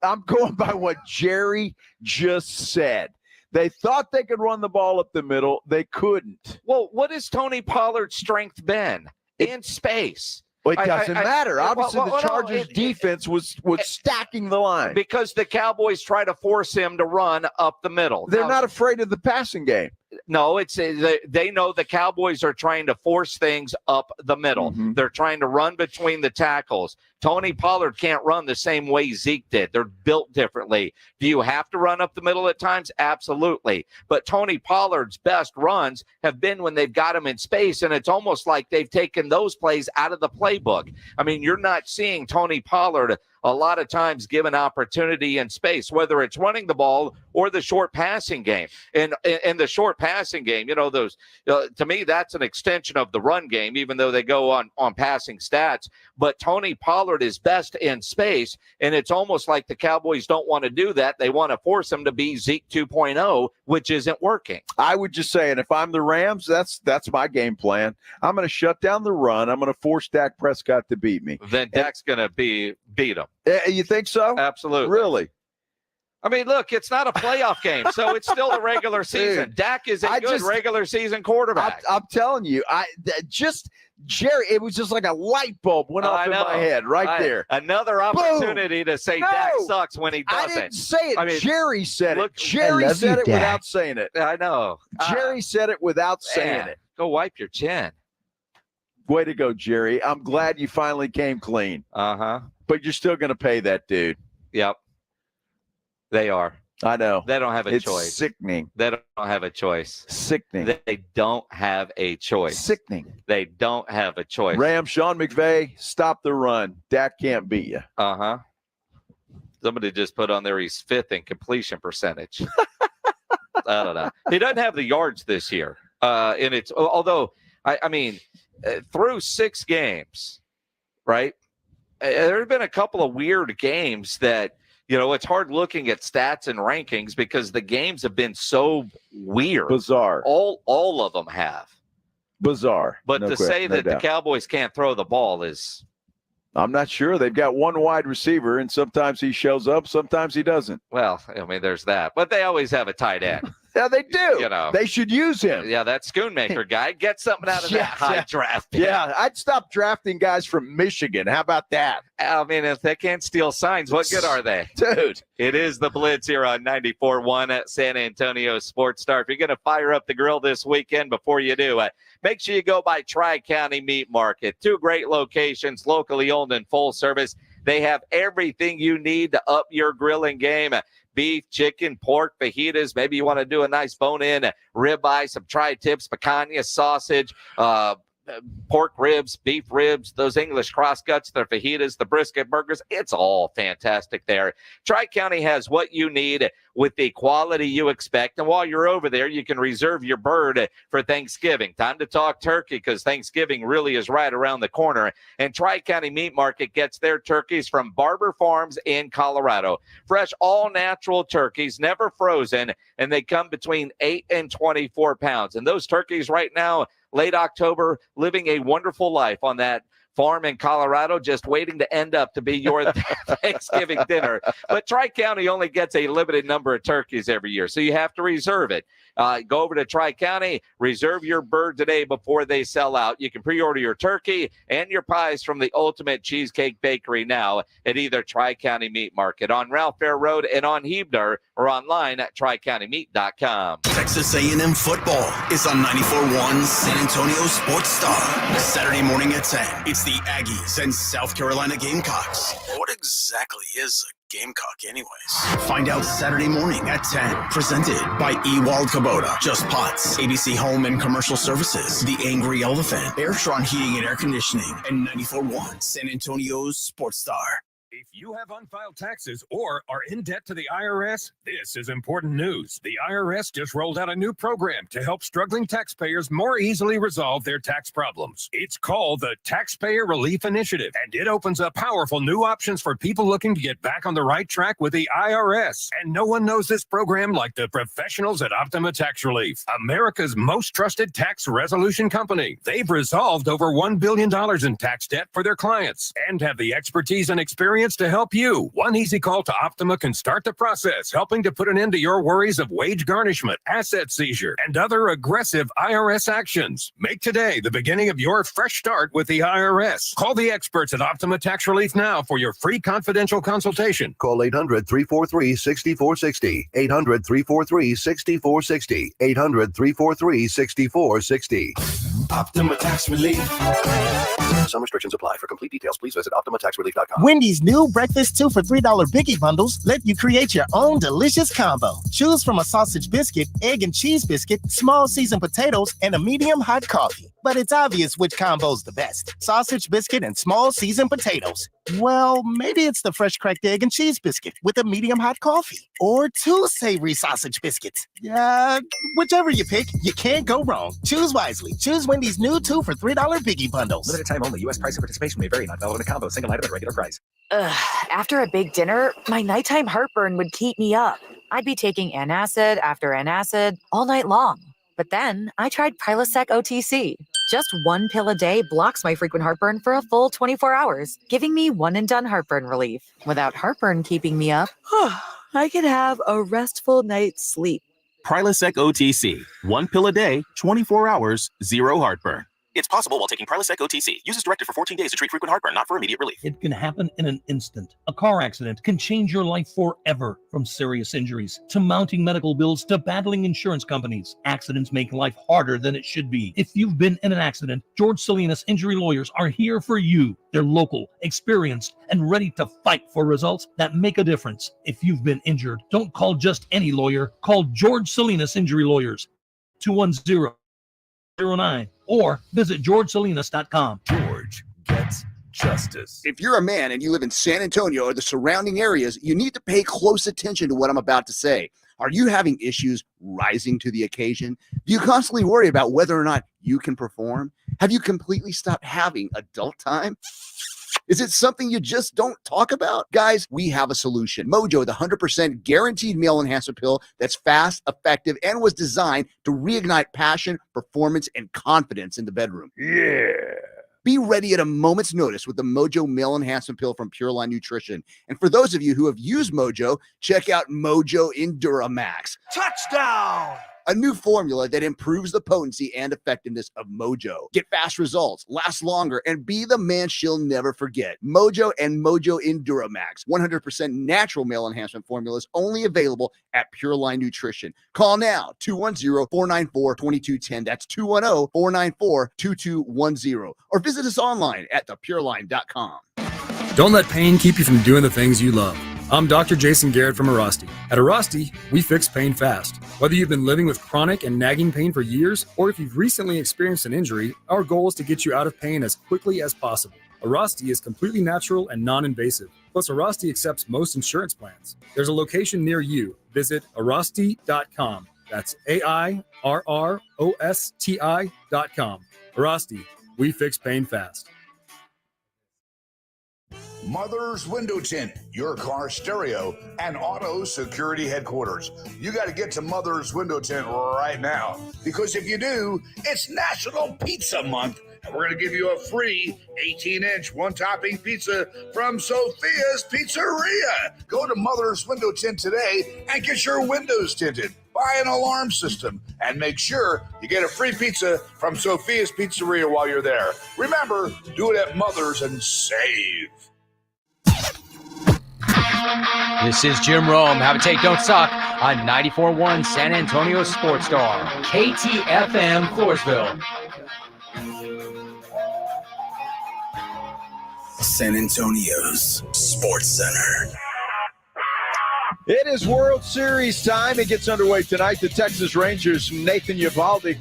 I'm going by what Jerry just said. They thought they could run the ball up the middle. They couldn't. Well, what has Tony Pollard's strength been? In space. Well, it doesn't matter. Obviously, the Chargers' defense was stacking the line. Because the Cowboys try to force him to run up the middle. They're not afraid of the passing game. No, they know the Cowboys are trying to force things up the middle. Mm-hmm. They're trying to run between the tackles. Tony Pollard can't run the same way Zeke did. They're built differently. Do you have to run up the middle at times? Absolutely. But Tony Pollard's best runs have been when they've got him in space, and it's almost like they've taken those plays out of the playbook. I mean, you're not seeing Tony Pollard a lot of times given opportunity in space, whether it's running the ball or the short passing game. And the short passing game, those to me, that's an extension of the run game, even though they go on passing stats. But Tony Pollard is best in space, and it's almost like the Cowboys don't want to do that. They want to force him to be Zeke 2.0, which isn't working. I would just say, and if I'm the Rams, that's my game plan. I'm going to shut down the run. I'm going to force Dak Prescott to beat me. Then Dak's going to beat him. You think so? Absolutely. Really? I mean, look, it's not a playoff game, so it's still the regular season. Dude, Dak is a good regular season quarterback. I'm telling you, Jerry, it was just like a light bulb went off in my head there. Another opportunity to say Dak sucks when he doesn't. I didn't say it. I mean, Jerry said look, it. Jerry said it Dak. without saying it. I know. Jerry said it without saying it. Go wipe your chin. Way to go, Jerry. I'm glad you finally came clean. Uh-huh. But you're still going to pay that dude. Yep. They are. I know. They don't have a It's choice. sickening. They don't have a choice. Sickening. They don't have a choice. Sickening. They don't have a choice. Rams, Sean McVay, stop the run. Dak can't beat you. Uh-huh. Somebody just put on there he's 5th in completion percentage. I don't know. He doesn't have the yards this year. And it's although I mean through 6 games, right? There have been a couple of weird games that, it's hard looking at stats and rankings because the games have been so weird. Bizarre. All of them have. Bizarre. But No to question, say no that doubt. the Cowboys can't throw the ball is I'm not sure. They've got one wide receiver, and sometimes he shows up, sometimes he doesn't. Well, I mean, there's that. But they always have a tight end. Yeah, they do. You know, they should use him. Yeah, that Schoonmaker guy. Get something out of that high draft pick. Yeah, I'd stop drafting guys from Michigan. How about that? I mean, if they can't steal signs, what good are they? Dude. It is the Blitz here on 94.1 at San Antonio Sports Star. If you're going to fire up the grill this weekend, before you do, make sure you go by Tri-County Meat Market. 2 great locations, locally owned and full service. They have everything you need to up your grilling game. Beef, chicken, pork, fajitas. Maybe you want to do a nice bone-in ribeye, some tri-tips, picanha, sausage, pork ribs, beef ribs, those English crosscuts, the fajitas, the brisket burgers. It's all fantastic there. Tri-County has what you need with the quality you expect. And while you're over there, you can reserve your bird for Thanksgiving. Time to talk turkey, because Thanksgiving really is right around the corner. And Tri-County Meat Market gets their turkeys from Barber Farms in Colorado. Fresh, all-natural turkeys, never frozen, and they come between 8 and 24 pounds. And those turkeys right now, late October, living a wonderful life on that farm in Colorado, just waiting to end up to be your Thanksgiving dinner. But Tri-County only gets a limited number of turkeys every year, so you have to reserve it. Go over to Tri-County, reserve your bird today before they sell out. You can pre-order your turkey and your pies from the Ultimate Cheesecake Bakery now at either Tri-County Meat Market on Ralph Fair Road and on Hebner, or online at tricountymeat.com. Texas A&M football is on 94.1 San Antonio Sports Star. Saturday morning at 10, it's the Aggies and South Carolina Gamecocks. What exactly is a Gamecock anyways? Find out Saturday morning at 10. Presented by Ewald Kubota, Just Pots, ABC Home and Commercial Services, The Angry Elephant, Airtron Heating and Air Conditioning, and 94.1 San Antonio's Sports Star. If you have unfiled taxes or are in debt to the IRS, this is important news. The IRS just rolled out a new program to help struggling taxpayers more easily resolve their tax problems. It's called the Taxpayer Relief Initiative, and it opens up powerful new options for people looking to get back on the right track with the IRS. And no one knows this program like the professionals at Optima Tax Relief, America's most trusted tax resolution company. They've resolved over $1 billion in tax debt for their clients and have the expertise and experience to help you. One easy call to Optima can start the process, helping to put an end to your worries of wage garnishment, asset seizure, and other aggressive IRS actions. Make today the beginning of your fresh start with the IRS. Call the experts at Optima Tax Relief now for your free confidential consultation. Call 800-343-6460. 800-343-6460. 800-343-6460. Optima Tax Relief. Some restrictions apply. For complete details, please visit OptimaTaxRelief.com. Wendy's new breakfast 2 for $3 Biggie Bundles let you create your own delicious combo. Choose from a sausage biscuit, egg and cheese biscuit, small seasoned potatoes, and a medium hot coffee. But it's obvious which combo's the best. Sausage biscuit and small seasoned potatoes. Well, maybe it's the fresh cracked egg and cheese biscuit with a medium hot coffee. Or 2 savory sausage biscuits. Whichever you pick, you can't go wrong. Choose wisely. Choose Wendy's new 2 for $3 Biggie Bundles. Limited time only. U.S. price and participation may vary. Not valid in a combo. Single item at regular price. After a big dinner, my nighttime heartburn would keep me up. I'd be taking antacid after antacid all night long. But then I tried Prilosec OTC. Just 1 pill a day blocks my frequent heartburn for a full 24 hours, giving me one-and-done heartburn relief. Without heartburn keeping me up, I could have a restful night's sleep. Prilosec OTC. 1 pill a day, 24 hours, 0 heartburn. It's possible while taking Prilosec OTC. Use as directed for 14 days to treat frequent heartburn, not for immediate relief. It can happen in an instant. A car accident can change your life forever, from serious injuries to mounting medical bills to battling insurance companies. Accidents make life harder than it should be. If you've been in an accident, George Salinas Injury Lawyers are here for you. They're local, experienced, and ready to fight for results that make a difference. If you've been injured, don't call just any lawyer. Call George Salinas Injury Lawyers, 210-09, or visit georgesalinas.com. George gets justice. If you're a man and you live in San Antonio or the surrounding areas, you need to pay close attention to what I'm about to say. Are you having issues rising to the occasion? Do you constantly worry about whether or not you can perform? Have you completely stopped having adult time? Is it something you just don't talk about? Guys, we have a solution. Mojo, the 100% guaranteed male enhancer pill that's fast, effective, and was designed to reignite passion, performance, and confidence in the bedroom. Yeah. Be ready at a moment's notice with the Mojo Male Enhancement Pill from Pure Line Nutrition. And for those of you who have used Mojo, check out Mojo Enduramax. Touchdown! A new formula that improves the potency and effectiveness of Mojo. Get fast results, last longer, and be the man she'll never forget. Mojo and Mojo Enduramax. 100% natural male enhancement formulas only available at Pure Line Nutrition. Call now, 210-494-2210. That's 210-494-2210. Or visit us online at thepureline.com. Don't let pain keep you from doing the things you love. I'm Dr. Jason Garrett from Arasti. At Arasti, we fix pain fast. Whether you've been living with chronic and nagging pain for years, or if you've recently experienced an injury, our goal is to get you out of pain as quickly as possible. Arasti is completely natural and non-invasive. Plus, Arasti accepts most insurance plans. There's a location near you. Visit Arasti.com. That's AIRROSTI.com. Arasti, we fix pain fast. Mother's Window Tint, your car stereo and auto security headquarters. You got to get to Mother's Window Tint right now, because if you do, it's National Pizza Month, and we're going to give you a free 18-inch one-topping pizza from Sophia's Pizzeria. Go to Mother's Window Tint today and get your windows tinted. Buy an alarm system and make sure you get a free pizza from Sophia's Pizzeria while you're there. Remember, do it at Mother's and save. This is Jim Rome. Have a take, don't suck on 94.1 San Antonio Sports Star, KTFM Floresville. San Antonio's Sports Center. It is World Series time. It gets underway tonight. The Texas Rangers, Nathan Eovaldi,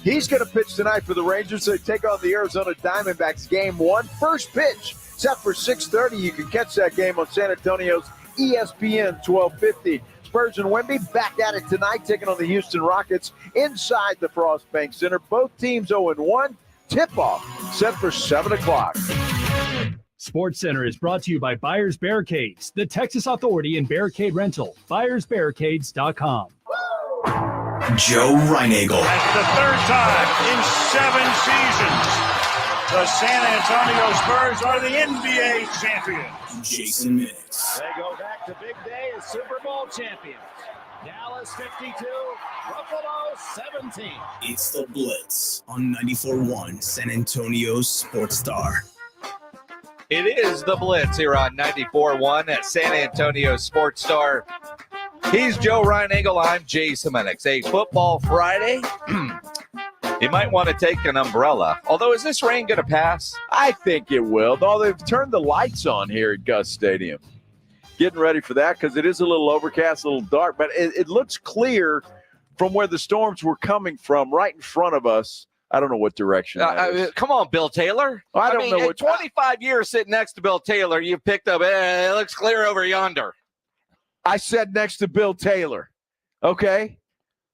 he's going to pitch tonight for the Rangers. They take on the Arizona Diamondbacks. Game 1, first pitch set for 6:30. You can catch that game on San Antonio's ESPN 1250. Spurs and Wemby back at it tonight, taking on the Houston Rockets inside the Frost Bank Center. Both teams 0-1. Tip-off set for 7 o'clock. Sports Center is brought to you by Buyers Barricades, the Texas authority in barricade rental. BuyersBarricades.com. Joe Reinagel. That's the third time in 7 seasons. The San Antonio Spurs are the NBA champions. Jason Minix. They go back to big day as Super Bowl champions. Dallas 52, Buffalo 17. It's the Blitz on 94.1 San Antonio's Sports Star. It is the Blitz here on 94.1 at San Antonio Sports Star. He's Joe Reinagel. I'm Jason Minix. A football Friday. You might want to take an umbrella. Although, is this rain going to pass? I think it will. Though they've turned the lights on here at Gus Stadium. Getting ready for that because it is a little overcast, a little dark. But it looks clear from where the storms were coming from, right in front of us. I don't know what direction that is. Come on, Bill Taylor. I don't know what. 25 years sitting next to Bill Taylor, you picked up, it looks clear over yonder. I said next to Bill Taylor. Okay.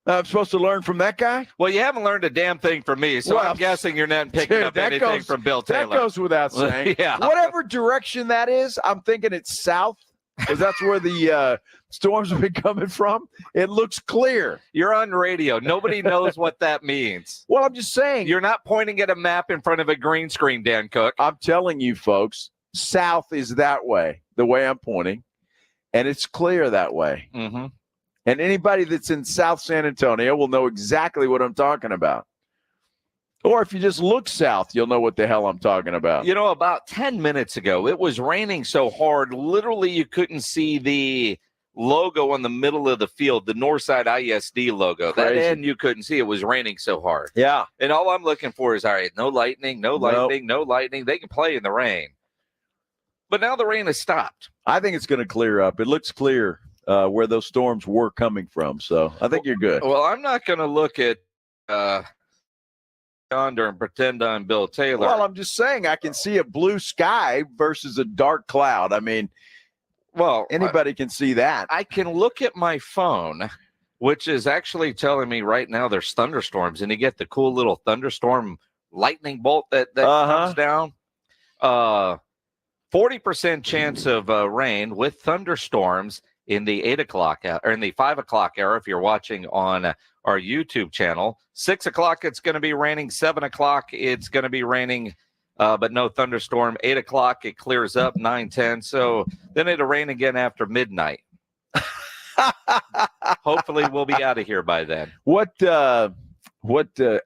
I'm supposed to learn from that guy? Well, you haven't learned a damn thing from me, so I'm guessing you're not picking up anything from Bill Taylor. That goes without saying. Yeah. Whatever direction that is, I'm thinking it's south, because that's where the storms have been coming from. It looks clear. You're on radio. Nobody knows what that means. Well, I'm just saying. You're not pointing at a map in front of a green screen, Dan Cook. I'm telling you, folks, south is that way, the way I'm pointing, and it's clear that way. Mm-hmm. And anybody that's in South San Antonio will know exactly what I'm talking about. Or if you just look south, you'll know what the hell I'm talking about. You know, about 10 minutes ago, it was raining so hard, literally you couldn't see the logo in the middle of the field, the Northside ISD logo. Crazy. That end you couldn't see. It was raining so hard. Yeah. And all I'm looking for is, all right, no lightning, no lightning, no lightning. They can play in the rain. But now the rain has stopped. I think it's going to clear up. It looks clear where those storms were coming from. So I think you're good. Well, I'm not going to look at yonder and pretend I'm Bill Taylor. Well, I'm just saying I can see a blue sky versus a dark cloud. I mean, well, anybody can see that. I can look at my phone, which is actually telling me right now there's thunderstorms, and you get the cool little thunderstorm lightning bolt that comes down. 40% chance of rain with thunderstorms in the 8 o'clock or in the 5 o'clock hour if you're watching on our YouTube channel. 6 o'clock it's going to be raining. 7 o'clock it's going to be raining but no thunderstorm. 8 o'clock, it clears up, 9:10. So then it'll rain again after midnight. Hopefully we'll be out of here by then. What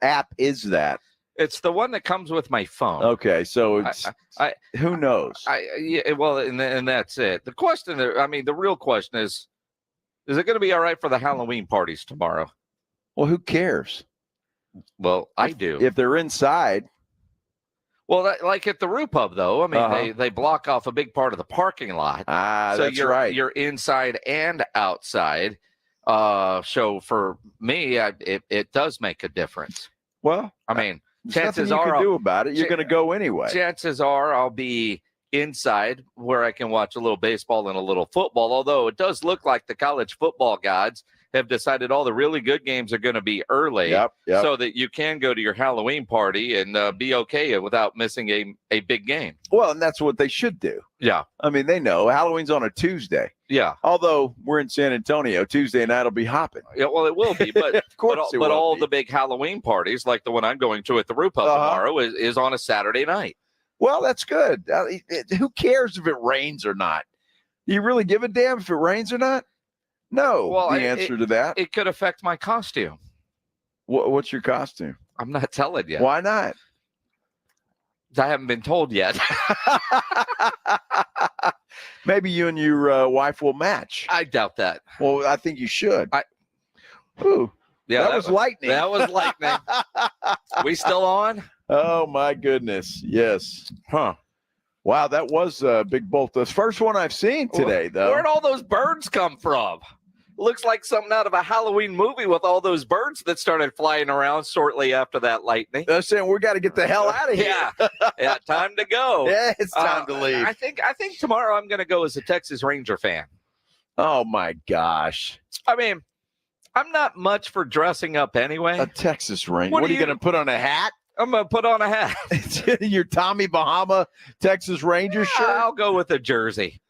app is that? It's the one that comes with my phone. Okay, so it's who knows? And that's it. The question, the real question is it going to be all right for the Halloween parties tomorrow? Well, who cares? Well, I do. If they're inside. Well, like at the Roo Pub, though, they block off a big part of the parking lot. So that's right. You're inside and outside. So for me, it does make a difference. Well, chances are you can do about it. You're going to go anyway. Chances are I'll be inside where I can watch a little baseball and a little football. Although it does look like the college football gods have decided all the really good games are going to be early, so that you can go to your Halloween party and be okay without missing a big game. Well, and that's what they should do. Yeah. They know Halloween's on a Tuesday. Yeah. Although we're in San Antonio, Tuesday night will be hopping. Yeah, well, it will be, but of course but all the big Halloween parties, like the one I'm going to at the Roo Pub tomorrow, is on a Saturday night. Well, that's good. Who cares if it rains or not? Do you really give a damn if it rains or not? No. Well, the answer to that. It could affect my costume. What's your costume? I'm not telling you. Why not? I haven't been told yet. Maybe you and your wife will match. I doubt that. Well, I think you should. Yeah, that was lightning. That was lightning. We still on? Oh, my goodness. Yes. Huh. Wow, that was a big bolt. The first one I've seen today, though. Where'd all those birds come from? Looks like something out of a Halloween movie with all those birds that started flying around shortly after that lightning. They're saying we got to get the hell out of here. Yeah, time to go. Yeah, it's time to leave. I think tomorrow I'm going to go as a Texas Ranger fan. Oh, my gosh. I'm not much for dressing up anyway. A Texas Ranger. What are you going to put on a hat? I'm going to put on a hat. Your Tommy Bahama Texas Ranger shirt? I'll go with a jersey.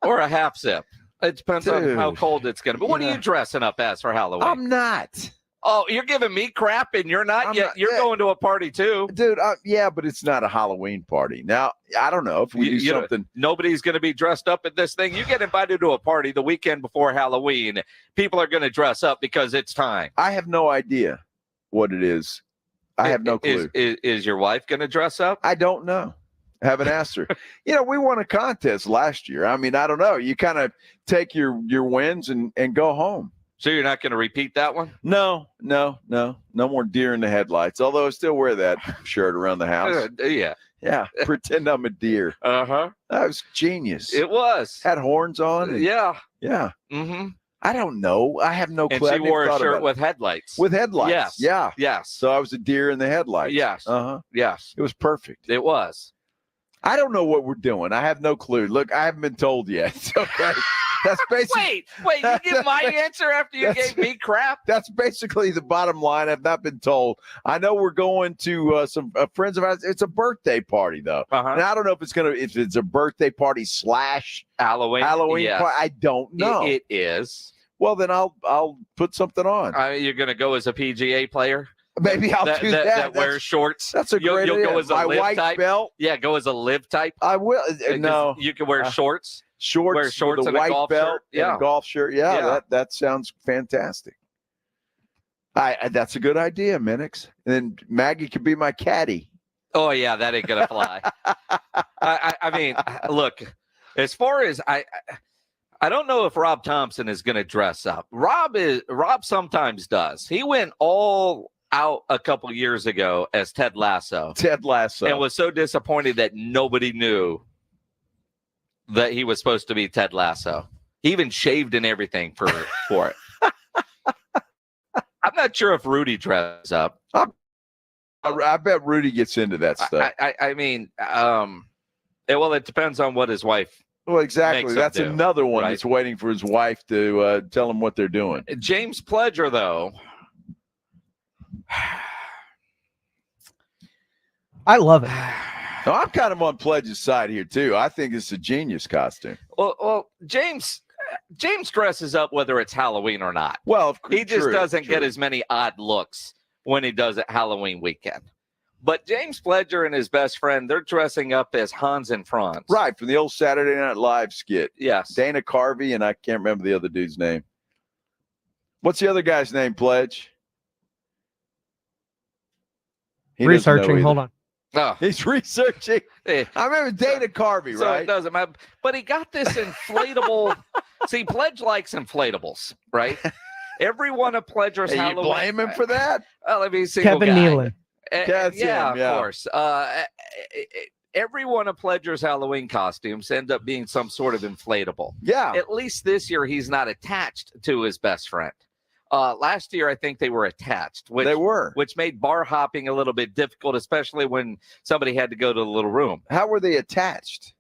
Or a half zip. It depends on how cold it's going to be. What are you dressing up as for Halloween? I'm not. Oh, you're giving me crap and you're not? You're going to a party too. Dude, yeah, but it's not a Halloween party. Now, I don't know if we do something. Nobody's going to be dressed up at this thing. You get invited to a party the weekend before Halloween. People are going to dress up because it's time. I have no idea what it is. I have no clue. Is your wife going to dress up? I don't know. I haven't asked her. We won a contest last year. I don't know. You kind of take your wins and go home. So you're not going to repeat that one? No more deer in the headlights. Although I still wear that shirt around the house. Yeah. Pretend I'm a deer. That was genius. It was. Had horns on. Yeah. Mm-hmm. I don't know. I have no clue. And she wore a shirt with headlights. With headlights. Yes. Yes. So I was a deer in the headlights. Yes. Yes. It was perfect. It was. I don't know what we're doing. I have no clue. Look, I haven't been told yet. Okay. That's basically. Wait! You give my answer after you gave me crap? That's basically the bottom line. I've not been told. I know we're going to some friends of ours. It's a birthday party though, and I don't know if it's a birthday party / Halloween party. I don't know. It is. Well, then I'll put something on. You're going to go as a PGA player. Maybe I'll do that. That wears shorts. That's a great idea. You'll go as a my live white type. belt. Yeah, go as a live type. I will. No, you can wear shorts. Wear shorts with and a white golf belt shirt. Yeah, and a golf shirt. Yeah. That sounds fantastic. That's a good idea, Minix. And then Maggie could be my caddy. Oh yeah, that ain't gonna fly. Look, as far as I don't know if Rob Thompson is gonna dress up. Rob sometimes does. He went all out a couple years ago as Ted Lasso. And was so disappointed that nobody knew that he was supposed to be Ted Lasso. He even shaved and everything for it. I'm not sure if Rudy dresses up. I bet Rudy gets into that stuff. It depends on what his wife. Well, exactly. That's another one that's waiting for his wife to tell him what they're doing. James Pledger, though. I love it. No, I'm kind of on Pledge's side here too. I think it's a genius costume. Well, James dresses up whether it's Halloween or not. Well, he just doesn't get as many odd looks when he does it Halloween weekend. But James Pledger and his best friend, they're dressing up as Hans and Franz. Right, from the old Saturday Night Live skit. Yes. Dana Carvey, and I can't remember the other dude's name. What's the other guy's name, Pledge? He Researching, hold on. Oh. He's researching. I remember Dana Carvey, So right? it doesn't matter. But he got this inflatable. See, Pledge likes inflatables, right? Every one of Pledger's Hey, you Halloween. blame him for that? Well, let me see. Kevin Nealon. That's yeah, him, yeah. of course. Every one of Pledger's Halloween costumes end up being some sort of inflatable. Yeah. At least this year, he's not attached to his best friend. Last year, I think they were attached. Which made bar hopping a little bit difficult, especially when somebody had to go to the little room. How were they attached?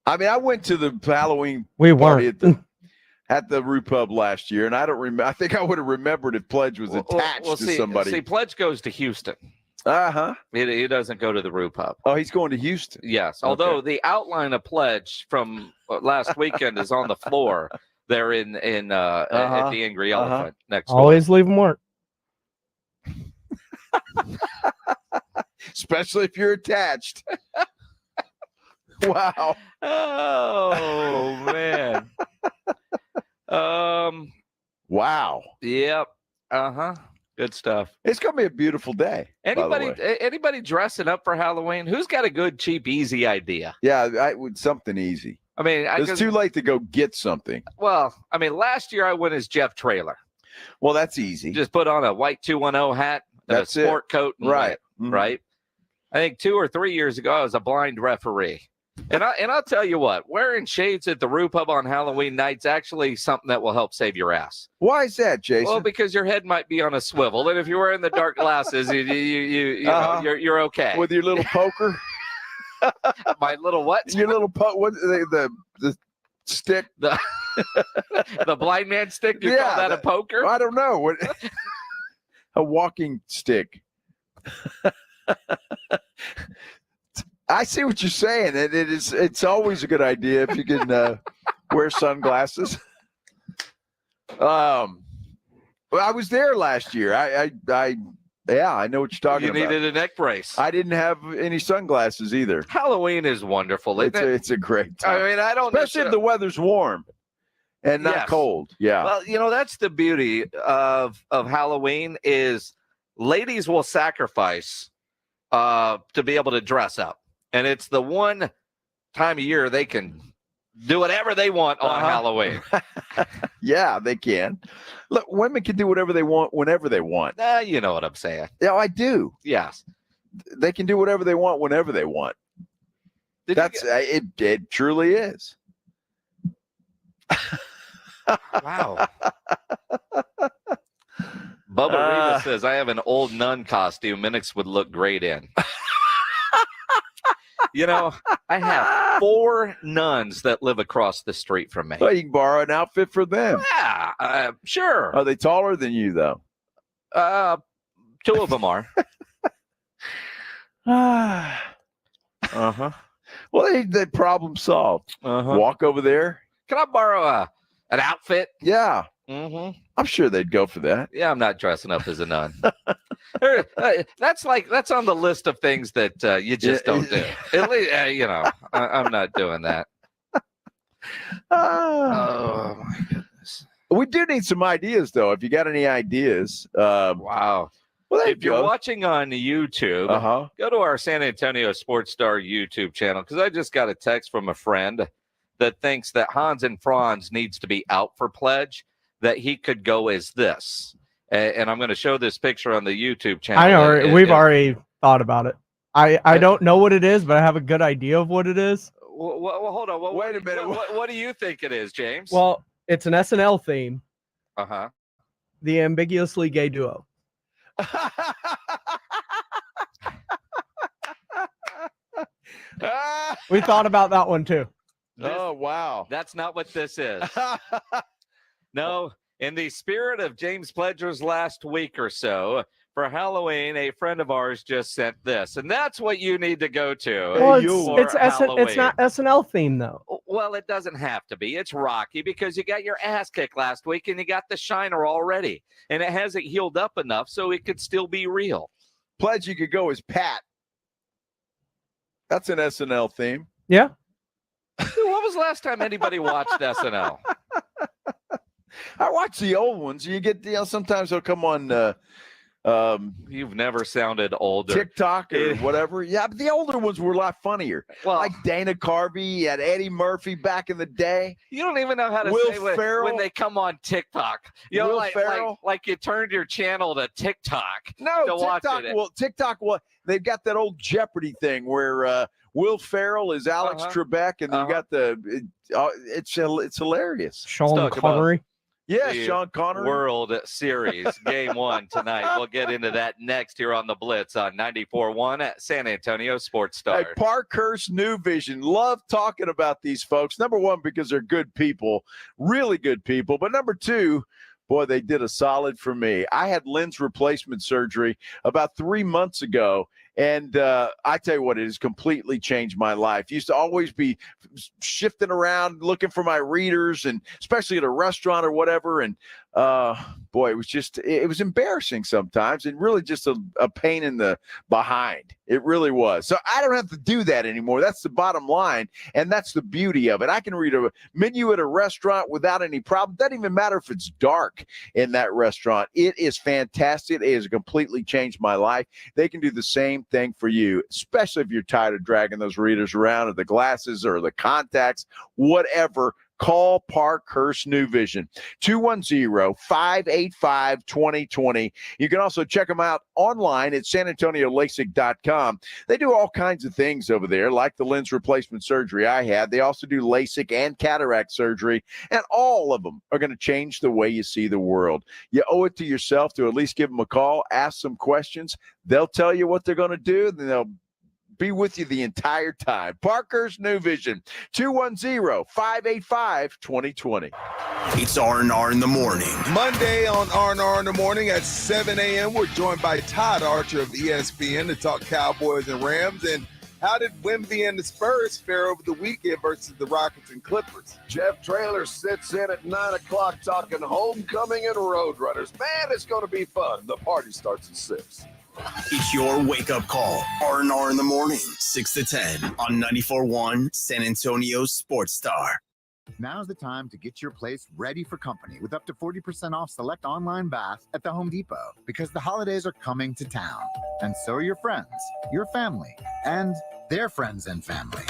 I mean, I went to the Halloween We party weren't. at the Root Pub last year, and I don't remember. I think I would have remembered if Pledge was attached to somebody. See, Pledge goes to Houston. Uh-huh. He doesn't go to the Root Pub. Oh, he's going to Houston. Yes, although the outline of Pledge from last weekend is on the floor there at the Angry Elephant next door. Always leave them work. Especially if you're attached. Wow. Oh, man. Wow. Yep. Uh-huh. Good stuff. It's going to be a beautiful day. Anybody dressing up for Halloween? Who's got a good, cheap, easy idea? Yeah, something easy. I mean, it's too late to go get something. Well, I mean, last year I went as Jeff Trailer. Well, that's easy. Just put on a white 210 hat and a sport coat. And right. Mm-hmm. Right. I think 2 or 3 years ago, I was a blind referee. And I'll tell you what, wearing shades at the Root Pub on Halloween night's actually something that will help save your ass. Why is that, Jason? Well, because your head might be on a swivel, and if you're wearing the dark glasses, you're okay. With your little poker. My little what? Your little the stick. The blind man stick. You call that a poker? I don't know. What a walking stick. I see what you're saying. It's always a good idea if you can wear sunglasses. Well, I was there last year. I know what you're talking about. You needed a neck brace. I didn't have any sunglasses either. Halloween is wonderful. It's a great time. I mean, I don't especially if the weather's warm and not cold. Yeah. Well, that's the beauty of Halloween is ladies will sacrifice to be able to dress up. And it's the one time of year they can do whatever they want on Halloween. Yeah, they can. Look, women can do whatever they want whenever they want. You know what I'm saying. Yeah, I do. Yes. They can do whatever they want whenever they want. It truly is. Wow. Bubba Rita says, I have an old nun costume Minix would look great in. I have 4 nuns that live across the street from me. Well, you can borrow an outfit for them. Yeah, sure. Are they taller than you, though? 2 of them are. Uh-huh. Well, they problem solved. Walk over there. Can I borrow an outfit? Yeah. Mm-hmm. I'm sure they'd go for that. Yeah, I'm not dressing up as a nun. That's on the list of things that you just don't do. At least, I'm not doing that. Oh my goodness. We do need some ideas, though. If you got any ideas, wow. Well, if you're watching on YouTube, go to our San Antonio Sports Star YouTube channel because I just got a text from a friend that thinks that Hans and Franz needs to be out for Pledge. That he could go as this. And I'm going to show this picture on the YouTube channel. We've already thought about it. I don't know what it is, but I have a good idea of what it is. Well hold on. Wait a minute. What do you think it is, James? Well, it's an SNL theme. Uh-huh. The ambiguously gay duo. We thought about that one, too. Oh, wow. That's not what this is. No, in the spirit of James Pledger's last week or so, for Halloween, a friend of ours just sent this, and that's what you need to go to. Well, it's not SNL theme though. Well, it doesn't have to be. It's rocky because you got your ass kicked last week and you got the shiner already. And it hasn't healed up enough so it could still be real. Pledge you could go as Pat. That's an SNL theme. Yeah. When was the last time anybody watched SNL? I watch the old ones. You get, sometimes they'll come on You've never sounded older. TikTok or whatever. Yeah, but the older ones were a lot funnier. Well, like Dana Carvey and Eddie Murphy back in the day. You don't even know how to Will say Ferrell. when they come on TikTok. You know, Will like you turned your channel to TikTok. No, to watch it. TikTok. They've got that old Jeopardy thing where Will Ferrell is Alex Trebek, and you got it's hilarious. Sean Connery. Yeah, Sean Connery. World Series Game 1 tonight. We'll get into that next here on the Blitz on 94.1 at San Antonio Sports Star. Hey, Parkhurst New Vision. Love talking about these folks. Number one, because they're good people, really good people. But number two, boy, they did a solid for me. I had lens replacement surgery about 3 months ago. And I tell you what, it has completely changed my life. Used to always be shifting around, looking for my readers, and especially at a restaurant or whatever. And boy, it was embarrassing sometimes, and really just a pain in the behind. It really was. So I don't have to do that anymore. That's the bottom line, and that's the beauty of it. I can read a menu at a restaurant without any problem. Doesn't even matter if it's dark in that restaurant. It is fantastic. It has completely changed my life. They can do the same thing for you, especially if you're tired of dragging those readers around, or the glasses or the contacts, whatever. Call Parkhurst New Vision, 210-585-2020. You can also check them out online at sanantoniolasik.com. They do all kinds of things over there, like the lens replacement surgery I had. They also do LASIK and cataract surgery, and all of them are going to change the way you see the world. You owe it to yourself to at least give them a call, ask some questions. They'll tell you what they're going to do, then they'll be with you the entire time. Parker's New Vision, 210-585-2020. It's R&R in the morning. Monday on R&R in the morning at 7 a.m. We're joined by Todd Archer of ESPN to talk Cowboys and Rams. And how did Wemby and the Spurs fare over the weekend versus the Rockets and Clippers? Jeff Traylor sits in at 9 o'clock talking homecoming and Roadrunners. Man, it's going to be fun. The party starts at 6. It's your wake-up call. R&R in the morning, 6 to 10 on 94.1 San Antonio Sports Star. Now's the time to get your place ready for company with up to 40% off select online bath at the Home Depot, because the holidays are coming to town. And so are your friends, your family, and their friends and family.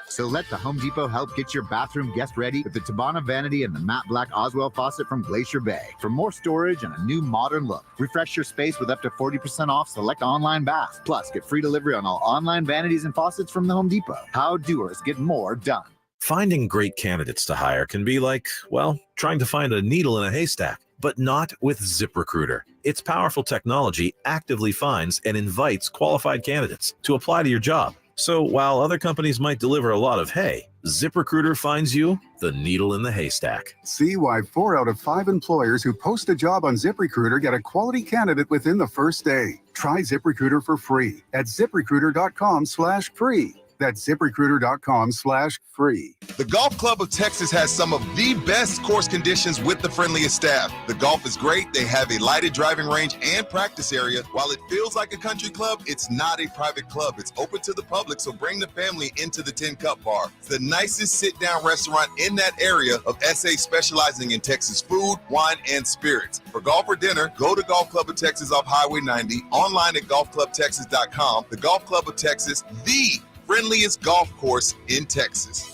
So let the Home Depot help get your bathroom guest ready with the Tabana Vanity and the matte black Oswell faucet from Glacier Bay. For more storage and a new modern look, refresh your space with up to 40% off select online bath. Plus, get free delivery on all online vanities and faucets from the Home Depot. How doers get more done. Finding great candidates to hire can be like, well, trying to find a needle in a haystack, but not with ZipRecruiter. Its powerful technology actively finds and invites qualified candidates to apply to your job. So while other companies might deliver a lot of hay, ZipRecruiter finds you the needle in the haystack. See why 4 out of 5 employers who post a job on ZipRecruiter get a quality candidate within the first day. Try ZipRecruiter for free at ZipRecruiter.com/free. That's ZipRecruiter.com/free. The Golf Club of Texas has some of the best course conditions with the friendliest staff. The golf is great. They have a lighted driving range and practice area. While it feels like a country club, it's not a private club. It's open to the public, so bring the family into the 10 Cup Bar. It's the nicest sit-down restaurant in that area of SA, specializing in Texas food, wine, and spirits. For golf or dinner, go to Golf Club of Texas off Highway 90, online at golfclubtexas.com. The Golf Club of Texas, the friendliest golf course in Texas.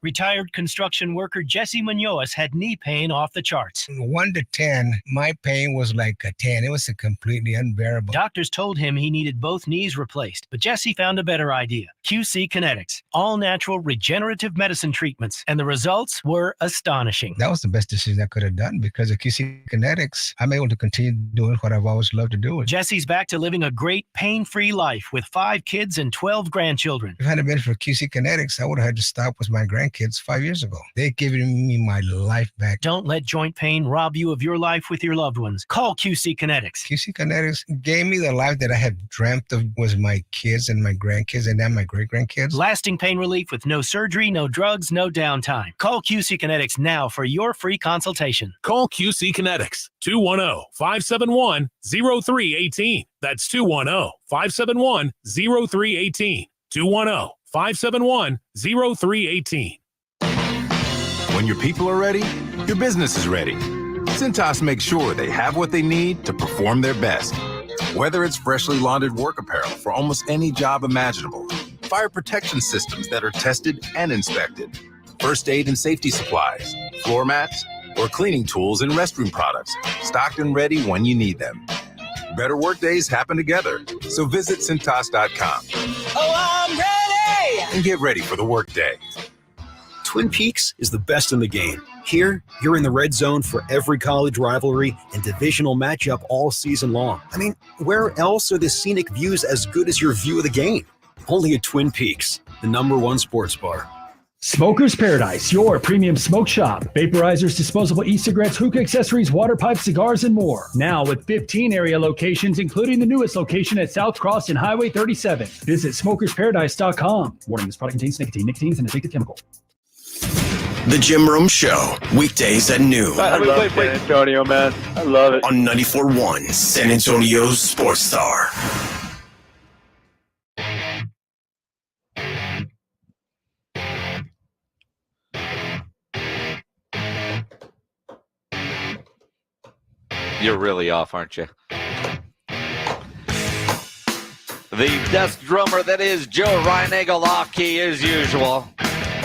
Retired construction worker Jesse Munoz had knee pain off the charts. 1 to 10, my pain was like a 10. It was completely unbearable. Doctors told him he needed both knees replaced, but Jesse found a better idea. QC Kinetics, all natural regenerative medicine treatments, and the results were astonishing. That was the best decision I could have done, because of QC Kinetics, I'm able to continue doing what I've always loved to do. Jesse's back to living a great pain-free life with 5 kids and 12 grandchildren. If it hadn't been for QC Kinetics, I would have had to stop with my grandkids. grandkids 5 years ago. They've given me my life back. Don't let joint pain rob you of your life with your loved ones. Call QC Kinetics. QC Kinetics gave me the life that I had dreamt of was my kids and my grandkids and then my great-grandkids. Lasting pain relief with no surgery, no drugs, no downtime. Call QC Kinetics now for your free consultation. Call QC Kinetics, 210-571-0318. That's 210-571-0318. 210-571-0318. When your people are ready, your business is ready. Cintas makes sure they have what they need to perform their best. Whether it's freshly laundered work apparel for almost any job imaginable, fire protection systems that are tested and inspected, first aid and safety supplies, floor mats, or cleaning tools and restroom products, stocked and ready when you need them. Better work days happen together, so visit Cintas.com. Oh, I'm ready! And get ready for the workday. Twin Peaks is the best in the game. Here, you're in the red zone for every college rivalry and divisional matchup all season long. I mean, where else are the scenic views as good as your view of the game? Only at Twin Peaks, the #1 sports bar. Smoker's Paradise, your premium smoke shop. Vaporizers, disposable e-cigarettes, hookah accessories, water pipes, cigars, and more. Now with 15 area locations, including the newest location at South Cross and Highway 37. Visit smokersparadise.com. Warning, this product contains nicotine. Nicotine is an addictive chemical. The Jim Rome Show, weekdays at noon. I love San Antonio, man. I love it. On 94.1 San Antonio's Sports Star. You're really off, aren't you? The desk drummer that is Joe Reinagel off key as usual.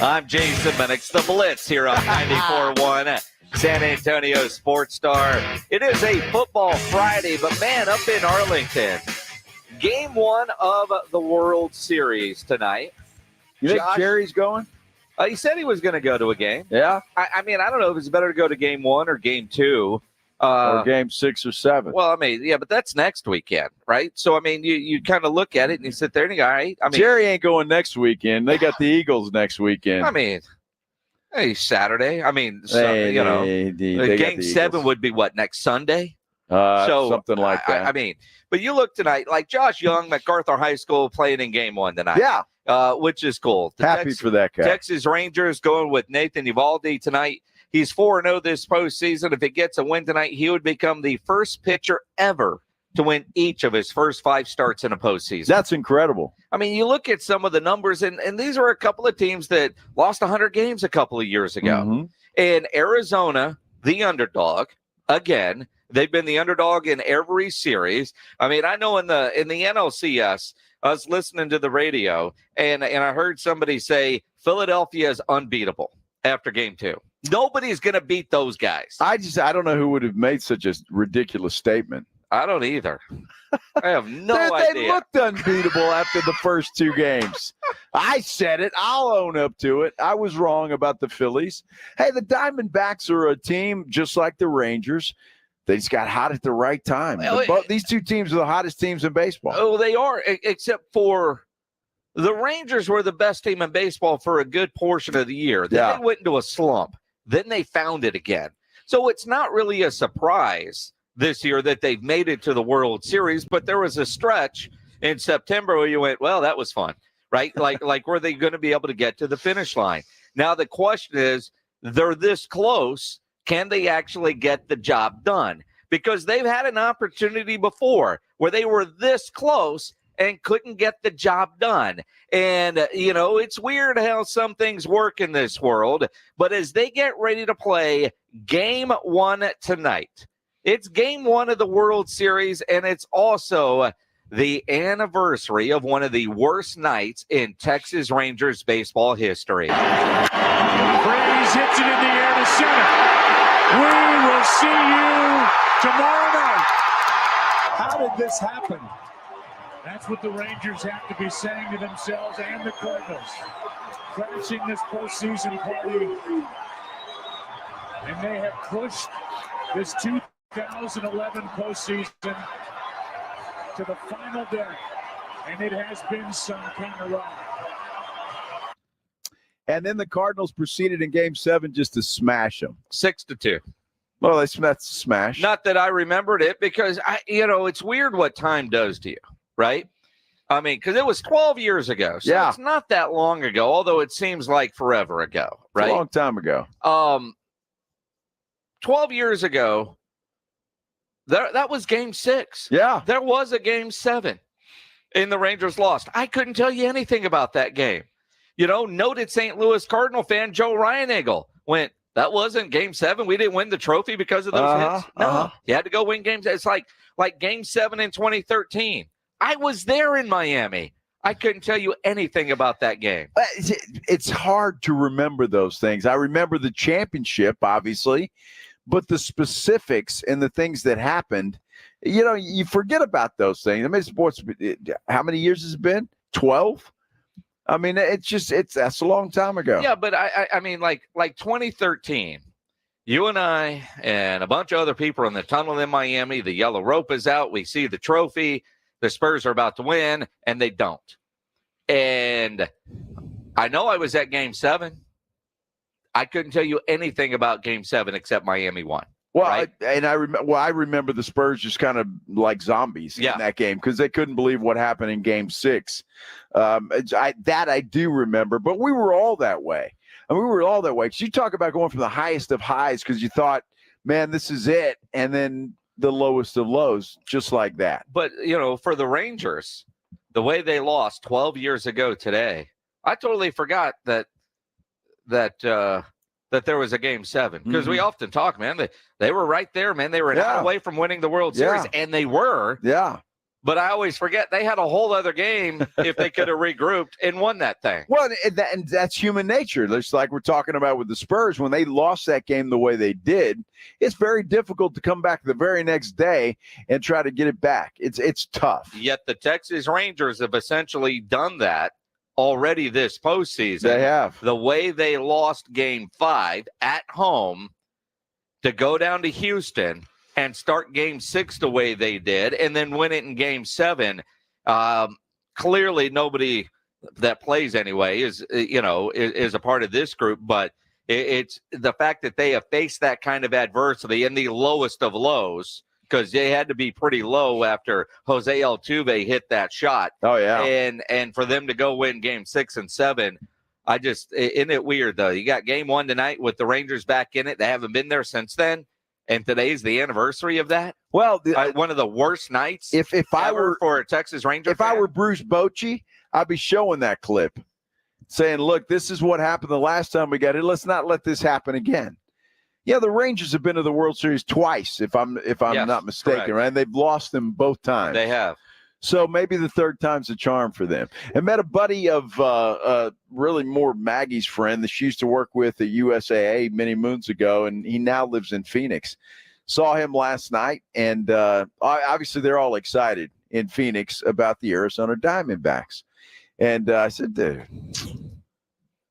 I'm Jason Minix, the Blitz here on 94.1 San Antonio Sports Star. It is a football Friday, but man, up in Arlington, game 1 of the World Series tonight. You think Jerry's going? He said he was going to go to a game. Yeah? I mean, I don't know if it's better to go to game 1 or game 2. Or game 6 or 7. Well, I mean, yeah, but that's next weekend, right? So, I mean, you kind of look at it and you sit there and you go, all right. I mean, Jerry ain't going next weekend. They got the Eagles next weekend. I mean, hey, Saturday. I mean, game 7 would be what, next Sunday? So something like that. I mean, but you look tonight, like Josh Young, MacArthur High School playing in game 1 tonight. Yeah. Which is cool. Happy for that guy. Texas Rangers going with Nathan Eovaldi tonight. He's 4-0 this postseason. If he gets a win tonight, he would become the first pitcher ever to win each of his first 5 starts in a postseason. That's incredible. I mean, you look at some of the numbers, and these are a couple of teams that lost 100 games a couple of years ago. Mm-hmm. And Arizona, the underdog, again, they've been the underdog in every series. I mean, I know in the NLCS, I was listening to the radio, and I heard somebody say Philadelphia is unbeatable after game 2. Nobody's going to beat those guys. I don't know who would have made such a ridiculous statement. I don't either. I have no idea. They looked unbeatable after the first 2 games. I said it. I'll own up to it. I was wrong about the Phillies. Hey, the Diamondbacks are a team just like the Rangers. They just got hot at the right time. These 2 teams are the hottest teams in baseball. Oh, they are, except for the Rangers were the best team in baseball for a good portion of the year. Then they went into a slump. Then they found it again. So it's not really a surprise this year that they've made it to the World Series, but there was a stretch in September where you went, well, that was fun, right? Like were they going to be able to get to the finish line? Now the question is, they're this close. Can they actually get the job done? Because they've had an opportunity before where they were this close and couldn't get the job done. And, it's weird how some things work in this world. But as they get ready to play game 1 tonight, it's game 1 of the World Series, and it's also the anniversary of one of the worst nights in Texas Rangers baseball history. Freeze hits it in the air to center. We will see you tomorrow night. How did this happen? That's what the Rangers have to be saying to themselves and the Cardinals. Crashing this postseason party. And they have pushed this 2011 postseason to the final day. And it has been some kind of ride. And then the Cardinals proceeded in Game 7 just to smash them. 6-2. Well, that's a smash. Not that I remembered it because, it's weird what time does to you, right? I mean, because it was 12 years ago. So it's not that long ago, although it seems like forever ago, right? It's a long time ago. 12 years ago, that was Game 6. Yeah. There was a Game 7, and the Rangers lost. I couldn't tell you anything about that game. Noted St. Louis Cardinal fan Joe Ryan went, that wasn't Game 7. We didn't win the trophy because of those hits. No, you had to go win games. It's like Game 7 in 2013. I was there in Miami. I couldn't tell you anything about that game. It's hard to remember those things. I remember the championship, obviously, but the specifics and the things that happened, you forget about those things. I mean, sports, how many years has it been? 12? I mean, that's a long time ago. Yeah, but I mean, like 2013, you and I and a bunch of other people in the tunnel in Miami, the yellow rope is out. We see the trophy. The Spurs are about to win, and they don't. And I know I was at Game 7. I couldn't tell you anything about Game 7 except Miami won. Well, right? I remember the Spurs just kind of like zombies in that game because they couldn't believe what happened in Game 6. I do remember, but we were all that way. And we were all that way because you talk about going from the highest of highs because you thought, man, this is it, and then the lowest of lows, just like that. But for the Rangers, the way they lost 12 years ago today, I totally forgot that there was a Game 7 because we often talk, man. They were right there, man. They were an out away from winning the World Series, and they were. Yeah. But I always forget they had a whole other game if they could have regrouped and won that thing. Well, and that's human nature. Just like we're talking about with the Spurs, when they lost that game the way they did, it's very difficult to come back the very next day and try to get it back. It's tough. Yet the Texas Rangers have essentially done that already this postseason. They have. The way they lost Game 5 at home to go down to Houston and start Game 6 the way they did and then win it in Game 7. Clearly nobody that plays anyway is a part of this group, but it's the fact that they have faced that kind of adversity in the lowest of lows because they had to be pretty low after Jose Altuve hit that shot. Oh, yeah. And for them to go win Game 6 and 7, isn't it weird, though? You got Game 1 tonight with the Rangers back in it. They haven't been there since then. And today's the anniversary of that. Well, one of the worst nights if I were for a Texas Ranger if fan. I were Bruce Bochy, I'd be showing that clip saying, look, this is what happened the last time we got it. Let's not let this happen again. Yeah, the Rangers have been to the World Series twice, if I'm not mistaken, correct. right? And they've lost them both times. They have. So maybe the third time's a charm for them. And met a buddy of really more Maggie's friend that she used to work with at USAA many moons ago, and he now lives in Phoenix. Saw him last night, and obviously they're all excited in Phoenix about the Arizona Diamondbacks. And I said, dude,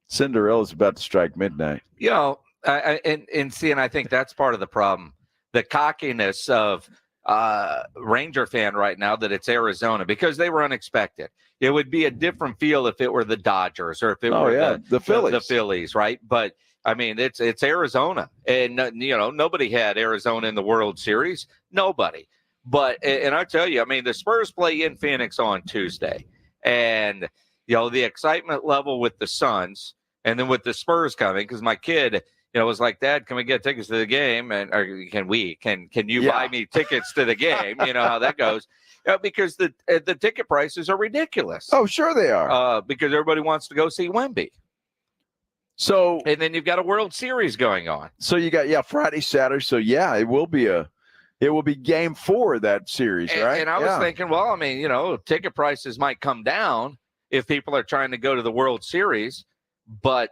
Cinderella's about to strike midnight. And I think that's part of the problem. The cockiness of Ranger fan right now that it's Arizona because they were unexpected. It would be a different feel if it were the Dodgers or if it were the Phillies. The Phillies, right? But I mean, it's Arizona, and nobody had Arizona in the World Series. Nobody. But and I tell you, I mean, the Spurs play in Phoenix on Tuesday, and the excitement level with the Suns, and then with the Spurs coming because my kid. Was like, Dad, can we get tickets to the game? And or can you buy me tickets to the game? You know how that goes. Because the ticket prices are ridiculous. Oh, sure they are. Because everybody wants to go see Wemby. So and then you've got a World Series going on. So you got Friday, Saturday. So it will be Game 4 of that series, right? And I was thinking, well, I mean, ticket prices might come down if people are trying to go to the World Series, but.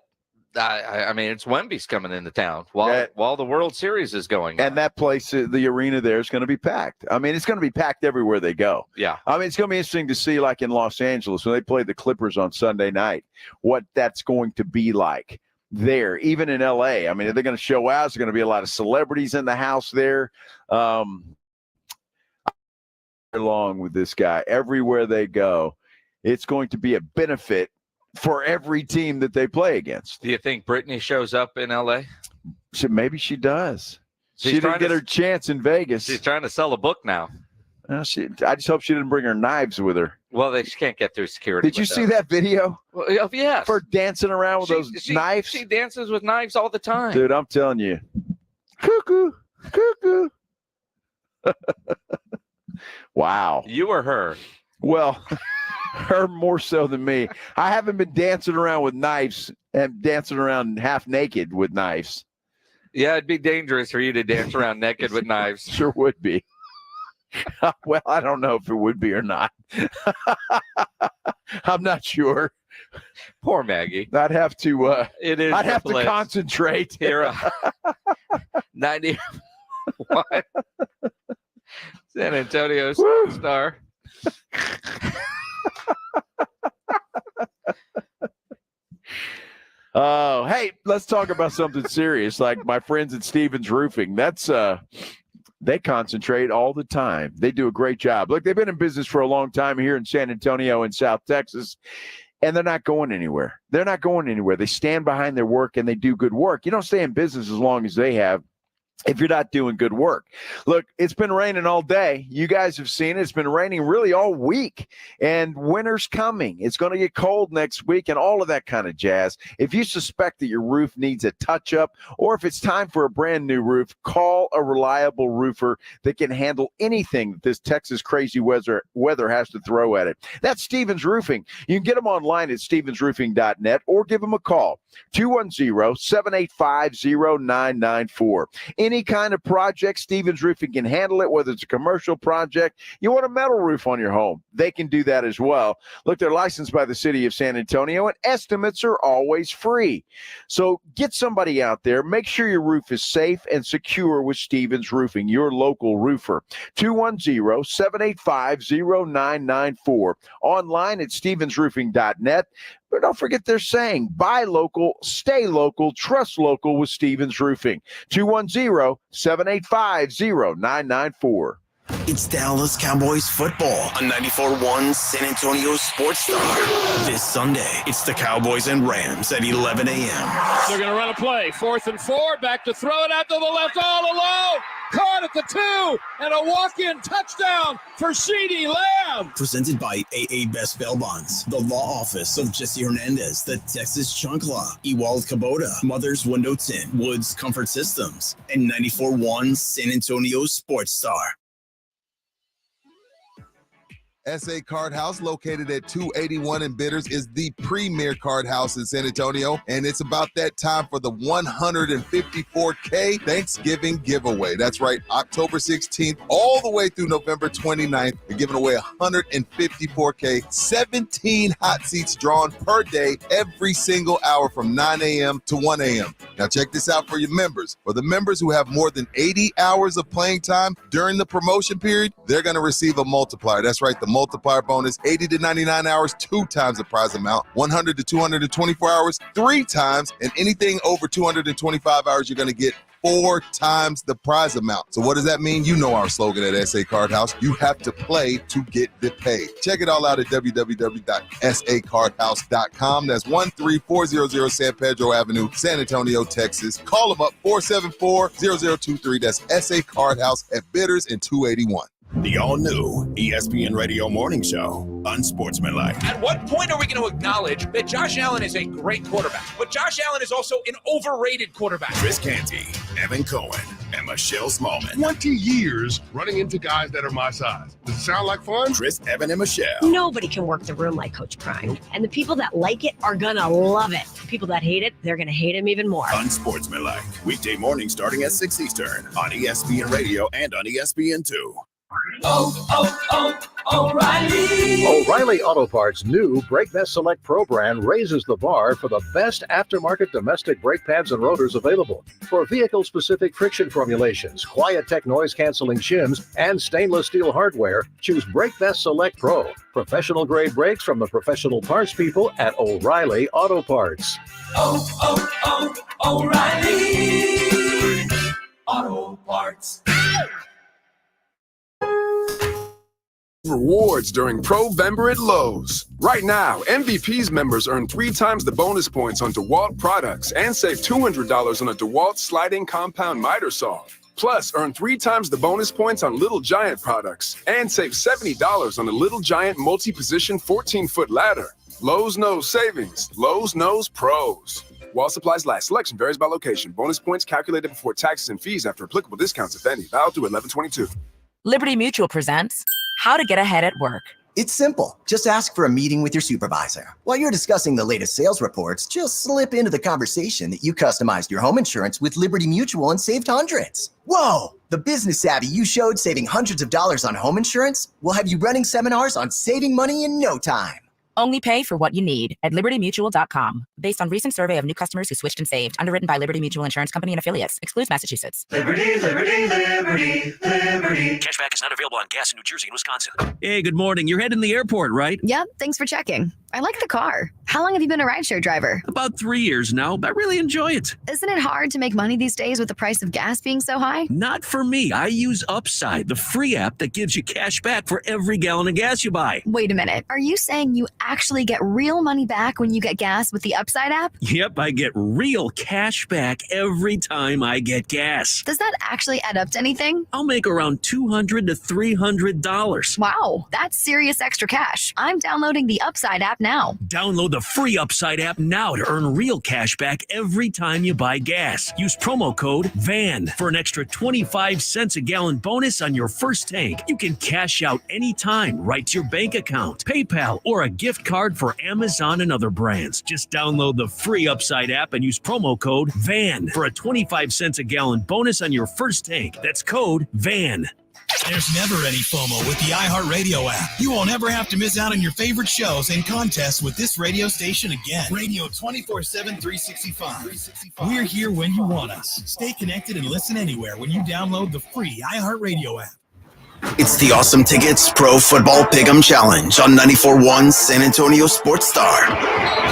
I mean, it's Wemby's coming into town while the World Series is going on. And that place, the arena there is going to be packed. I mean, it's going to be packed everywhere they go. Yeah. I mean, it's going to be interesting to see, like in Los Angeles, when they play the Clippers on Sunday night, what that's going to be like there, even in L.A. I mean, are they going to show out? There's going to be a lot of celebrities in the house there. Along with this guy, everywhere they go, it's going to be a benefit for every team that they play against. Do you think Brittany shows up in L.A.? Maybe she does. She's She didn't get her chance in Vegas. She's trying to sell a book now. I just hope she didn't bring her knives with her. Well, she can't get through security. Did you see that video? Well, yes. For dancing around with those knives? She dances with knives all the time. Dude, I'm telling you. Cuckoo. Cuckoo. Wow. You or her? Well, her more so than me. I haven't been dancing around with knives and dancing around half naked with knives. Yeah, it'd be dangerous for you to dance around naked with knives. Sure would be. Well, I don't know if it would be or not. I'm not sure. Poor Maggie. I'd have to. It is. I'd have to concentrate. Here, 91 San Antonio star. Oh, hey, let's talk about something serious. Like my friends at Stevens Roofing. That's they concentrate all the time. They do a great job. Look, they've been in business for a long time here in San Antonio and South Texas, and they're not going anywhere. They're not going anywhere. They stand behind their work and they do good work. You don't stay in business as long as they have if you're not doing good work. Look, it's been raining all day. You guys have seen it. It's been raining really all week, and winter's coming. It's going to get cold next week and all of that kind of jazz. If you suspect that your roof needs a touch-up or if it's time for a brand new roof, call a reliable roofer that can handle anything that this Texas crazy weather has to throw at it. That's Stevens Roofing. You can get them online at stevensroofing.net or give them a call, 210-785-0994. Any kind of project, Stevens Roofing can handle it, whether it's a commercial project. You want a metal roof on your home, they can do that as well. Look, they're licensed by the city of San Antonio, and estimates are always free. So get somebody out there. Make sure your roof is safe and secure with Stevens Roofing, your local roofer. 210-785-0994. Online at stevensroofing.net. But don't forget their saying, buy local, stay local, trust local with Stevens Roofing. 210-785-0994. It's Dallas Cowboys football on 94.1 San Antonio Sports Star. This Sunday, it's the Cowboys and Rams at 11 a.m. They're going to run a play. 4th and 4, back to throw it out to the left all alone. Caught at the 2, and a walk-in touchdown for CeeDee Lamb. Presented by AA Best Bail Bonds, the law office of Jesse Hernandez, the Texas Chunk Law, Ewald Kubota, Mother's Window Tint, Woods Comfort Systems, and 94.1 San Antonio Sports Star. SA Card House, located at 281 in Bitters, is the premier card house in San Antonio, and it's about that time for the 154K Thanksgiving giveaway. That's right, October 16th all the way through November 29th. We're giving away 154K, 17 hot seats drawn per day, every single hour from 9 a.m. to 1 a.m. Now check this out for your members. For the members who have more than 80 hours of playing time during the promotion period, they're going to receive a multiplier. That's right, the multiplier bonus, 80 to 99 hours, 2 times the prize amount, 100 to 224 hours, 3 times, and anything over 225 hours, you're going to get 4 times the prize amount. So what does that mean? You know our slogan at SA Card House. You have to play to get the pay. Check it all out at www.sacardhouse.com. That's 13400 San Pedro Avenue, San Antonio, Texas. Call them up, 474-0023. That's SA Card House at Bitters and 281. The all-new ESPN Radio Morning Show, Unsportsmanlike. At what point are we going to acknowledge that Josh Allen is a great quarterback, but Josh Allen is also an overrated quarterback? Chris Canty, Evan Cohen, and Michelle Smallman. 20 years running into guys that are my size. Does it sound like fun? Chris, Evan, and Michelle. Nobody can work the room like Coach Prime. And the people that like it are going to love it. People that hate it, they're going to hate him even more. Unsportsmanlike. Weekday morning starting at 6 Eastern on ESPN Radio and on ESPN2. O'Reilly. O'Reilly Auto Parts' new Brake Best Select Pro brand raises the bar for the best aftermarket domestic brake pads and rotors available. For vehicle-specific friction formulations, Quiet-Tech noise-canceling shims, and stainless steel hardware, choose Brake Best Select Pro. Professional-grade brakes from the professional parts people at O'Reilly Auto Parts. O'Reilly Auto Parts. Rewards during Pro-Vember at Lowe's. Right now, MVP's members earn 3 times the bonus points on DeWalt products and save $200 on a DeWalt sliding compound miter saw. Plus, earn 3 times the bonus points on Little Giant products and save $70 on the Little Giant multi-position 14-foot ladder. Lowe's knows savings. Lowe's knows pros. While supplies last, selection varies by location. Bonus points calculated before taxes and fees after applicable discounts, if any. Valid through 11/22. Liberty Mutual presents How to Get Ahead at Work. It's simple. Just ask for a meeting with your supervisor. While you're discussing the latest sales reports, just slip into the conversation that you customized your home insurance with Liberty Mutual and saved hundreds. Whoa! The business savvy you showed saving hundreds of dollars on home insurance will have you running seminars on saving money in no time. Only pay for what you need at libertymutual.com. Based on recent survey of new customers who switched and saved. Underwritten by Liberty Mutual Insurance Company and affiliates. Excludes Massachusetts. Liberty, liberty, liberty, liberty. Cashback is not available on gas in New Jersey and Wisconsin. Hey, good morning. You're heading to the airport, right? Yep, thanks for checking. I like the car. How long have you been a rideshare driver? About 3 years now, but I really enjoy it. Isn't it hard to make money these days with the price of gas being so high? Not for me. I use Upside, the free app that gives you cash back for every gallon of gas you buy. Wait a minute. Are you saying you actually get real money back when you get gas with the Upside app? Yep, I get real cash back every time I get gas. Does that actually add up to anything? I'll make around $200 to $300. Wow, that's serious extra cash. I'm downloading the Upside app now. Download the free Upside app now to earn real cash back every time you buy gas. Use promo code VAN for an extra 25 cents a gallon bonus on your first tank. You can cash out anytime right to your bank account, PayPal, or a gift card for Amazon and other brands. Just download the free Upside app and use promo code VAN for a 25 cents a gallon bonus on your first tank. That's code VAN. There's never any FOMO with the iHeartRadio app. You won't ever have to miss out on your favorite shows and contests with this radio station again. Radio 24/7, 365. We're here when you want us. Stay connected and listen anywhere when you download the free iHeartRadio app. It's the Awesome Tickets Pro Football Pick'em Challenge on 94.1 San Antonio Sports Star.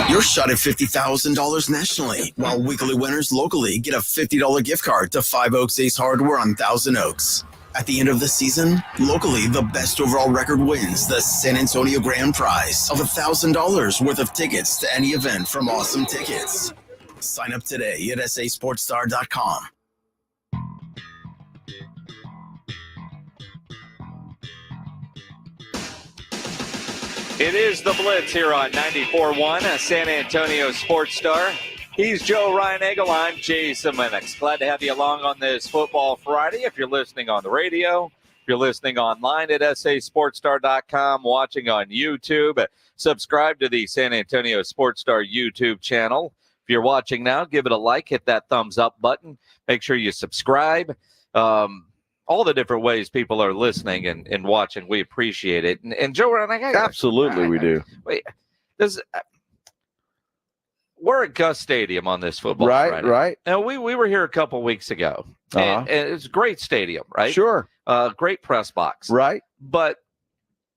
Your shot at $50,000 nationally, while weekly winners locally get a $50 gift card to 5 Oaks Ace Hardware on Thousand Oaks. At the end of the season, locally, the best overall record wins the San Antonio Grand Prize of $1,000 worth of tickets to any event from Awesome Tickets. Sign up today at sasportstar.com. It is the Blitz here on 94.1 San Antonio Sports Star. He's Joe Ryan Egel. I'm Jason Lennox. Glad to have you along on this Football Friday. If you're listening on the radio, if you're listening online at sasportstar.com, watching on YouTube, subscribe to the San Antonio Sports Star YouTube channel. If you're watching now, give it a like, hit that thumbs up button. Make sure you subscribe. All the different ways people are listening and watching, we appreciate it. And Joe Ryan, absolutely we do. Wait, we're at Gus Stadium on this football Friday. Right. Now, we were here a couple weeks ago, and it's a great stadium, right? Sure. Great press box. Right. But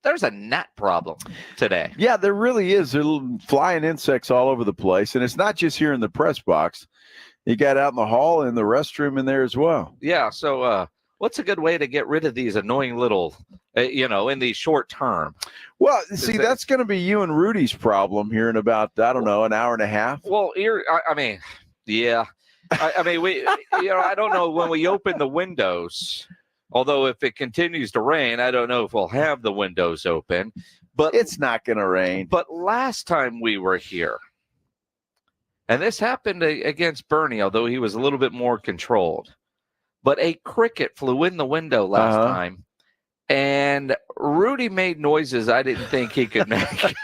there's a gnat problem today. Yeah, there really is. There are little flying insects all over the place, and it's not just here in the press box. You got out in the hall and the restroom in there as well. Yeah, so what's a good way to get rid of these annoying little, in the short term? Well, see, that's going to be you and Rudy's problem here in about, an hour and a half. Well, yeah. We, I don't know when we open the windows, although if it continues to rain, I don't know if we'll have the windows open. But it's not going to rain. But last time we were here, and this happened against Bernie, although he was a little bit more controlled, but a cricket flew in the window last time. And Rudy made noises I didn't think he could make.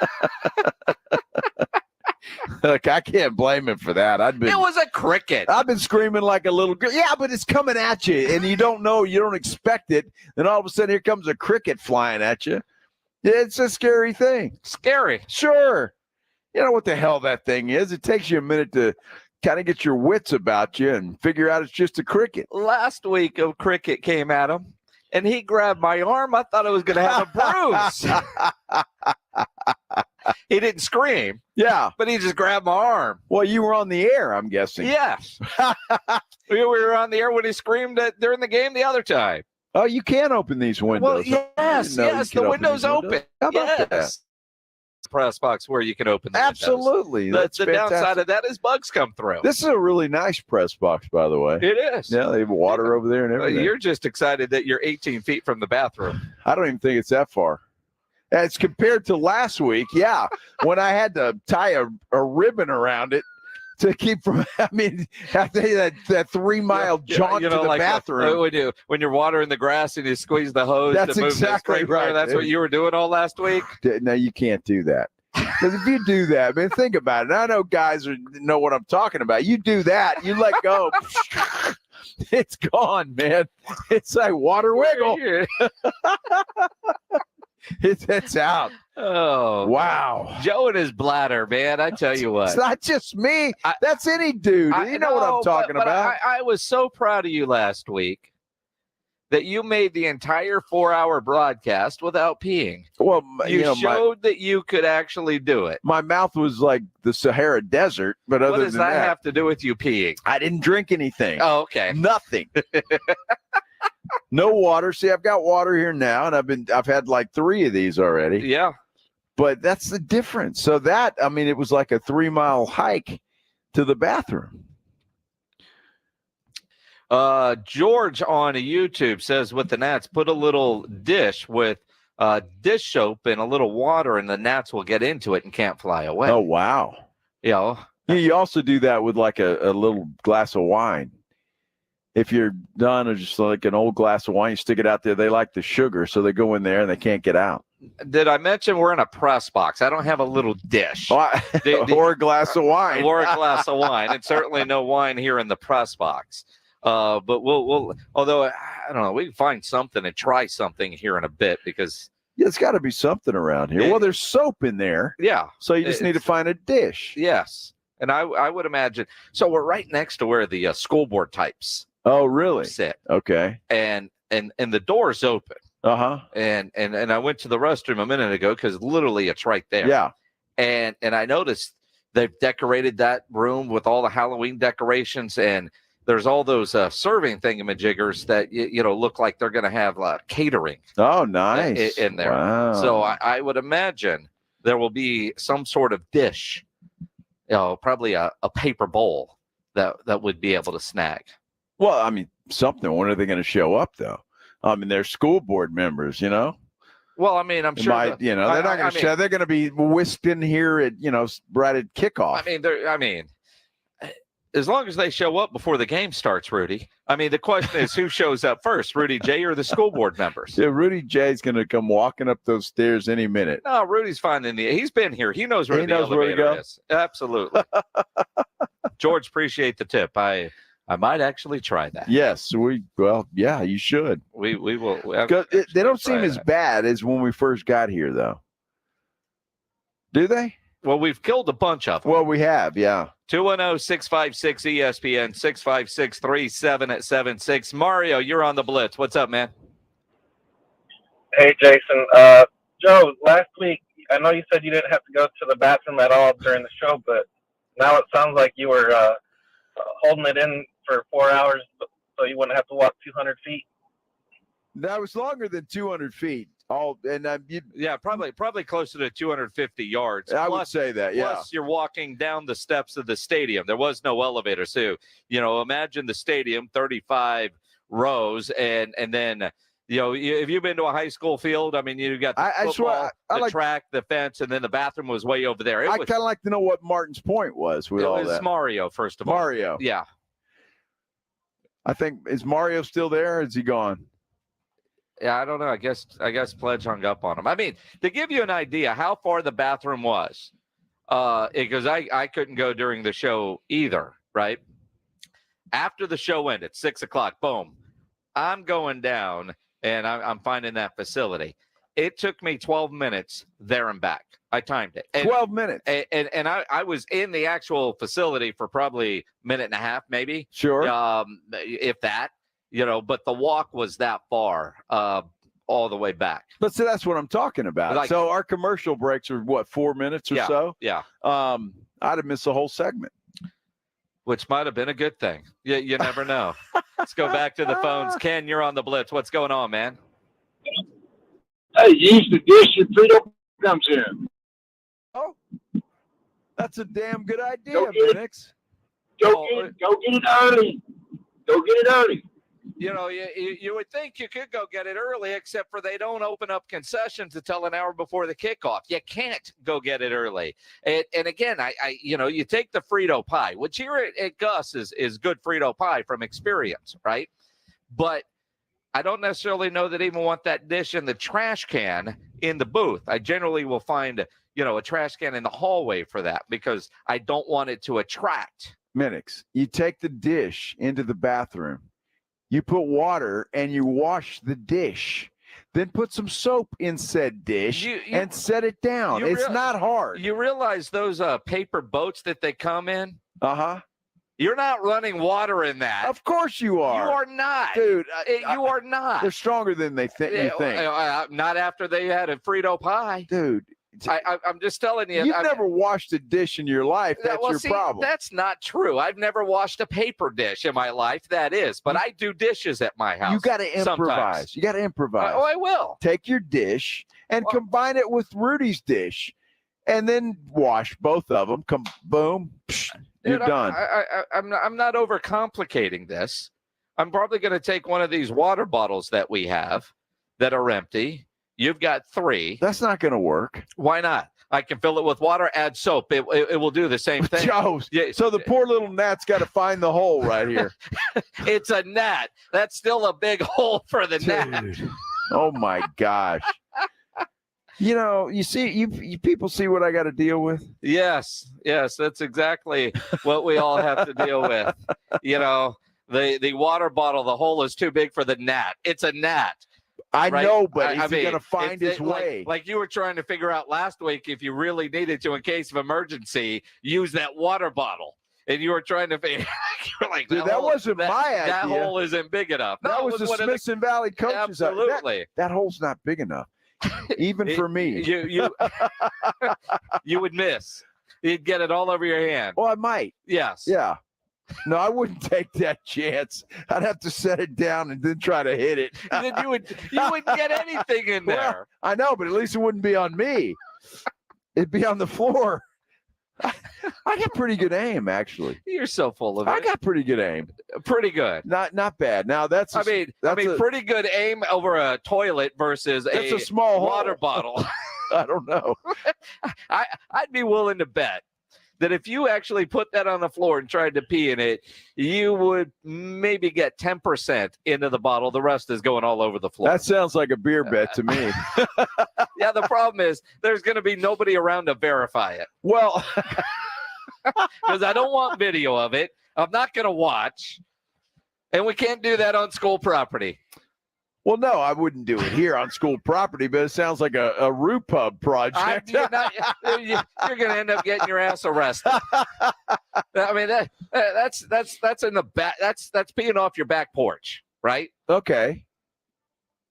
Look, I can't blame him for that. It was a cricket. I've been screaming like a little girl. Yeah, but it's coming at you, and you don't know, you don't expect it. Then all of a sudden, here comes a cricket flying at you. It's a scary thing. Scary. Sure. You know what the hell that thing is. It takes you a minute to kind of get your wits about you and figure out it's just a cricket. Last week, a cricket came at him. And he grabbed my arm. I thought I was going to have a bruise. He didn't scream. Yeah. But he just grabbed my arm. Well, you were on the air, I'm guessing. Yes. We were on the air when he screamed during the game the other time. Oh, you can open these windows. Well, yes, the window's open. How about that? Press box where you can open the Absolutely. windows. That's the downside of that is bugs come through. This is a really nice press box, by the way. It is. Yeah, they have water over there and everything. You're just excited that you're 18 feet from the bathroom. I don't even think it's that far. As compared to last week, yeah, when I had to tie a ribbon around it to keep from, I mean, that 3-mile jaunt to the like bathroom. When you're watering the grass and you squeeze the hose That's to move exactly the sprinkler, right. That's what you were doing all last week? No, you can't do that. Because if you do that, man, think about it. I know guys know what I'm talking about. You do that, you let go. It's gone, man. It's like water wiggle. It's out. Oh, wow. Joe and his bladder, man. I tell you what. It's not just me. That's any dude. You know what I'm talking about. I was so proud of you last week that you made the entire 4-hour broadcast without peeing. Well, you showed that you could actually do it. My mouth was like the Sahara Desert, but what does that have to do with you peeing? I didn't drink anything. Oh, okay. Nothing. No water. See, I've got water here now, and I've had like 3 of these already. Yeah. But that's the difference. So it was like a 3-mile hike to the bathroom. George on YouTube says with the gnats, put a little dish with dish soap and a little water, and the gnats will get into it and can't fly away. Oh, wow. Yeah. You also do that with like a little glass of wine. If you're done, or just like an old glass of wine, you stick it out there. They like the sugar, so they go in there and they can't get out. Did I mention we're in a press box? I don't have a little dish. Or a glass of wine. Or a glass of wine. And certainly no wine here in the press box. But we'll although I don't know, we can find something and try something here in a bit because it's got to be something around here. Well, there's soap in there. Yeah. So you just need to find a dish. Yes. And I would imagine. So we're right next to where the school board types. Oh, really? Sit. Okay. And the door's open. Uh-huh. And I went to the restroom a minute ago because literally it's right there. Yeah. And I noticed they've decorated that room with all the Halloween decorations, and there's all those serving thingamajiggers that look like they're going to have catering. Oh, nice. In there. Wow. So I would imagine there will be some sort of dish, probably a paper bowl that would be able to snag. Well, I mean, something. When are they going to show up, though? I mean, they're school board members, Well, I mean, I'm sure they're not going to show. They're going to be whisked in here at right at kickoff. I mean, as long as they show up before the game starts, Rudy. I mean, the question is who shows up first, Rudy J or the school board members? Yeah, Rudy J's going to come walking up those stairs any minute. No, Rudy's finding he's been here. He knows where the elevator is. Absolutely. George, appreciate the tip. I might actually try that. Yes, yeah, you should. We will. They don't seem as bad as when we first got here, though. Do they? Well, we've killed a bunch of them. Well, we have, yeah. 210-656-ESPN, 656-3776. Mario, you're on the Blitz. What's up, man? Hey, Jason. Joe, last week, I know you said you didn't have to go to the bathroom at all during the show, but now it sounds like you were holding it in for 4 hours so you wouldn't have to walk 200 feet. That was longer than 200 feet. Probably closer to 250 yards. I would say that, yeah. Plus, you're walking down the steps of the stadium. There was no elevator, so imagine the stadium, 35 rows, and then if you've been to a high school field, I mean, you got the football, the track, the fence, and then the bathroom was way over there. I kind of like to know what Martin's point was with all that. It was Mario, first of all. Mario. Yeah. I think, is Mario still there or is he gone? Yeah, I don't know. I guess Pledge hung up on him. I mean, to give you an idea how far the bathroom was, because I couldn't go during the show either, right? After the show ended, 6:00, boom, I'm going down and I'm finding that facility. It took me 12 minutes there and back. I timed it. 12 minutes. And I was in the actual facility for probably a minute and a half, maybe. Sure. If that. But the walk was that far all the way back. But see, that's what I'm talking about. So our commercial breaks are, 4 minutes or so? Yeah. I'd have missed the whole segment. which might have been a good thing. You never know. Let's go back to the phones. Ken, you're on the Blitz. What's going on, man? Hey, use the dish your Frito comes in. Oh, that's a damn good idea, Minix. Go get it early. Go get it early. You know, you would think you could go get it early, except for they don't open up concessions until an hour before the kickoff. You can't go get it early. And again, you take the Frito pie, which here at Gus is good Frito pie from experience, right? But I don't necessarily know that I even want that dish in the trash can in the booth. I generally will find, a trash can in the hallway for that because I don't want it to attract. Minix, you take the dish into the bathroom. You put water and you wash the dish. Then put some soap in said dish and set it down. It's not hard. You realize those paper boats that they come in? Uh-huh. You're not running water in that. Of course you are. You are not. Dude. You are not. They're stronger than you think. Not after they had a Frito pie. Dude. I'm just telling you. You've never washed a dish in your life. That's your problem. That's not true. I've never washed a paper dish in my life. That is. But I do dishes at my house. You got to improvise. Sometimes. You got to improvise. I will. Take your dish and combine it with Rudy's dish. And then wash both of them. Boom. You're done. I'm not overcomplicating this. I'm probably going to take one of these water bottles that we have that are empty. You've got 3. That's not going to work. Why not? I can fill it with water, add soap. It will do the same thing. Joe, so the poor little gnat's got to find the hole right here. It's a gnat. That's still a big hole for the gnat. Oh, my gosh. You see, you people see what I got to deal with? Yes, that's exactly what we all have to deal with. The water bottle, the hole is too big for the gnat. It's a gnat. I know, but he's going to find his way. Like you were trying to figure out last week, if you really needed to, in case of emergency, use that water bottle. And you were trying to figure you're like, dude, that wasn't my idea. That hole isn't big enough. That was the Smithson Valley coaches. Absolutely. That hole's not big enough. Even for me. You would miss. You'd get it all over your hand. Well, I might. Yes. Yeah. No, I wouldn't take that chance. I'd have to set it down and then try to hit it. Then you wouldn't get anything in there. Well, I know, but at least it wouldn't be on me. It'd be on the floor. I got pretty good aim, actually. You're so full of it. I got pretty good aim. Pretty good. Not bad. Now that's pretty good aim over a toilet versus a small water bottle. I don't know. I'd be willing to bet that if you actually put that on the floor and tried to pee in it, you would maybe get 10% into the bottle. The rest is going all over the floor. That sounds like a beer bet to me. Yeah, the problem is there's going to be nobody around to verify it. Well, because I don't want video of it. I'm not going to watch. And we can't do that on school property. Well, no, I wouldn't do it here on school property, but it sounds like a Roo Pub project. You're going to end up getting your ass arrested. I mean, that's in the back. That's peeing off your back porch, right? Okay,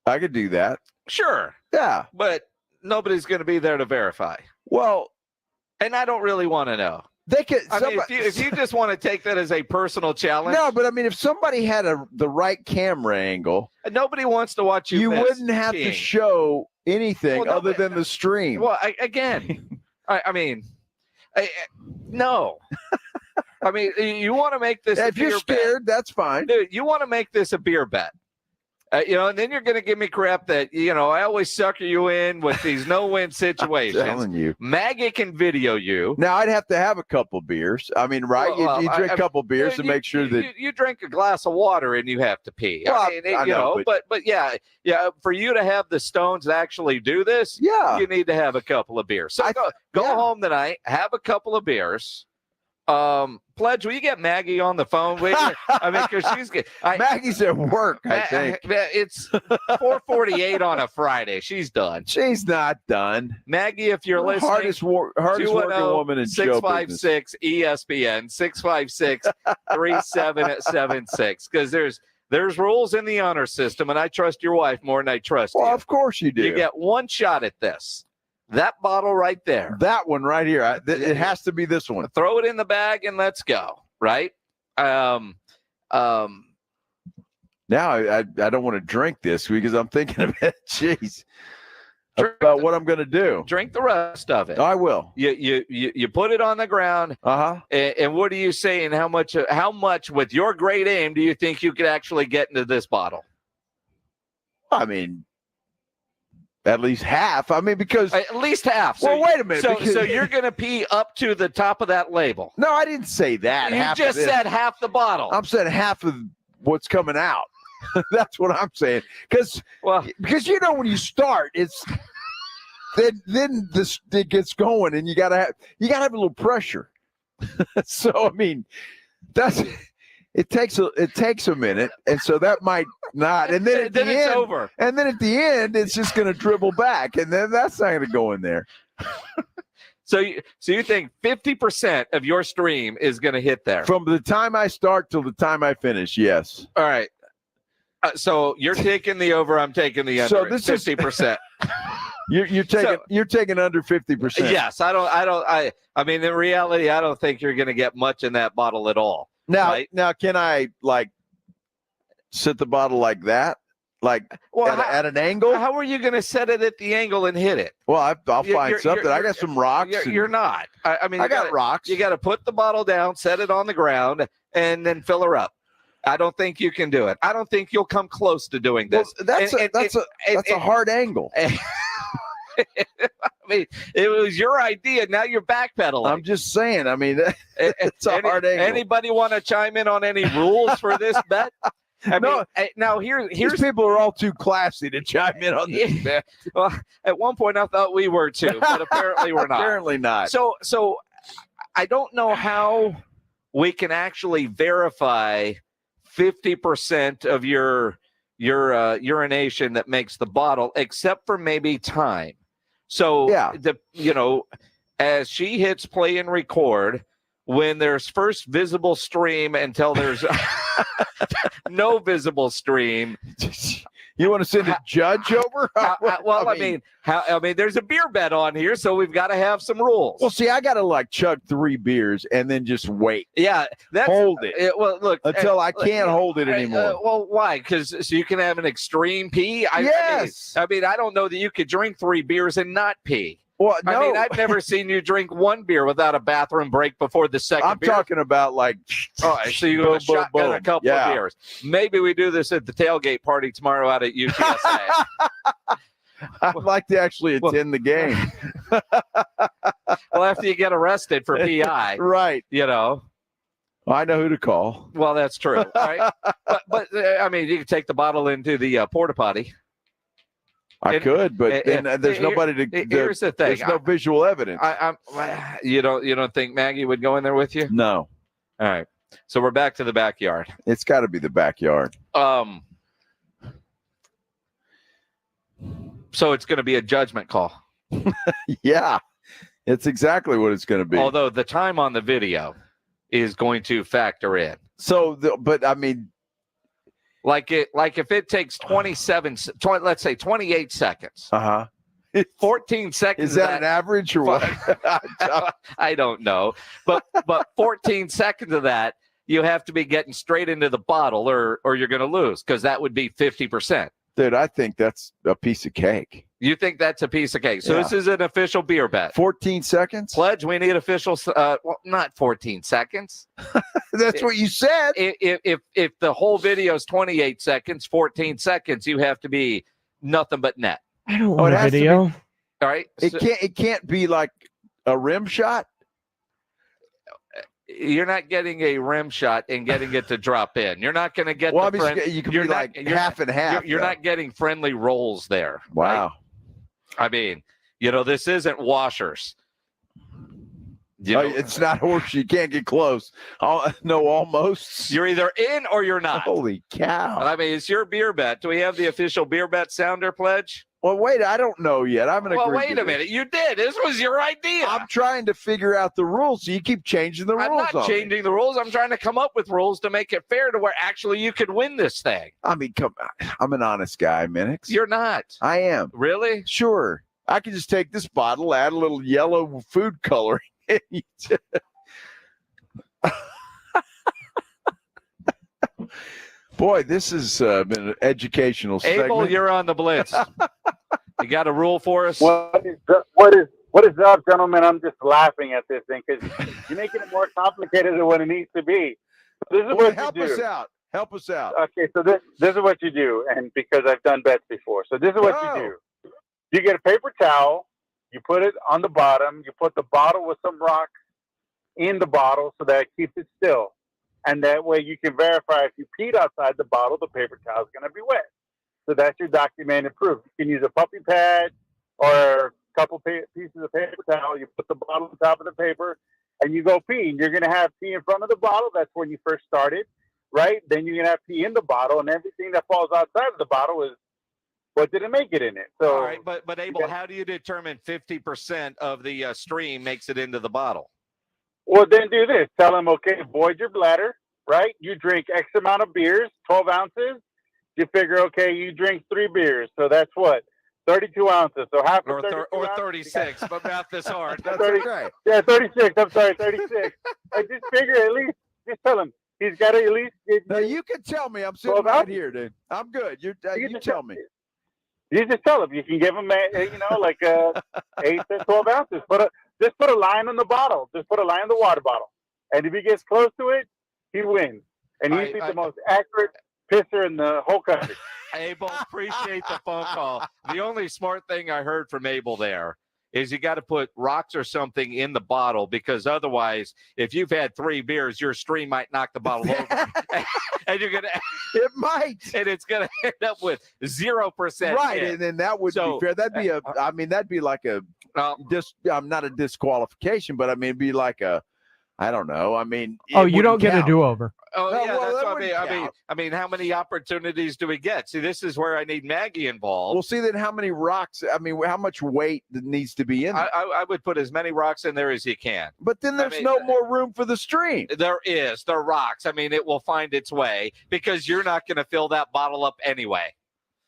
I could do that. Sure. Yeah, but nobody's going to be there to verify. Well, and I don't really want to know. They could. If you just want to take that as a personal challenge. No, but I mean, if somebody had the right camera angle, nobody wants to watch you. You wouldn't have to show anything other than the stream. Well, again, I mean, no. I mean, you want to make this. If you're scared, that's fine, dude. You want to make this a beer bet. And then you're going to give me crap that, I always sucker you in with these no-win situations. I'm telling you. Maggie can video you. Now, I'd have to have a couple beers. I mean, right? Well, you drink a couple beers to make sure that... You drink a glass of water and you have to pee. Well, I know, but yeah, for you to have the stones to actually do this, you need to have a couple of beers. So go home tonight, have a couple of beers. Pledge, will you get Maggie on the phone? I mean, because Maggie's at work, I think. It's 4:48 on a Friday. She's done. She's not done. Maggie, if you're listening, hardest working woman in show business. 656 ESPN 656-3776. Because there's rules in the honor system, and I trust your wife more than I trust you. Well, of course you do. You get one shot at this. That bottle right there. That one right here. It has to be this one. Throw it in the bag and let's go, right? Now I don't want to drink this because I'm thinking about about what I'm going to do. Drink the rest of it. I will. You put it on the ground. And what are you saying? How much with your great aim do you think you could actually get into this bottle? I mean, at least half. I mean, because at least half. Well, wait a minute. So you're going to pee up to the top of that label? No, I didn't say that. You just said half the bottle. I'm saying half of what's coming out. That's what I'm saying. Because when you start, it's then it gets going, and you gotta have a little pressure. So I mean, it takes a minute, and so that might not, and then it's over, and then at the end, it's just going to dribble back, and then that's not going to go in there. So you think 50% of your stream is going to hit there from the time I start till the time I finish? Yes. All right. So you're taking the over. I'm taking the under. So this 50%. You're taking under 50%. Yes, I mean, in reality, I don't think you're going to get much in that bottle at all. Now, can I set the bottle like that, at an angle? How are you going to set it at the angle and hit it? Well, I'll find something. I got some rocks. You're not. I mean, I got rocks. You got to put the bottle down, set it on the ground, and then fill her up. I don't think you can do it. I don't think you'll come close to doing this. Well, that's a hard angle. I mean, it was your idea. Now you're backpedaling. I'm just saying. I mean, it's a hard angle. Anybody want to chime in on any rules for this bet? Now here's these people are all too classy to chime in on this bet. Well, at one point I thought we were too, but apparently we're not. Apparently not. So I don't know how we can actually verify 50% of your urination that makes the bottle, except for maybe time. So as she hits play and record, when there's first visible stream until there's no visible stream. You want to send a judge over? I mean, there's a beer bet on here, so we've got to have some rules. Well, see, I got to chug 3 beers and then just wait. Yeah, hold it. Well, look, until I can't hold it anymore. Well, why? Because so you can have an extreme pee. Yes. I mean, I don't know that you could drink 3 beers and not pee. Well, no. I mean, I've never seen you drink 1 beer without a bathroom break before the second beer. I'm talking about all right, so you have a shotgun a couple of beers. Maybe we do this at the tailgate party tomorrow out at UTSA. I'd like to actually attend the game. Well, after you get arrested for PI. Right. I know who to call. Well, that's true. Right? but I mean, you can take the bottle into the porta potty. I could, but then there's nobody to. Here's the thing: there's no visual evidence. You don't think Maggie would go in there with you? No. All right. So we're back to the backyard. It's got to be the backyard. So it's going to be a judgment call. Yeah, it's exactly what it's going to be. Although the time on the video is going to factor in. So, but I mean. Like if it takes let's say 28 seconds. 14 seconds. Is that an average or what? I don't know. But 14 seconds of that, you have to be getting straight into the bottle or you're going to lose because that would be 50%. Dude, I think that's a piece of cake. You think that's a piece of cake. So This is an official beer bet. 14 seconds? Pledge, we need official, not 14 seconds. That's what you said. If the whole video is 28 seconds, 14 seconds, you have to be nothing but net. I don't want a video. All right. It can't be like a rim shot. You're not getting a rim shot and getting it to drop in. You're not going to get you can be like half and half. You're not getting friendly rolls there. Wow. Right? I mean, this isn't washers. It's not horse. You can't get close. No, almost. You're either in or you're not. Holy cow. I mean, it's your beer bet. Do we have the official beer bet sounder pledge? Well, wait, I don't know yet. I haven't agreed. Well, wait a minute. You did. This was your idea. I'm trying to figure out the rules, so you keep changing the rules. I'm not changing the rules. I'm trying to come up with rules to make it fair to where actually you could win this thing. I mean, come on. I'm an honest guy, Minix. You're not. I am. Really? Sure. I could just take this bottle, add a little yellow food coloring. Boy, this has been an educational segment. Abel, you're on the Blitz. You got a rule for us? What is up, gentlemen? I'm just laughing at this thing because you're making it more complicated than what it needs to be. This is what help you do. us out. Help us out. Okay, so this is what you do, and because I've done bets before. So this is what you do. You get a paper towel, you put it on the bottom, you put the bottle with some rocks in the bottle so that it keeps it still. And that way you can verify if you peed outside the bottle, the paper towel is going to be wet. So that's your documented proof. You can use a puppy pad or a couple pieces of paper towel. You put the bottle on top of the paper and you go pee. And you're going to have pee in front of the bottle. That's when you first started, right? Then you're going to have pee in the bottle, and everything that falls outside of the bottle is what didn't make it in it. So, all right, but Abel, how do you determine 50% of the stream makes it into the bottle? Well, then do this. Tell them, okay, void your bladder, right? You drink X amount of beers, 12 ounces. You figure, okay, you drink 3 beers. So that's what? 32 ounces. So half of 32 or ounces, 36, but math is hard. That's 30, right. Yeah, 36. I'm sorry, 36. I just figure at least, just tell him he's got to at least get. No, you can tell me. I'm sitting right here, dude. I'm good. You tell me. You just tell him. You can give him, like 8 to 12 ounces. Just put a line on the bottle. Just put a line on the water bottle. And if he gets close to it, he wins. And he'd be the most accurate pisser in the whole country. Abel, appreciate the phone call. The only smart thing I heard from Abel there is you got to put rocks or something in the bottle, because otherwise, if you've had 3 beers, your stream might knock the bottle over. And you're gonna it might. And it's gonna end up with 0%. Right, and then that would be fair. That'd be that'd be like a not a disqualification, but I mean it'd be like a, I don't know. I mean, you don't get a do-over. Oh, No, yeah, well, that's that what wouldn't I mean, how many opportunities do we get? See, this is where I need Maggie involved. Well, see, then how many rocks? I mean, how much weight needs to be in there? I would put as many rocks in there as you can. But then there's no more room for the stream. There is. There are rocks. I mean, it will find its way, because you're not going to fill that bottle up anyway.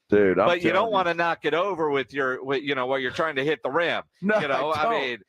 Dude, but you don't want to knock it over with while you're trying to hit the rim. No, I mean,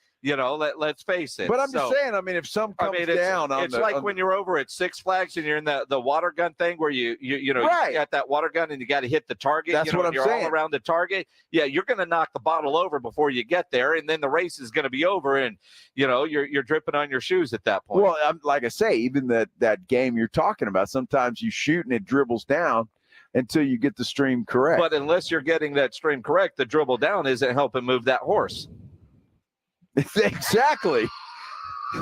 let's face it. But I'm just saying, I mean, if some comes down on it's like when you're over at Six Flags and you're in the water gun thing where you got that water gun and you got to hit the target. That's what I'm you're saying. all around the target. Yeah, you're going to knock the bottle over before you get there, and then the race is going to be over, and you're dripping on your shoes at that point. Well, like I say, even that game you're talking about, sometimes you shoot and it dribbles down until you get the stream correct. But unless you're getting that stream correct, the dribble down isn't helping move that horse. Exactly.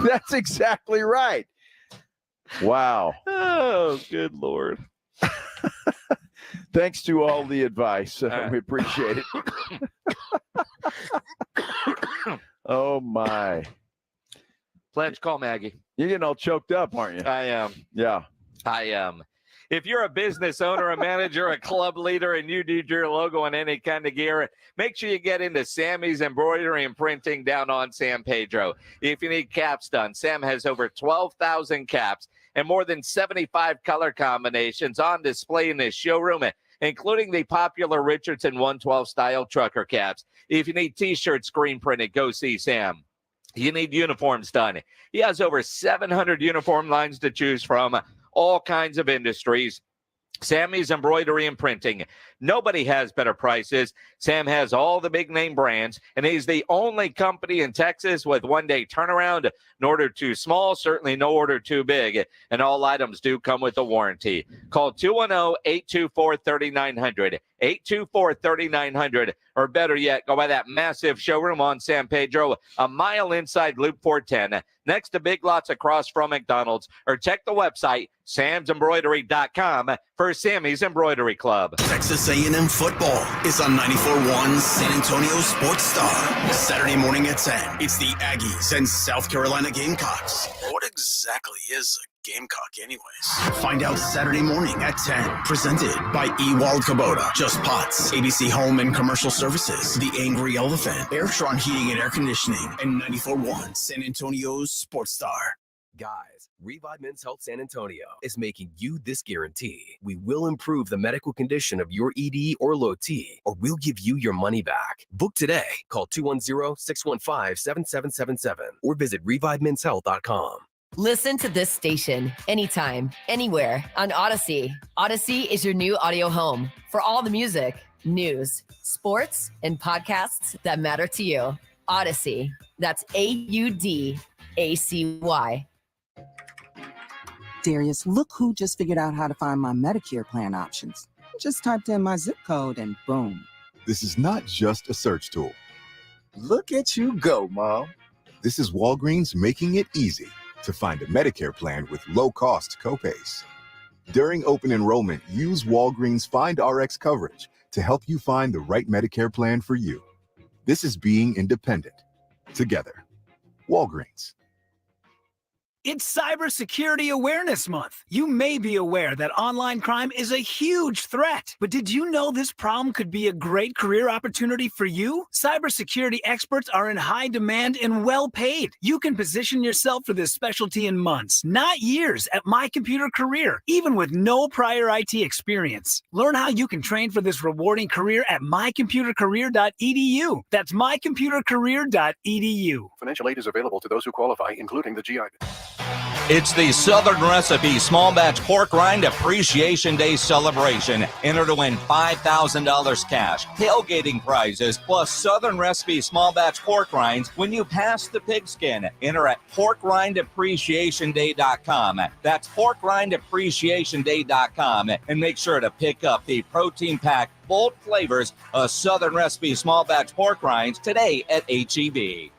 That's exactly right. Wow. Oh, good Lord. Thanks to all the advice. We appreciate it. Oh, my. Pledge, call Maggie. You're getting all choked up, aren't you? I am. Yeah. I am. If you're a business owner, a manager, a club leader, and you need your logo on any kind of gear, make sure you get into Sammy's Embroidery and Printing down on San Pedro. If you need caps done, Sam has over 12,000 caps and more than 75 color combinations on display in this showroom, including the popular Richardson 112 style trucker caps. If you need T-shirts screen printed, go see Sam. You need uniforms done. He has over 700 uniform lines to choose from, all kinds of industries. Sammy's Embroidery and Printing. Nobody has better prices. Sam has all the big name brands, and he's the only company in Texas with one-day turnaround. No order too small, certainly no order too big, and all items do come with a warranty. Call 210-824-3900, 824-3900, or better yet, go by that massive showroom on San Pedro, a mile inside Loop 410, next to Big Lots across from McDonald's, or check the website, samsembroidery.com, for Sammy's Embroidery Club. Texas A&M football is on 94.1 San Antonio Sports Star. Saturday morning at 10, it's the Aggies and South Carolina Gamecocks. What exactly is a Gamecock anyways? Find out Saturday morning at 10. Presented by Ewald Kubota, Just Pots, ABC Home and Commercial Services, The Angry Elephant, Airtron Heating and Air Conditioning, and 94.1 San Antonio's Sports Star. Guys, Revive Men's Health San Antonio is making you this guarantee. We will improve the medical condition of your ED or low T, or we'll give you your money back. Book today. Call 210-615-7777 or visit ReviveMen'sHealth.com. Listen to this station anytime, anywhere on Odyssey. Odyssey is your new audio home for all the music, news, sports, and podcasts that matter to you. Odyssey. That's AUDACY. Darius, look who just figured out how to find my Medicare plan options. Just typed in my zip code and boom. This is not just a search tool. Look at you go, Mom. This is Walgreens making it easy to find a Medicare plan with low-cost copays. During open enrollment, use Walgreens Find RX coverage to help you find the right Medicare plan for you. This is being independent. Together. Walgreens. It's Cybersecurity Awareness Month. You may be aware that online crime is a huge threat, but did you know this problem could be a great career opportunity for you? Cybersecurity experts are in high demand and well paid. You can position yourself for this specialty in months, not years, at My Computer Career, even with no prior IT experience. Learn how you can train for this rewarding career at mycomputercareer.edu. That's mycomputercareer.edu. Financial aid is available to those who qualify, including the GI Bill. It's the Southern Recipe Small Batch Pork Rind Appreciation Day celebration. Enter to win $5,000 cash, tailgating prizes, plus Southern Recipe Small Batch Pork Rinds when you pass the pigskin. Enter at porkrindappreciationday.com. That's porkrindappreciationday.com. And make sure to pick up the protein-packed bold flavors of Southern Recipe Small Batch Pork Rinds today at HEB.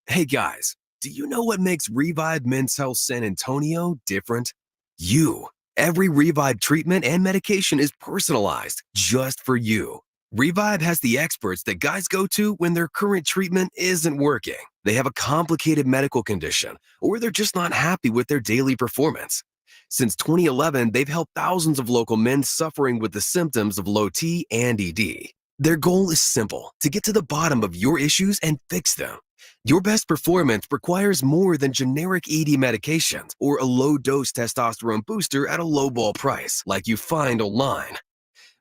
Hey guys, do you know what makes Revive Men's Health San Antonio different? You. Every Revive treatment and medication is personalized just for you. Revive has the experts that guys go to when their current treatment isn't working. They have a complicated medical condition, or they're just not happy with their daily performance. Since 2011, they've helped thousands of local men suffering with the symptoms of low T and ED. Their goal is simple: to get to the bottom of your issues and fix them. Your best performance requires more than generic ED medications or a low-dose testosterone booster at a low-ball price like you find online.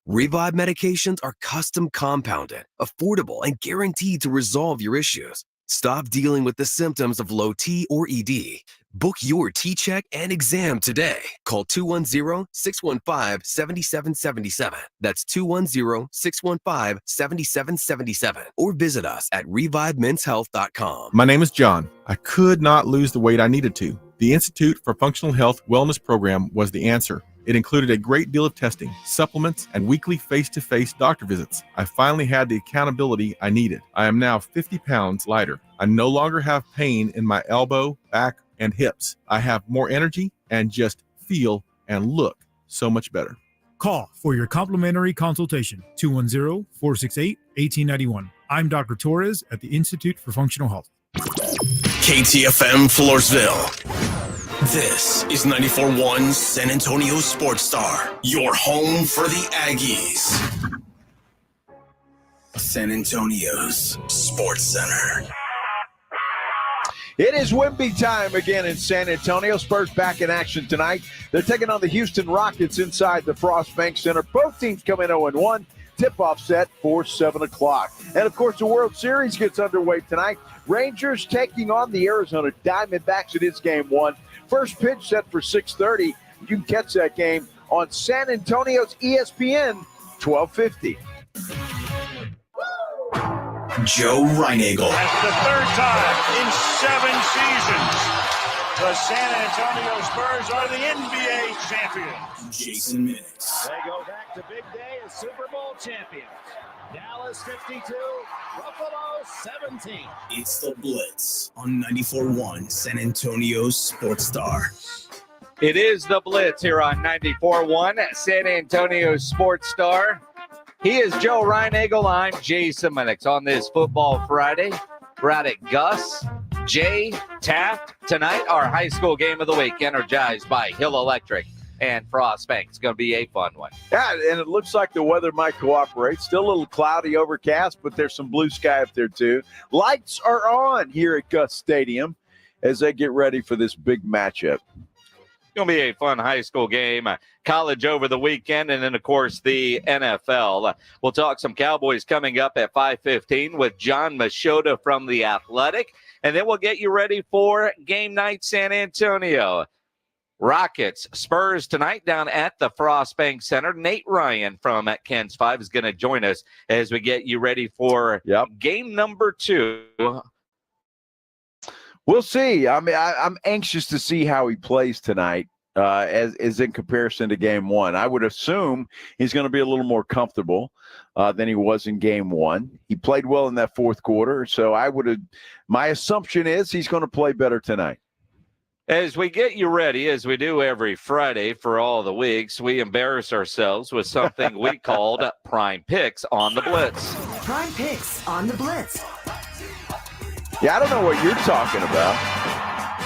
Revive medications are custom compounded, affordable, and guaranteed to resolve your issues. Stop dealing with the symptoms of low T or ED. Book your T-check and exam today. Call 210-615-7777. That's 210-615-7777. Or visit us at revivemenshealth.com. My name is John. I could not lose the weight I needed to. The Institute for Functional Health Wellness Program was the answer. It included a great deal of testing, supplements, and weekly face-to-face doctor visits. I finally had the accountability I needed. I am now 50 pounds lighter. I no longer have pain in my elbow, back, and hips. I have more energy and just feel and look so much better. Call for your complimentary consultation, 210-468-1891. I'm Dr. Torres at the Institute for Functional Health. KTFM Floresville. This is 94.1 San Antonio Sports Star, your home for the Aggies. San Antonio's Sports Center. It is Wemby time again in San Antonio. Spurs back in action tonight. They're taking on the Houston Rockets inside the Frost Bank Center. Both teams come in 0-1. Tip-off set for 7 o'clock. And, of course, the World Series gets underway tonight. Rangers taking on the Arizona Diamondbacks. It is Game 1. First pitch set for 6:30. You can catch that game on San Antonio's ESPN 1250. Joe Reinagel. That's the third time in 7 seasons the San Antonio Spurs are the NBA champions. Jason Minix. They go back to big day as Super Bowl champions. Dallas 52, Buffalo 17. It's the Blitz on 94.1 San Antonio's Sports Star. It is the Blitz here on 94.1 San Antonio Sports Star. He is Joe Reinagel. I'm Jason Minix on this Football Friday. We're out at Gus, Jay, Taft. Tonight, our high school game of the week, energized by Hill Electric and Frost Bank. It's going to be a fun one. Yeah, and it looks like the weather might cooperate. Still a little cloudy, overcast, but there's some blue sky up there too. Lights are on here at Gus Stadium as they get ready for this big matchup. going to be a fun high school game, college over the weekend, and then, of course, the NFL. We'll talk some Cowboys coming up at 5:15 with Jon Machota from The Athletic, and then we'll get you ready for game night San Antonio. Rockets, Spurs tonight down at the Frostbank Center. Nate Ryan from Ken's 5 is going to join us as we get you ready for game number 2. We'll see. I mean, I'm anxious to see how he plays tonight as in comparison to game 1. I would assume he's going to be a little more comfortable than he was in game 1. He played well in that fourth quarter, so my assumption is he's going to play better tonight. As we get you ready, as we do every Friday for all the weeks, we embarrass ourselves with something we called Prime Picks on the Blitz. Prime Picks on the Blitz. Yeah, I don't know what you're talking about.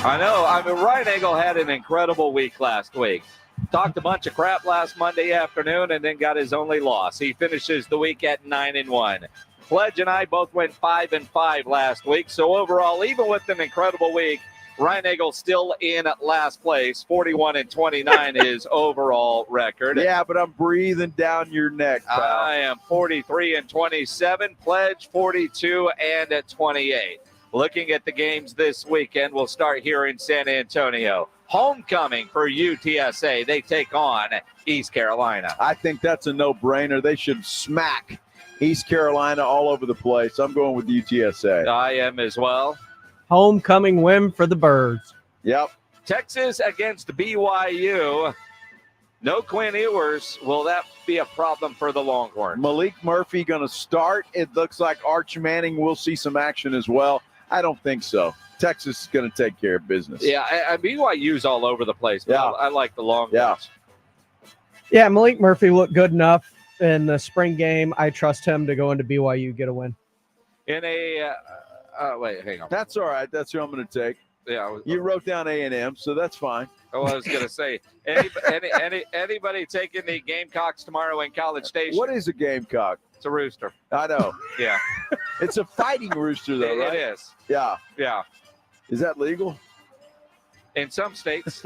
I know. I mean, Ryan Eagle had an incredible week last week. Talked a bunch of crap last Monday afternoon and then got his only loss. He finishes the week at 9-1. Pledge and I both went 5-5 last week. So overall, even with an incredible week, Ryan Eagle still in last place. 41-29 his overall record. Yeah, but I'm breathing down your neck, pal. I am 43-27. Pledge 42-28. Looking at the games this weekend, we'll start here in San Antonio. Homecoming for UTSA. They take on East Carolina. I think that's a no-brainer. They should smack East Carolina all over the place. I'm going with UTSA. I am as well. Homecoming win for the Birds. Yep. Texas against BYU. No Quinn Ewers. Will that be a problem for the Longhorns? Malik Murphy going to start. It looks like Arch Manning will see some action as well. I don't think so. Texas is going to take care of business. Yeah, BYU's all over the place. But I like the Longhorns. Yeah, Malik Murphy looked good enough in the spring game. I trust him to go into BYU, get a win. In a wait, hang on. That's all right. That's who I'm going to take. Yeah, you wrote down A&M, so that's fine. Oh, I was going to say, anybody taking the Gamecocks tomorrow in College Station? What is a Gamecock? It's a rooster. I know. Yeah. It's a fighting rooster, though, right? It is. Yeah. Yeah. Is that legal? In some states,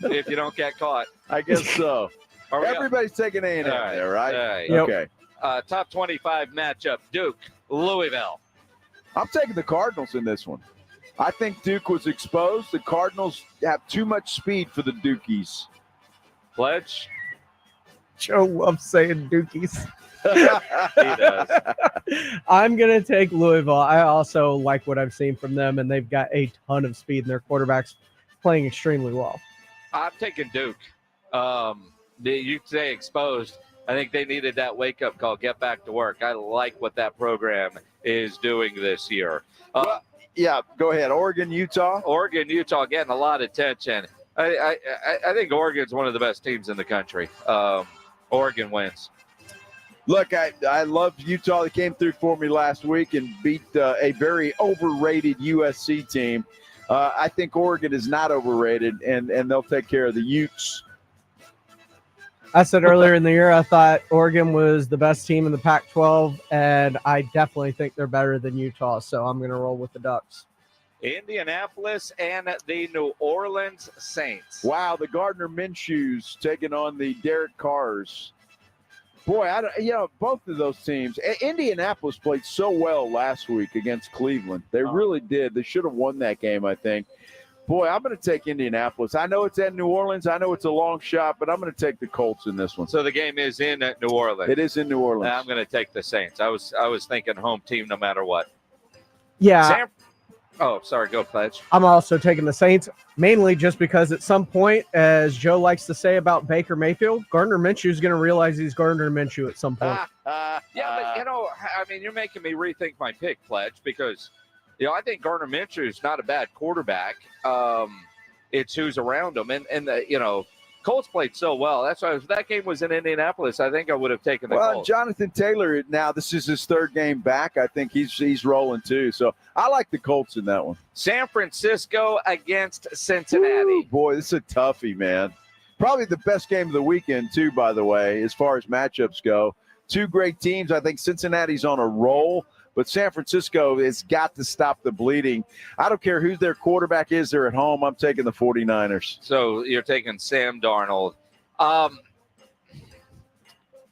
if you don't get caught. I guess so. Everybody's taking A&M there, right? Yep. Okay. Top 25 matchup, Duke, Louisville. I'm taking the Cardinals in this one. I think Duke was exposed. The Cardinals have too much speed for the Dukies. Pledge? Joe loves saying Dukies. He does. I'm going to take Louisville. I also like what I've seen from them, and they've got a ton of speed, and their quarterback's playing extremely well. I'm taking Duke. You say exposed. I think they needed that wake-up call, get back to work. I like what that program is doing this year. Yeah, go ahead. Oregon, Utah. Oregon, Utah getting a lot of attention. I think Oregon's one of the best teams in the country. Oregon wins. Look, I loved Utah. They came through for me last week and beat a very overrated USC team. I think Oregon is not overrated, and they'll take care of the Utes. I said earlier in the year I thought Oregon was the best team in the Pac-12, and I definitely think they're better than Utah, so I'm going to roll with the Ducks. Indianapolis and the New Orleans Saints. Wow, the Gardner Minshew's taking on the Derek Carrs. Boy, both of those teams. Indianapolis played so well last week against Cleveland. They really did. They should have won that game, I think. Boy, I'm going to take Indianapolis. I know it's at New Orleans. I know it's a long shot, but I'm going to take the Colts in this one. So the game is in New Orleans. It is in New Orleans. I'm going to take the Saints. I was thinking home team no matter what. Yeah. Sorry. Go, Pledge. I'm also taking the Saints, mainly just because at some point, as Joe likes to say about Baker Mayfield, Gardner Minshew is going to realize he's Gardner Minshew at some point. Yeah, but, you're making me rethink my pick, Pledge, because – I think Gardner Minshew is not a bad quarterback. It's who's around him. And Colts played so well. That's why if that game was in Indianapolis, I think I would have taken the Colts. Well, Jonathan Taylor, now this is his third game back. I think he's rolling too. So I like the Colts in that one. San Francisco against Cincinnati. Ooh, boy, this is a toughie, man. Probably the best game of the weekend too, by the way, as far as matchups go. Two great teams. I think Cincinnati's on a roll. But San Francisco has got to stop the bleeding. I don't care who their quarterback is. They're at home. I'm taking the 49ers. So you're taking Sam Darnold.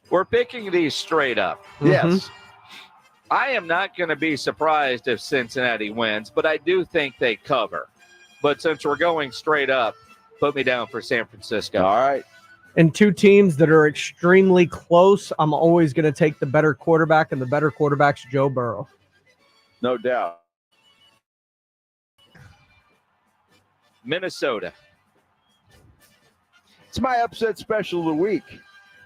We're picking these straight up. Yes. I am not going to be surprised if Cincinnati wins, but I do think they cover. But since we're going straight up, put me down for San Francisco. All right. And two teams that are extremely close, I'm always going to take the better quarterback, and the better quarterback's Joe Burrow. No doubt. Minnesota. It's my upset special of the week.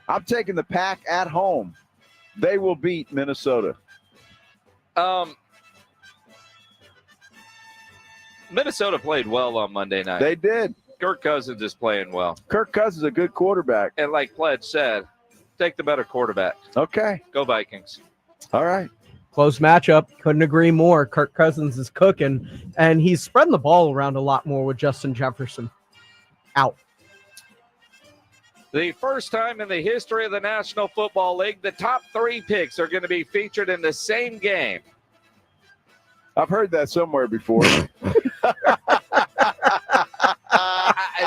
I'm taking the Pack at home. They will beat Minnesota. Minnesota played well on Monday night. They did. Kirk Cousins is playing well. Kirk Cousins is a good quarterback. And like Pledge said, take the better quarterback. Okay. Go Vikings. All right. Close matchup. Couldn't agree more. Kirk Cousins is cooking, and he's spreading the ball around a lot more with Justin Jefferson out. The first time in the history of the National Football League, the top 3 picks are going to be featured in the same game. I've heard that somewhere before.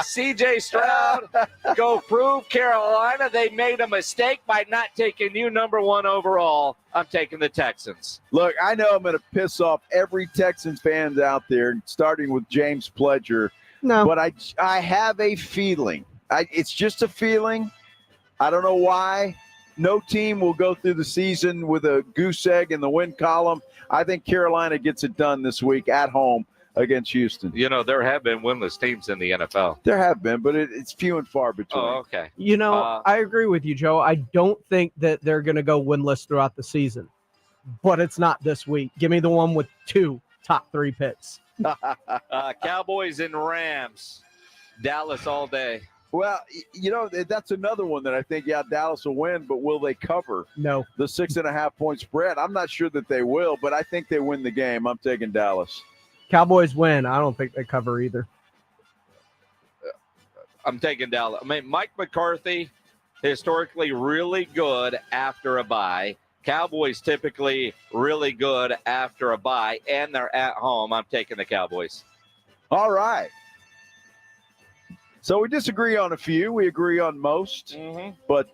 C.J. Stroud, go prove Carolina they made a mistake by not taking you number 1 overall. I'm taking the Texans. Look, I know I'm going to piss off every Texans fan out there, starting with James Pledger. No. But I have a feeling. It's just a feeling. I don't know why. No team will go through the season with a goose egg in the win column. I think Carolina gets it done this week at home against Houston. You know, there have been winless teams in the NFL. There have been, but it's few and far between. Oh, okay. You know, I agree with you, Joe. I don't think that they're going to go winless throughout the season, but it's not this week. Give me the one with 2 top 3 picks. Cowboys and Rams. Dallas all day. Well, you know, that's another one that I think, Dallas will win, but will they cover? No. The 6.5 point spread? I'm not sure that they will, but I think they win the game. I'm taking Dallas. Cowboys win. I don't think they cover either. I'm taking Dallas. I mean, Mike McCarthy, historically really good after a bye. Cowboys typically really good after a bye, and they're at home. I'm taking the Cowboys. All right. So we disagree on a few. We agree on most, but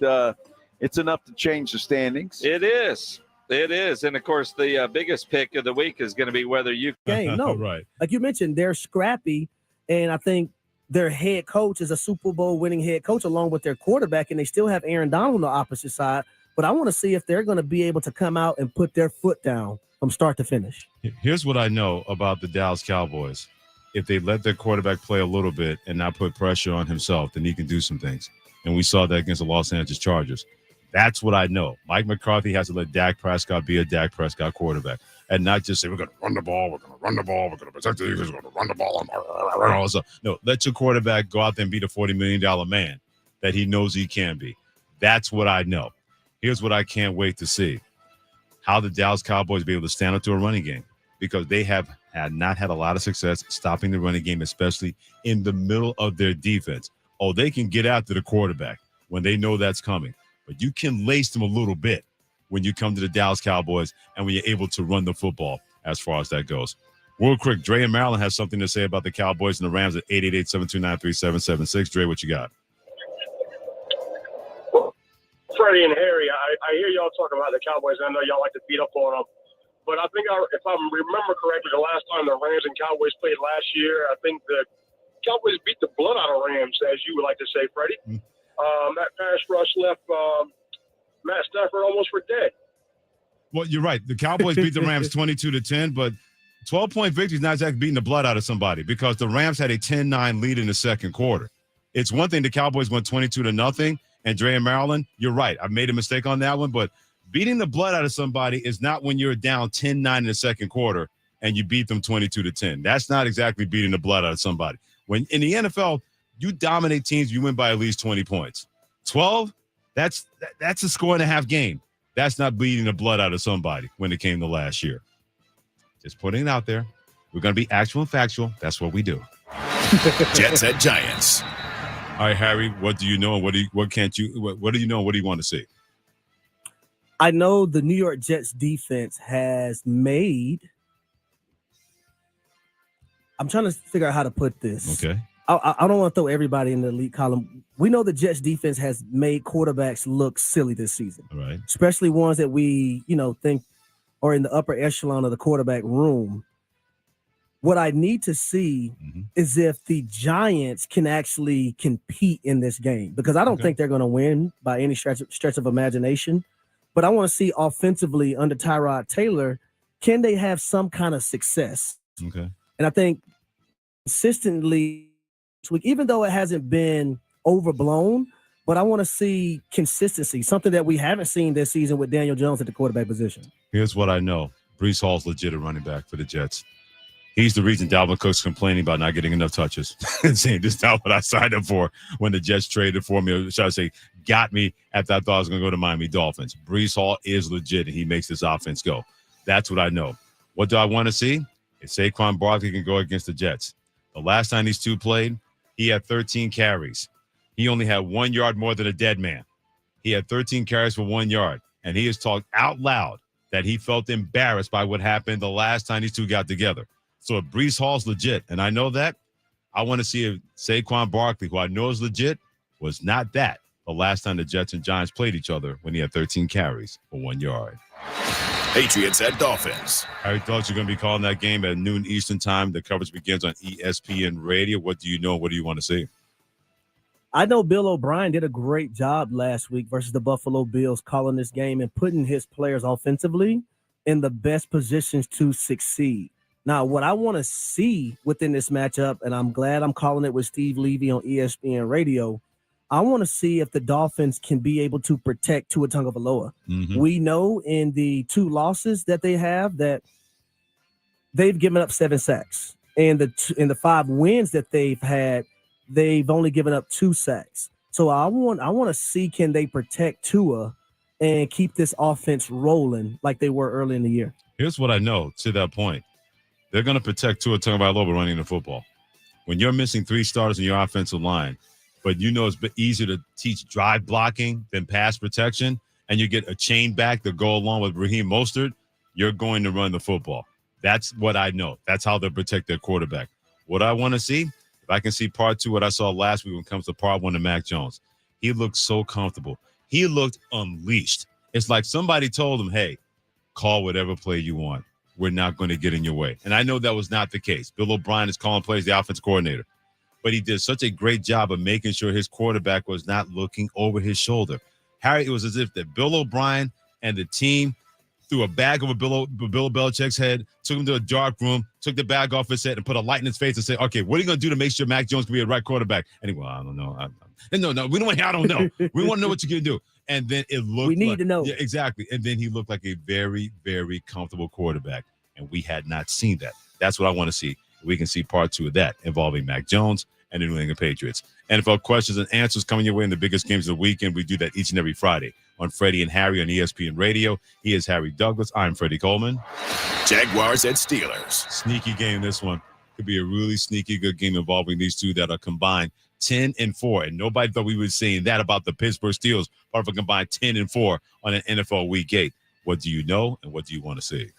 it's enough to change the standings. It is. It is. And, of course, the biggest pick of the week is going to be whether you game. No, right. Like you mentioned, they're scrappy, and I think their head coach is a Super Bowl winning head coach along with their quarterback, and they still have Aaron Donald on the opposite side. But I want to see if they're going to be able to come out and put their foot down from start to finish. Here's what I know about the Dallas Cowboys. If they let their quarterback play a little bit and not put pressure on himself, then he can do some things. And we saw that against the Los Angeles Chargers. That's what I know. Mike McCarthy has to let Dak Prescott be a Dak Prescott quarterback and not just say, we're going to run the ball, we're going to run the ball, we're going to protect the Eagles, we're going to run the ball. No, let your quarterback go out there and be the $40 million man that he knows he can be. That's what I know. Here's what I can't wait to see. How the Dallas Cowboys be able to stand up to a running game, because they have not had a lot of success stopping the running game, especially in the middle of their defense. Oh, they can get after the quarterback when they know that's coming. But you can lace them a little bit when you come to the Dallas Cowboys and when you're able to run the football as far as that goes. Real quick, Dre in Maryland has something to say about the Cowboys and the Rams at 888-729-3776. Dre, what you got? Freddie and Harry, I hear y'all talking about the Cowboys. I know y'all like to beat up on them. But I think if I remember correctly, the last time the Rams and Cowboys played last year, I think the Cowboys beat the blood out of Rams, as you would like to say, Freddie. That pass rush left Matt Stafford almost for dead. Well, you're right. The Cowboys beat the Rams 22-10, but 12-point victory is not exactly beating the blood out of somebody, because the Rams had a 10-9 lead in the second quarter. It's one thing the Cowboys went 22-0, and Dre in Maryland, you're right. I made a mistake on that one, but beating the blood out of somebody is not when you're down 10-9 in the second quarter and you beat them 22-10. That's not exactly beating the blood out of somebody. When in the NFL, you dominate teams, you win by at least 20 points. 12, that's a score-and-a-half game. That's not beating the blood out of somebody when it came to last year. Just putting it out there. We're going to be actual and factual. That's what we do. Jets at Giants. All right, Harry, what do you know? What do you know? What do you want to see? I know the New York Jets defense has made. I'm trying to figure out how to put this. Okay. I don't want to throw everybody in the elite column. We know the Jets defense has made quarterbacks look silly this season. All right. Especially ones that we, think are in the upper echelon of the quarterback room. What I need to see is if the Giants can actually compete in this game, because I don't think they're going to win by any stretch of imagination. But I want to see offensively under Tyrod Taylor, can they have some kind of success? Okay. And I think consistently, even though it hasn't been overblown, but I want to see consistency, something that we haven't seen this season with Daniel Jones at the quarterback position. Here's what I know. Breece Hall's legit a running back for the Jets. He's the reason Dalvin Cook's complaining about not getting enough touches and saying this is not what I signed up for when the Jets traded for me, or should I say got me after I thought I was going to go to Miami Dolphins. Breece Hall is legit, and he makes this offense go. That's what I know. What do I want to see? If Saquon Barkley can go against the Jets. The last time these two played, he had 13 carries. He only had 1 yard more than a dead man. He had 13 carries for 1 yard, and he has talked out loud that he felt embarrassed by what happened the last time these two got together. So if Breece Hall's legit, and I know that, I want to see if Saquon Barkley, who I know is legit, was not that the last time the Jets and Giants played each other when he had 13 carries for 1 yard. Patriots at Dolphins. Harry thought you're going to be calling that game at noon Eastern time. The coverage begins on ESPN Radio. What do you know? What do you want to see? I know Bill O'Brien did a great job last week versus the Buffalo Bills calling this game and putting his players offensively in the best positions to succeed. Now, what I want to see within this matchup, and I'm glad I'm calling it with Steve Levy on ESPN Radio, I want to see if the Dolphins can be able to protect Tua Tagovailoa. We know in the 2 losses that they have that they've given up 7 sacks. And in the 5 wins that they've had, they've only given up 2 sacks. So I want to see, can they protect Tua and keep this offense rolling like they were early in the year? Here's what I know to that point. They're going to protect Tua Tagovailoa running the football. When you're missing 3 starters in your offensive line, but it's easier to teach drive blocking than pass protection, and you get a chain back to go along with Raheem Mostert, you're going to run the football. That's what I know. That's how they'll protect their quarterback. What I want to see, if I can see part 2, what I saw last week when it comes to part 1 of Mac Jones, he looked so comfortable. He looked unleashed. It's like somebody told him, hey, call whatever play you want. We're not going to get in your way. And I know that was not the case. Bill O'Brien is calling plays, the offense coordinator. But he did such a great job of making sure his quarterback was not looking over his shoulder. Harry, it was as if that Bill O'Brien and the team threw a bag over Bill Belichick's head, took him to a dark room, took the bag off his head, and put a light in his face and said, okay, what are you going to do to make sure Mac Jones can be a right quarterback? And he, well, I don't know. No, we don't want to, I don't know. We want to know what you're going to do. And then it looked We need to know. Yeah, exactly. And then he looked like a very, very comfortable quarterback. And we had not seen that. That's what I want to see. We can see part 2 of that involving Mac Jones and the New England Patriots. NFL questions and answers coming your way in the biggest games of the weekend. We do that each and every Friday on Freddie and Harry on ESPN Radio. He is Harry Douglas. I'm Freddie Coleman. Jaguars at Steelers. Sneaky game, this one. Could be a really sneaky good game involving these two that are combined 10-4. And nobody thought we were saying that about the Pittsburgh Steelers, part of a combined 10-4 on an NFL Week 8. What do you know and what do you want to see?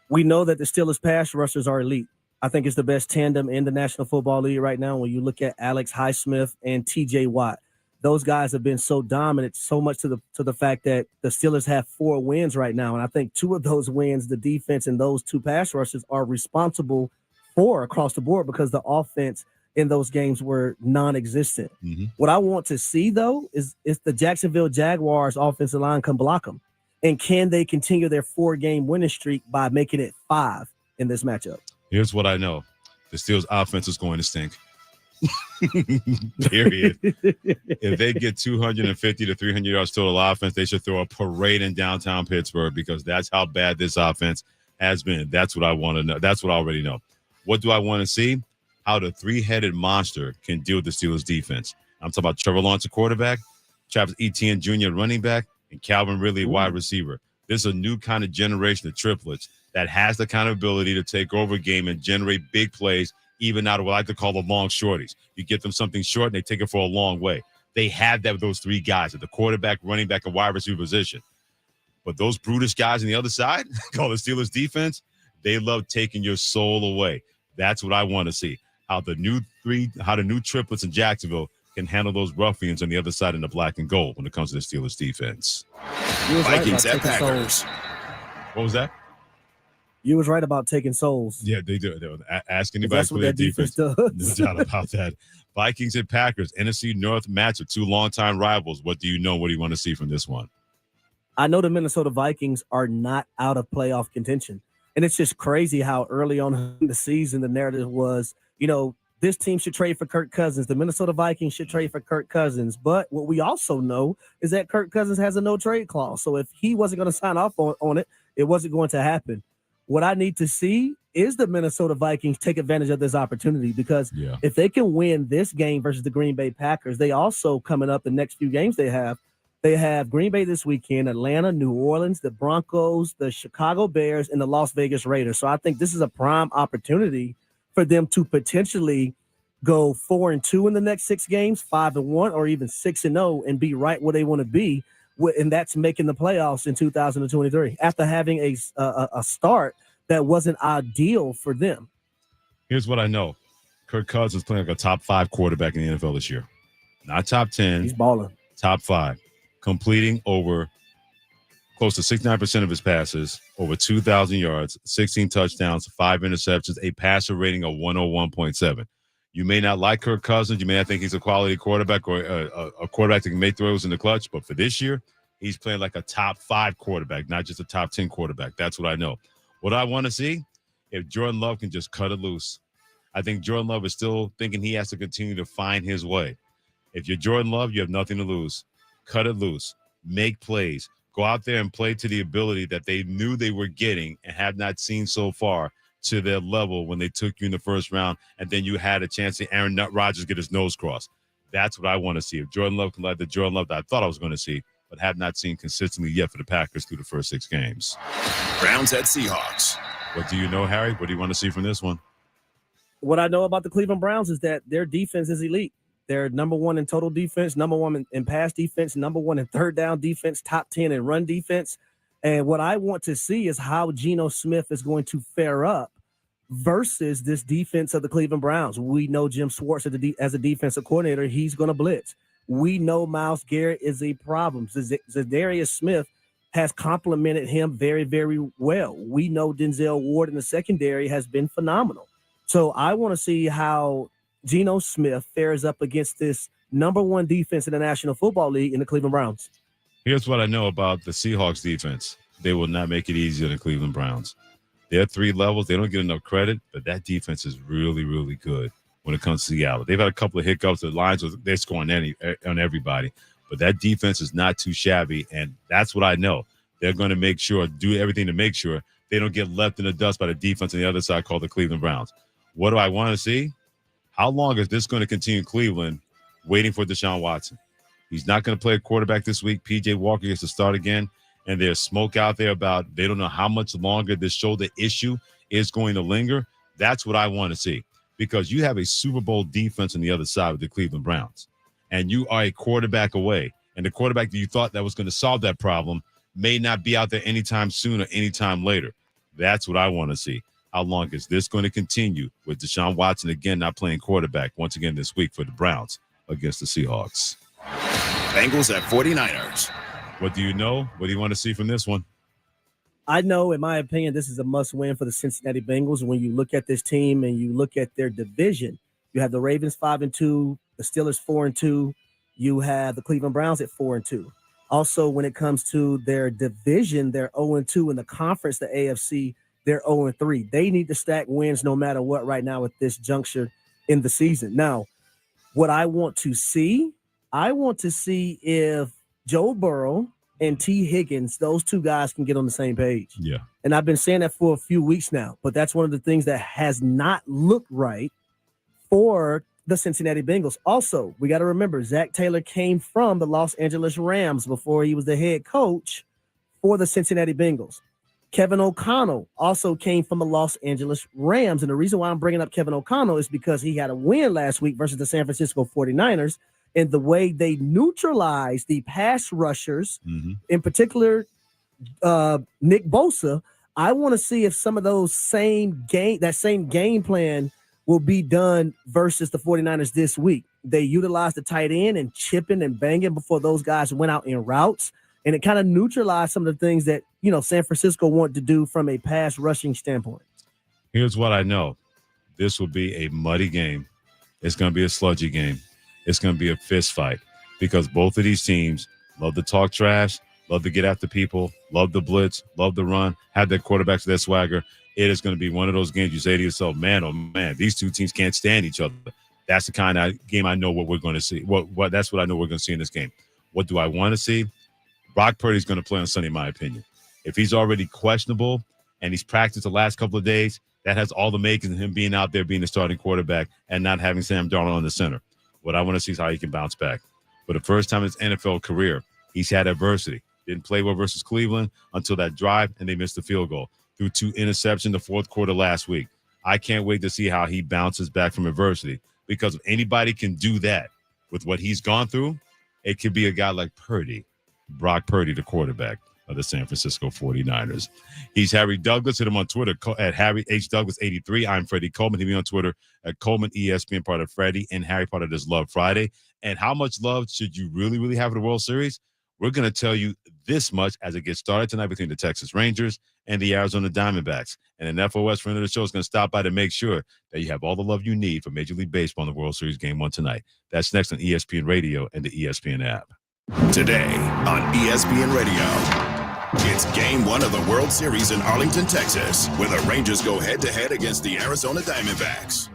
We know that the Steelers pass rushers are elite. I think it's the best tandem in the National Football League right now when you look at Alex Highsmith and T.J. Watt. Those guys have been so dominant, so much to the fact that the Steelers have 4 wins right now. And I think 2 of those wins, the defense and those 2 pass rushers are responsible for across the board because the offense in those games were non-existent. What I want to see, though, is the Jacksonville Jaguars offensive line can block them. And can they continue their 4-game winning streak by making it 5 in this matchup? Here's what I know. The Steelers offense is going to stink. Period. If they get 250 to 300 yards total offense, they should throw a parade in downtown Pittsburgh because that's how bad this offense has been. That's what I want to know. That's what I already know. What do I want to see? How the 3-headed monster can deal with the Steelers defense. I'm talking about Trevor Lawrence, a quarterback, Travis Etienne Jr., running back, and Calvin Ridley, wide receiver. This is a new kind of generation of triplets that has the kind of ability to take over a game and generate big plays, even out of what I like to call the long shorties. You get them something short, and they take it for a long way. They have that with those 3 guys at the quarterback, running back, and wide receiver position. But those brutish guys on the other side, called the Steelers defense, they love taking your soul away. That's what I want to see. How the new triplets in Jacksonville can handle those ruffians on the other side in the black and gold when it comes to the Steelers defense. Vikings at Packers. What was that? You was right about taking souls. Yeah, they do. Ask anybody for their defense. does. No doubt about that. Vikings and Packers, NFC North matchup, two longtime rivals. What do you know? What do you want to see from this one? I know the Minnesota Vikings are not out of playoff contention. And it's just crazy how early on in the season the narrative was, this team should trade for Kirk Cousins. The Minnesota Vikings should trade for Kirk Cousins. But what we also know is that Kirk Cousins has a no-trade clause. So if he wasn't going to sign off on it, it wasn't going to happen. What I need to see is the Minnesota Vikings take advantage of this opportunity, because if they can win this game versus the Green Bay Packers, they also, coming up the next few games they have Green Bay this weekend, Atlanta, New Orleans, the Broncos, the Chicago Bears, and the Las Vegas Raiders. So I think this is a prime opportunity for them to potentially go 4-2 in the next 6 games, 5-1, or even 6-0, and be right where they want to be. And that's making the playoffs in 2023 after having a start that wasn't ideal for them. Here's what I know. Kirk Cousins playing like a top 5 quarterback in the NFL this year. Not top 10. He's balling. Top 5. Completing over close to 69% of his passes, over 2,000 yards, 16 touchdowns, 5 interceptions, a passer rating of 101.7. You may not like Kirk Cousins. You may not think he's a quality quarterback or a quarterback that can make throws in the clutch. But for this year, he's playing like a top 5 quarterback, not just a top 10 quarterback. That's what I know. What I want to see, if Jordan Love can just cut it loose. I think Jordan Love is still thinking he has to continue to find his way. If you're Jordan Love, you have nothing to lose. Cut it loose. Make plays. Go out there and play to the ability that they knew they were getting and have not seen so far to their level when they took you in the first round, and then you had a chance to Aaron Rodgers get his nose crossed. That's what I want to see. If Jordan Love can let the Jordan Love that I thought I was going to see, but have not seen consistently yet for the Packers through the first 6 games. Browns at Seahawks. What do you know, Harry? What do you want to see from this one? What I know about the Cleveland Browns is that their defense is elite. They're number 1 in total defense, number 1 in pass defense, number 1 in third down defense, top 10 in run defense. And what I want to see is how Geno Smith is going to fare up versus this defense of the Cleveland Browns. We know Jim Schwartz as a defensive coordinator, he's going to blitz. We know Myles Garrett is a problem. Zadarius Smith has complemented him very, very well. We know Denzel Ward in the secondary has been phenomenal. So I want to see how Geno Smith fares up against this number 1 defense in the National Football League in the Cleveland Browns. Here's what I know about the Seahawks defense. They will not make it easier than the Cleveland Browns. They're 3 levels. They don't get enough credit, but that defense is really, really good when it comes to Seattle. They've had a couple of hiccups. The lines, they're scoring on everybody, but that defense is not too shabby, and that's what I know. They're going to make sure, do everything to make sure they don't get left in the dust by the defense on the other side called the Cleveland Browns. What do I want to see? How long is this going to continue Cleveland waiting for Deshaun Watson? He's not going to play a quarterback this week. P.J. Walker gets to start again. And there's smoke out there about they don't know how much longer this shoulder issue is going to linger. That's what I want to see, because you have a Super Bowl defense on the other side with the Cleveland Browns, and you are a quarterback away. And the quarterback that you thought that was going to solve that problem may not be out there anytime soon or anytime later. That's what I want to see. How long is this going to continue with Deshaun Watson again not playing quarterback once again this week for the Browns against the Seahawks? Bengals at 49ers. What do you know? What do you want to see from this one? I know, in my opinion, this is a must-win for the Cincinnati Bengals. When you look at this team and you look at their division, you have the Ravens 5-2, the Steelers 4-2, you have the Cleveland Browns at 4-2. Also, when it comes to their division, they're 0-2 in the conference, the AFC. They're 0-3. They need to stack wins no matter what right now at this juncture in the season. Now, what I want to see if Joe Burrow and T. Higgins, those 2 guys can get on the same page. Yeah. And I've been saying that for a few weeks now, but that's one of the things that has not looked right for the Cincinnati Bengals. Also, we got to remember, Zach Taylor came from the Los Angeles Rams before he was the head coach for the Cincinnati Bengals. Kevin O'Connell also came from the Los Angeles Rams. And the reason why I'm bringing up Kevin O'Connell is because he had a win last week versus the San Francisco 49ers. And the way they neutralized the pass rushers, in particular Nick Bosa, I want to see if some of those same game plan will be done versus the 49ers this week. They utilized the tight end and chipping and banging before those guys went out in routes, and it kind of neutralized some of the things that, San Francisco wanted to do from a pass rushing standpoint. Here's what I know. This will be a muddy game. It's going to be a sludgy game. It's going to be a fist fight because both of these teams love to talk trash, love to get after people, love the blitz, love the run, have their quarterbacks with their swagger. It is going to be one of those games you say to yourself, man, oh, man, these two teams can't stand each other. That's the kind of game I know what we're going to see. That's what I know we're going to see in this game. What do I want to see? Brock Purdy's going to play on Sunday, in my opinion. If he's already questionable and he's practiced the last couple of days, that has all the makings of him being out there being the starting quarterback and not having Sam Darnold on the center. What I want to see is how he can bounce back. For the first time in his NFL career, he's had adversity. Didn't play well versus Cleveland until that drive, and they missed the field goal. Threw 2 interceptions in the fourth quarter last week. I can't wait to see how he bounces back from adversity, because if anybody can do that with what he's gone through, it could be a guy like Purdy, Brock Purdy, the quarterback of the San Francisco 49ers. He's Harry Douglas. Hit him on Twitter at Harry H. Douglas 83. I'm Freddie Coleman. Hit me on Twitter at Coleman ESPN, part of Freddie and Harry, part of this Love Friday. And how much love should you really, really have for the World Series? We're going to tell you this much as it gets started tonight between the Texas Rangers and the Arizona Diamondbacks. And an FOS friend of the show is going to stop by to make sure that you have all the love you need for Major League Baseball in the World Series Game 1 tonight. That's next on ESPN Radio and the ESPN app. Today on ESPN Radio. It's Game 1 of the World Series in Arlington, Texas, where the Rangers go head-to-head against the Arizona Diamondbacks.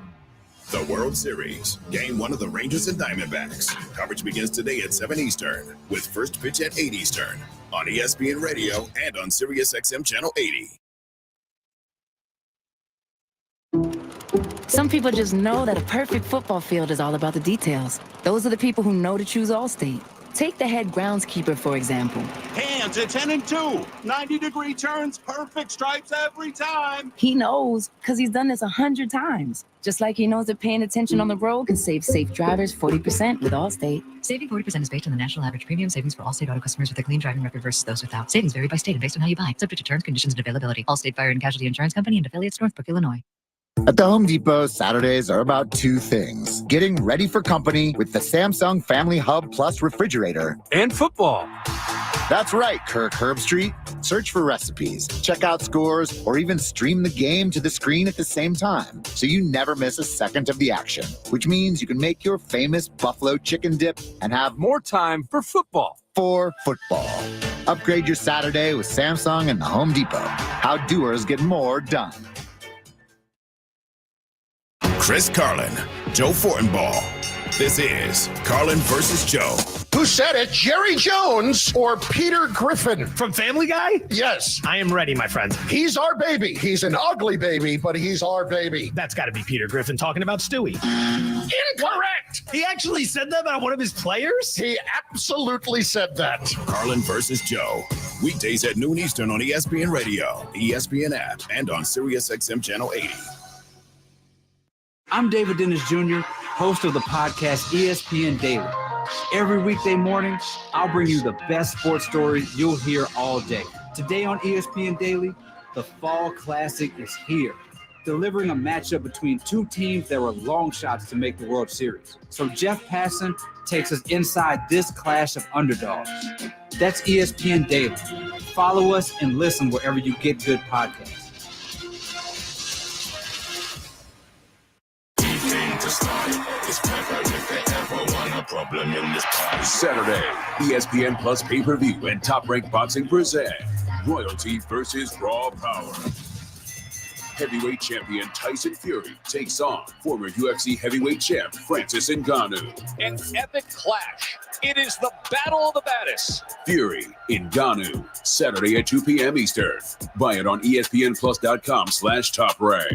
The World Series, Game 1 of the Rangers and Diamondbacks. Coverage begins today at 7 Eastern, with first pitch at 8 Eastern, on ESPN Radio and on SiriusXM Channel 80. Some people just know that a perfect football field is all about the details. Those are the people who know to choose Allstate. Take the head groundskeeper, for example. Hands at 10 and 2. 90-degree turns, perfect stripes every time. He knows because he's done this 100 times. Just like he knows that paying attention on the road can save safe drivers 40% with Allstate. Saving 40% is based on the national average premium savings for Allstate auto customers with a clean driving record versus those without. Savings vary by state and based on how you buy. Subject to terms, conditions, and availability. Allstate Fire and Casualty Insurance Company and affiliates, Northbrook, Illinois. At the Home Depot, Saturdays are about 2 things. Getting ready for company with the Samsung Family Hub Plus refrigerator. And football. That's right, Kirk Herbstreit. Search for recipes, check out scores, or even stream the game to the screen at the same time, so you never miss a second of the action, which means you can make your famous buffalo chicken dip and have more time for football. Upgrade your Saturday with Samsung and the Home Depot. How doers get more done. Chris Carlin, Joe Fortenbaugh. This is Carlin versus Joe. Who said it? Jerry Jones or Peter Griffin? From Family Guy? Yes. I am ready, my friend. He's our baby. He's an ugly baby, but he's our baby. That's got to be Peter Griffin talking about Stewie. Incorrect. He actually said that about one of his players? He absolutely said that. Carlin versus Joe. Weekdays at noon Eastern on ESPN Radio, the ESPN app, and on SiriusXM Channel 80. I'm David Dennis Jr., host of the podcast ESPN Daily. Every weekday morning, I'll bring you the best sports stories you'll hear all day. Today on ESPN Daily, the Fall Classic is here, delivering a matchup between 2 teams that were long shots to make the World Series. So Jeff Passan takes us inside this clash of underdogs. That's ESPN Daily. Follow us and listen wherever you get good podcasts. Saturday, ESPN Plus pay-per-view and Top Rank Boxing present Royalty versus Raw Power. Heavyweight champion Tyson Fury takes on former UFC heavyweight champ Francis Ngannou. An epic clash. It is the battle of the baddest. Fury, Ngannou, Saturday at 2 p.m. Eastern. Buy it on ESPNplus.com/Top Rank.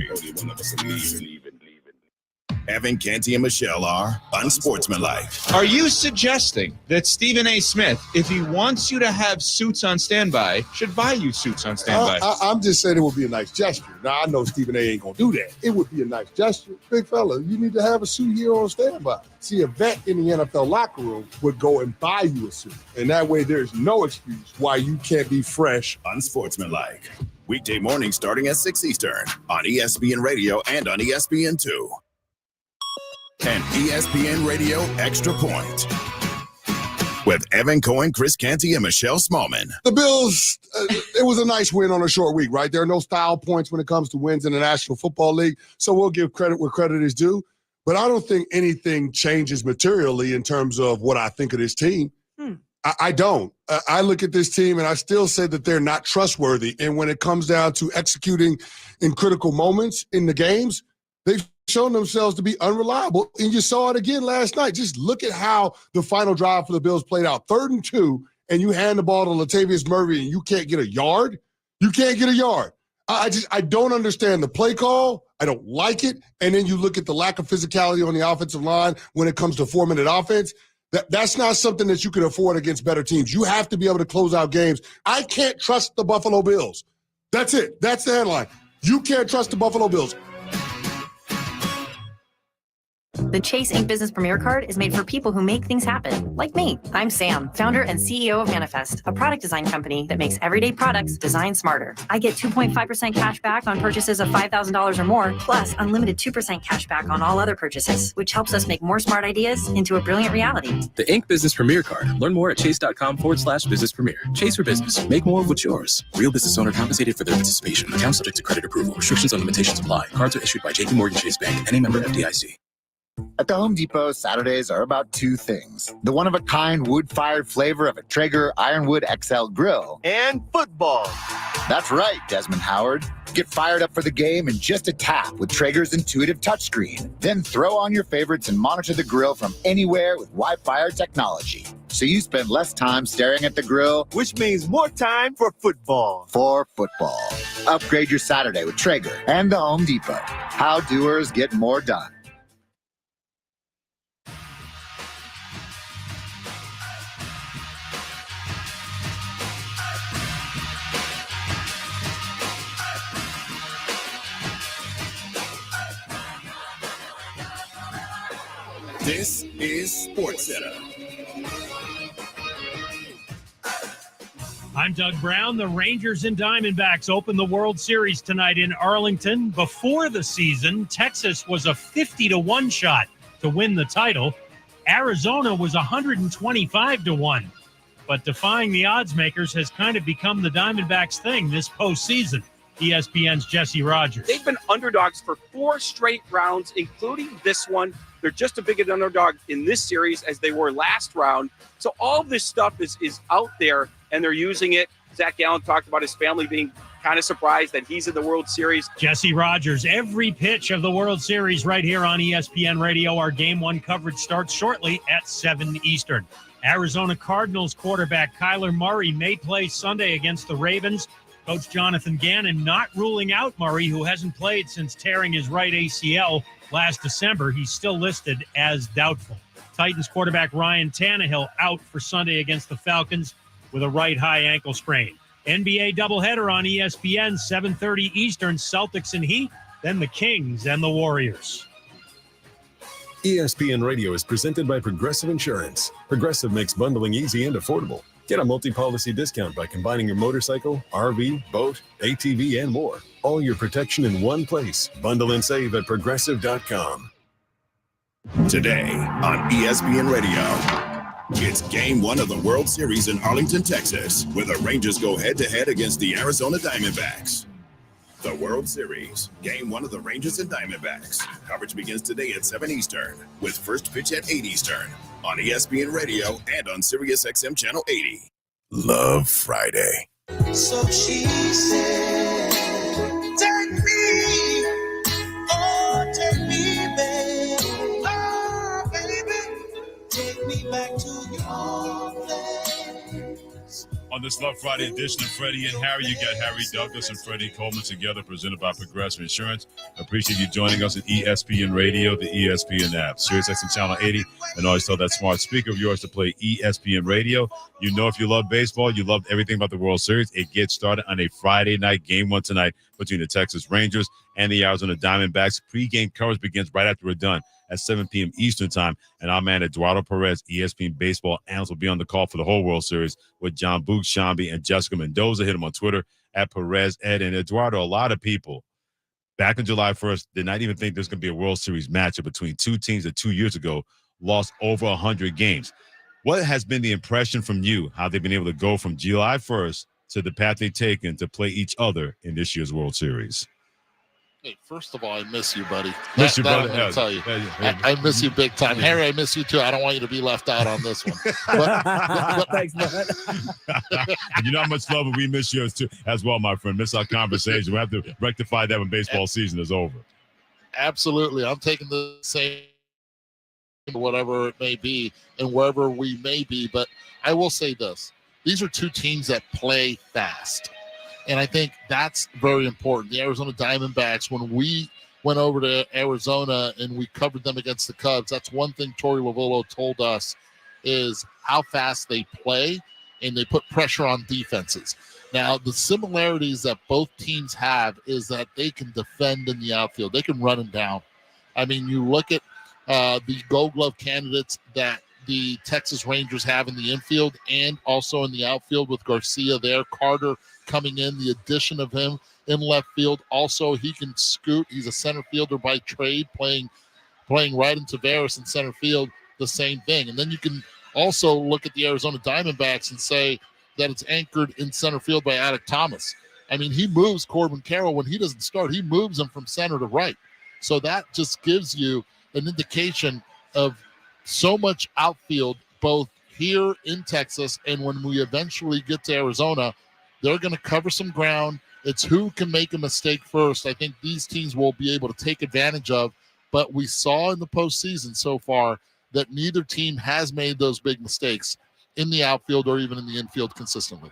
Evan, Canty, and Michelle are unsportsmanlike. Are you suggesting that Stephen A. Smith, if he wants you to have suits on standby, should buy you suits on standby? I'm just saying it would be a nice gesture. Now, I know Stephen A. ain't going to do that. It would be a nice gesture. Big fella, you need to have a suit here on standby. See, a vet in the NFL locker room would go and buy you a suit. And that way there's no excuse why you can't be fresh. Unsportsmanlike. Weekday mornings starting at 6 Eastern on ESPN Radio and on ESPN2. And ESPN Radio Extra Point with Evan Cohen, Chris Canty, and Michelle Smallman. The Bills, it was a nice win on a short week, right? There are no style points when it comes to wins in the National Football League, so we'll give credit where credit is due. But I don't think anything changes materially in terms of what I think of this team. I don't. I look at this team and I still say that they're not trustworthy. And when it comes down to executing in critical moments in the games, they've shown themselves to be unreliable. And you saw it again last night. Just look at how the final drive for the Bills played out. 3rd and 2, and you hand the ball to Latavius Murray and you can't get a yard. You can't get a yard. I don't understand the play call. I don't like it. And then you look at the lack of physicality on the offensive line when it comes to 4-minute offense. That's not something that you can afford against better teams. You have to be able to close out games. I can't trust the Buffalo Bills. That's it. That's the headline. You can't trust the Buffalo Bills. The Chase Ink Business Premier Card is made for people who make things happen, like me. I'm Sam, founder and CEO of Manifest, a product design company that makes everyday products designed smarter. I get 2.5% cash back on purchases of $5,000 or more, plus unlimited 2% cash back on all other purchases, which helps us make more smart ideas into a brilliant reality. The Ink Business Premier Card. Learn more at chase.com/business premier. Chase for business. Make more of what's yours. Real business owner compensated for their participation. Account subject to credit approval. Restrictions and limitations apply. Cards are issued by JPMorgan Chase Bank. Any member FDIC. At the Home Depot, Saturdays are about two things. The one-of-a-kind wood-fired flavor of a Traeger Ironwood XL grill. And football. That's right, Desmond Howard. Get fired up for the game in just a tap with Traeger's intuitive touchscreen. Then throw on your favorites and monitor the grill from anywhere with Wi-Fi technology. So you spend less time staring at the grill, which means more time for football. For football. Upgrade your Saturday with Traeger and the Home Depot. How doers get more done. This is SportsCenter. I'm Doug Brown. The Rangers and Diamondbacks open the World Series tonight in Arlington. Before the season, Texas was a 50-1 shot to win the title. Arizona was 125-1. But defying the odds makers has kind of become the Diamondbacks' thing this postseason. ESPN's Jesse Rogers. They've been underdogs for 4 straight rounds, including this one. They're just as big an underdog in this series as they were last round. So all this stuff is out there, and they're using it. Zach Gallen talked about his family being kind of surprised that he's in the World Series. Jesse Rogers, every pitch of the World Series right here on ESPN Radio. Our Game 1 coverage starts shortly at 7 Eastern. Arizona Cardinals quarterback Kyler Murray may play Sunday against the Ravens. Coach Jonathan Gannon not ruling out Murray, who hasn't played since tearing his right ACL last December. He's still listed as doubtful. Titans quarterback Ryan Tannehill out for Sunday against the Falcons with a right high ankle sprain. NBA doubleheader on ESPN, 7:30 Eastern, Celtics and Heat, then the Kings and the Warriors. ESPN Radio is presented by Progressive Insurance. Progressive makes bundling easy and affordable. Get a multi-policy discount by combining your motorcycle, RV, boat, ATV, and more. All your protection in one place. Bundle and save at Progressive.com. Today on ESPN Radio, it's Game 1 of the World Series in Arlington, Texas, where the Rangers go head-to-head against the Arizona Diamondbacks. The World Series, Game 1 of the Rangers and Diamondbacks. Coverage begins today at 7 Eastern, with first pitch at 8 Eastern, on ESPN Radio and on SiriusXM Channel 80. Love Friday. So she said, take me, babe. Oh, baby, take me back to your place. On this Love Friday edition of Freddie and Harry, you got Harry Douglas and Freddie Coleman together, presented by Progressive Insurance. Appreciate you joining us at ESPN Radio, the ESPN app, SiriusXM Channel 80, and always tell that smart speaker of yours to play ESPN Radio. You know, if you love baseball, you love everything about the World Series. It gets started on a Friday night, Game 1 tonight between the Texas Rangers and the Arizona Diamondbacks. Pre-game coverage begins right after we're done at 7 p.m. Eastern time. And our man Eduardo Perez, ESPN baseball analyst, will be on the call for the whole World Series with John Shambi and Jessica Mendoza. Hit him on Twitter at Perez Ed. And Eduardo, a lot of people back on July 1st did not even think there's going to be a World Series matchup between two teams that 2 years ago lost over 100 games. What has been the impression from you, how they've been able to go from July 1st to the path they've taken to play each other in this year's World Series? Hey, first of all, I miss you, buddy. Miss you, brother. I'm going to tell you. I miss you big time. Harry, I miss you too. I don't want you to be left out on this one. Thanks, man. You know how much love we miss yours too, as well, my friend. Miss our conversation. We have to rectify that when baseball season is over. Absolutely. I'm taking the same, whatever it may be, and wherever we may be. But I will say this. These are two teams that play fast. And I think that's very important. The Arizona Diamondbacks, when we went over to Arizona and we covered them against the Cubs, that's one thing Torey Lovullo told us is how fast they play and they put pressure on defenses. Now, the similarities that both teams have is that they can defend in the outfield. They can run them down. I mean, you look at the Gold Glove candidates that the Texas Rangers have in the infield and also in the outfield with Garcia there, Carter coming in, the addition of him in left field. Also, he can scoot. He's a center fielder by trade, playing right into Tavares in center field, the same thing. And then you can also look at the Arizona Diamondbacks and say that it's anchored in center field by Alec Thomas. I mean, he moves Corbin Carroll when he doesn't start. He moves him from center to right. So that just gives you an indication of so much outfield, both here in Texas and when we eventually get to Arizona. They're going to cover some ground. It's who can make a mistake first. I think these teams will be able to take advantage of, but we saw in the postseason so far that neither team has made those big mistakes in the outfield or even in the infield consistently.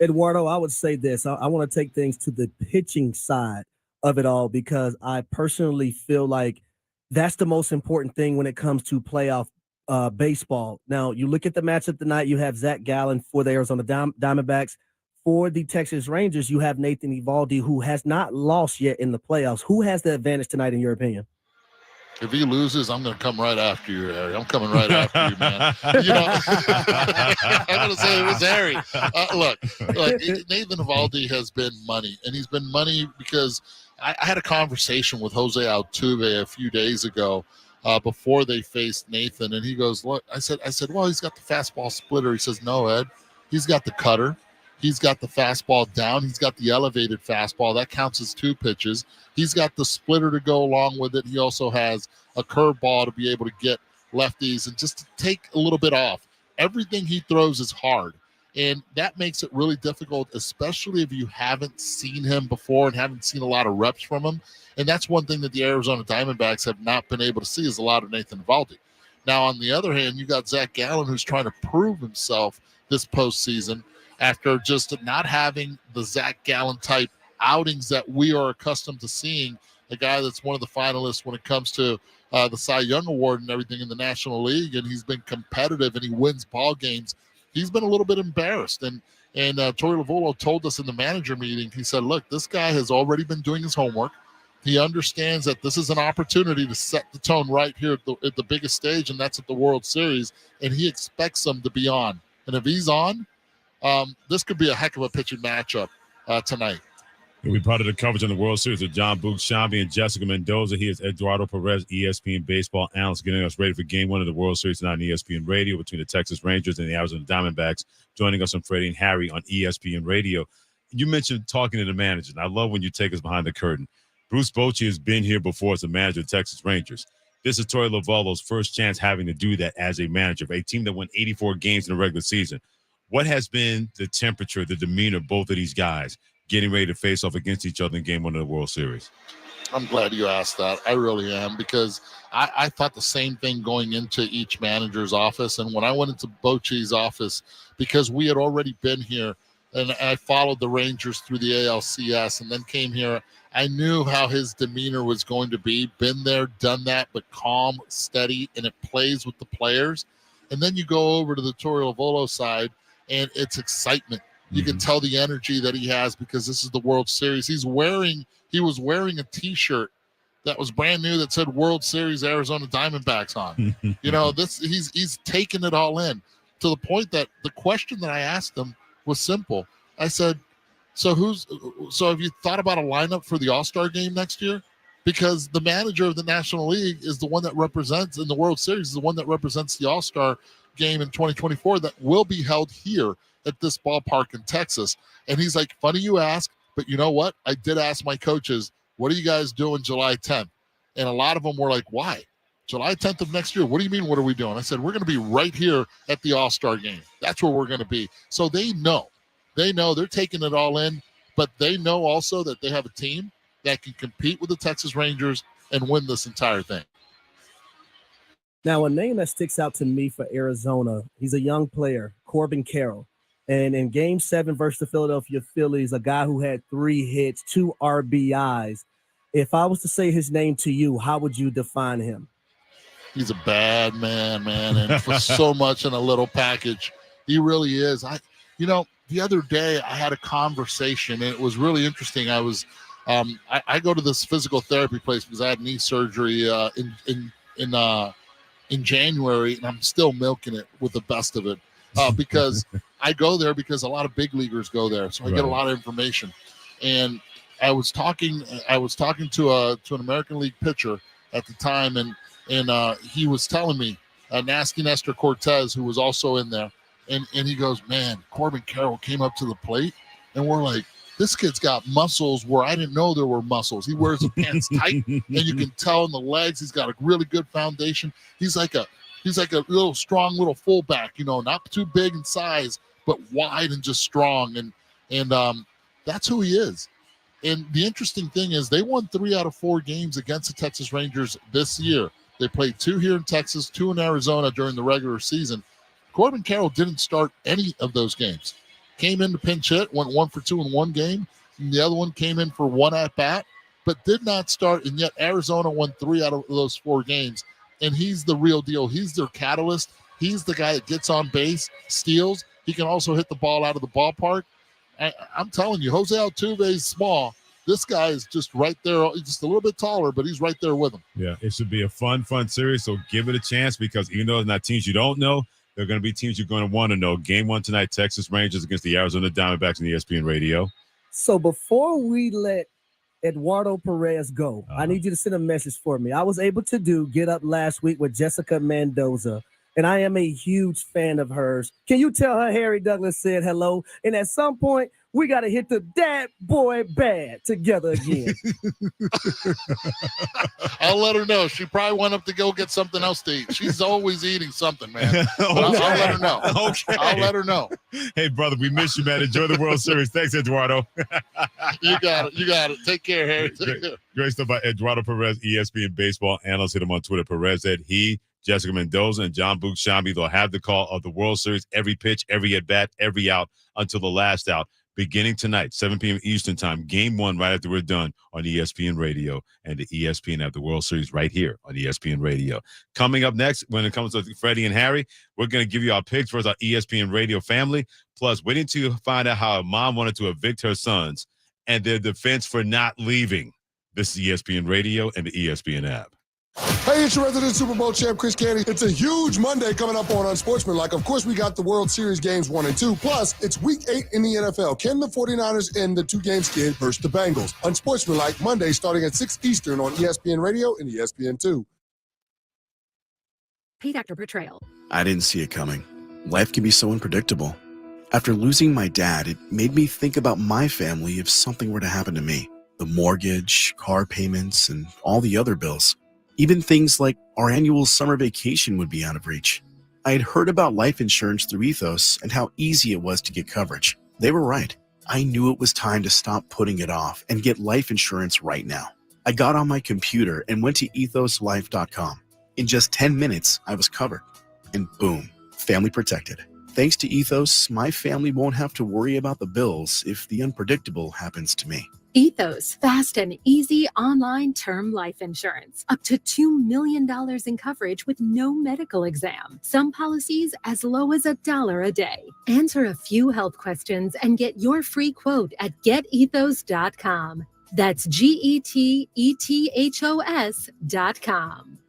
Eduardo, I would say this. I want to take things to the pitching side of it all because I personally feel like that's the most important thing when it comes to playoff baseball. Now, you look at the matchup tonight, you have Zach Gallen for the Arizona Diamondbacks. For the Texas Rangers, you have Nathan Eovaldi, who has not lost yet in the playoffs. Who has the advantage tonight, in your opinion? If he loses, I'm going to come right after you, Harry. I'm coming right after you, man. You know, I'm going to say it was Harry. Look, Nathan Eovaldi has been money, and he's been money because I had a conversation with Jose Altuve a few days ago before they faced Nathan, and he goes, "Look," I said, well, he's got the fastball splitter. He says, "No, Ed, he's got the cutter. He's got the fastball down. He's got the elevated fastball. That counts as 2 pitches. He's got the splitter to go along with it. He also has a curveball to be able to get lefties and just to take a little bit off. Everything he throws is hard, and that makes it really difficult, especially if you haven't seen him before and haven't seen a lot of reps from him. And that's one thing that the Arizona Diamondbacks have not been able to see is a lot of Nathan Eovaldi. Now, on the other hand, you got Zach Gallen, who's trying to prove himself this postseason after just not having the Zach Gallen type outings that we are accustomed to seeing, a guy that's one of the finalists when it comes to the Cy Young Award and everything in the National League, and he's been competitive and he wins ball games. He's been a little bit embarrassed, and Torey Lovullo told us in the manager meeting, he said, look, this guy has already been doing his homework. He understands that this is an opportunity to set the tone right here at the biggest stage, and that's at the World Series, and he expects them to be on. And if he's on, this could be a heck of a pitching matchup tonight. We part of the coverage on the World Series with John Shambi and Jessica Mendoza. He is Eduardo Perez, ESPN baseball analyst, getting us ready for Game 1 of the World Series tonight on ESPN Radio between the Texas Rangers and the Arizona Diamondbacks. Joining us on Freddie and Harry on ESPN Radio. You mentioned talking to the managers, and I love when you take us behind the curtain. Bruce Bochy has been here before as a manager of the Texas Rangers. This is Torey Lovullo's first chance having to do that as a manager of a team that won 84 games in the regular season. What has been the temperature, the demeanor of both of these guys getting ready to face off against each other in Game 1 of the World Series? I'm glad you asked that. I really am, because I thought the same thing going into each manager's office. And when I went into Bochy's office, because we had already been here and I followed the Rangers through the ALCS and then came here, I knew how his demeanor was going to be. Been there, done that, but calm, steady, and it plays with the players. And then you go over to the Torrio Volo side, and it's excitement. You can tell the energy that he has because this is the World Series. He was wearing a T-shirt that was brand new that said World Series Arizona Diamondbacks on. He's taking it all in, to the point that the question that I asked him was simple. I said, so have you thought about a lineup for the All-Star game next year? Because the manager of the National League is the one that represents in the World Series, is the one that represents the All-Star game in 2024 that will be held here at this ballpark in Texas. And he's like, funny you ask, but you know what? I did ask my coaches, what are you guys doing July 10th? And a lot of them were like, why? July 10th of next year? What do you mean, what are we doing? I said, we're going to be right here at the All-Star game. That's where we're going to be. So they know. They're taking it all in, but they know also that they have a team that can compete with the Texas Rangers and win this entire thing. Now, a name that sticks out to me for Arizona, he's a young player, Corbin Carroll. And in Game 7 versus the Philadelphia Phillies, a guy who had 3 hits, 2 RBIs. If I was to say his name to you, how would you define him? He's a bad man, and for so much in a little package. He really is. The other day I had a conversation, and it was really interesting. I was I go to this physical therapy place because I had knee surgery in January, and I'm still milking it with the best of it because I go there because a lot of big leaguers go there, so I get a lot of information. And I was talking to an American League pitcher at the time, and he was telling me Nasty Nestor Cortez, who was also in there, and he goes, man, Corbin Carroll came up to the plate, and we're like, this kid's got muscles where I didn't know there were muscles. He wears his pants tight, and you can tell in the legs he's got a really good foundation. He's like a little strong little fullback, not too big in size, but wide and just strong. And that's who he is. And the interesting thing is they won 3 out of 4 games against the Texas Rangers this year. They played 2 here in Texas, 2 in Arizona during the regular season. Corbin Carroll didn't start any of those games. Came in to pinch hit, went 1 for 2 in one game. And the other one came in for 1 at-bat, but did not start. And yet Arizona won 3 out of those 4 games. And he's the real deal. He's their catalyst. He's the guy that gets on base, steals. He can also hit the ball out of the ballpark. I'm telling you, Jose Altuve is small. This guy is just right there, just a little bit taller, but he's right there with him. Yeah, it should be a fun series, so give it a chance because even though it's not teams you don't know, they're going to be teams you're going to want to know. Game 1 tonight, Texas Rangers against the Arizona Diamondbacks on ESPN Radio. So before we let Eduardo Perez go, I need you to send a message for me. I was able to get up last week with Jessica Mendoza, and I am a huge fan of hers. Can you tell her Harry Douglas said hello? And at some point, we got to hit the dad boy bad together again. I'll let her know. She probably went up to go get something else to eat. She's always eating something, man. I'll let her know. Okay. I'll let her know. Hey, brother, we miss you, man. Enjoy the World Series. Thanks, Eduardo. You got it. Take care, Harry. Take care. Great stuff by Eduardo Perez, ESPN baseball analyst. Hit him on Twitter. Perez said Jessica Mendoza, and John Buchambi, they'll have the call of the World Series, every pitch, every at-bat, every out until the last out. Beginning tonight, 7 p.m. Eastern time, Game 1 right after we're done on ESPN Radio and the ESPN app, the World Series right here on ESPN Radio. Coming up next, when it comes to Freddie and Harry, we're going to give you our picks for our ESPN Radio family, plus waiting to find out how a mom wanted to evict her sons and their defense for not leaving. This is ESPN Radio and the ESPN app. Hey, it's your resident Super Bowl champ, Chris Candy. It's a huge Monday coming up on Unsportsmanlike. Of course, we got the World Series games 1 and 2. Plus, it's Week 8 in the NFL. Can the 49ers end the 2-game skid versus the Bengals? Unsportsmanlike, Monday starting at 6 Eastern on ESPN Radio and ESPN2. Pete Actor Portrayal. I didn't see it coming. Life can be so unpredictable. After losing my dad, it made me think about my family if something were to happen to me. The mortgage, car payments, and all the other bills. Even things like our annual summer vacation would be out of reach. I had heard about life insurance through Ethos and how easy it was to get coverage. They were right. I knew it was time to stop putting it off and get life insurance right now. I got on my computer and went to ethoslife.com. In just 10 minutes, I was covered. And boom, family protected. Thanks to Ethos, my family won't have to worry about the bills if the unpredictable happens to me. Ethos, fast and easy online term life insurance. Up to $2 million in coverage with no medical exam. Some policies as low as $1 a day. Answer a few health questions and get your free quote at getethos.com. That's GETETHOS.com.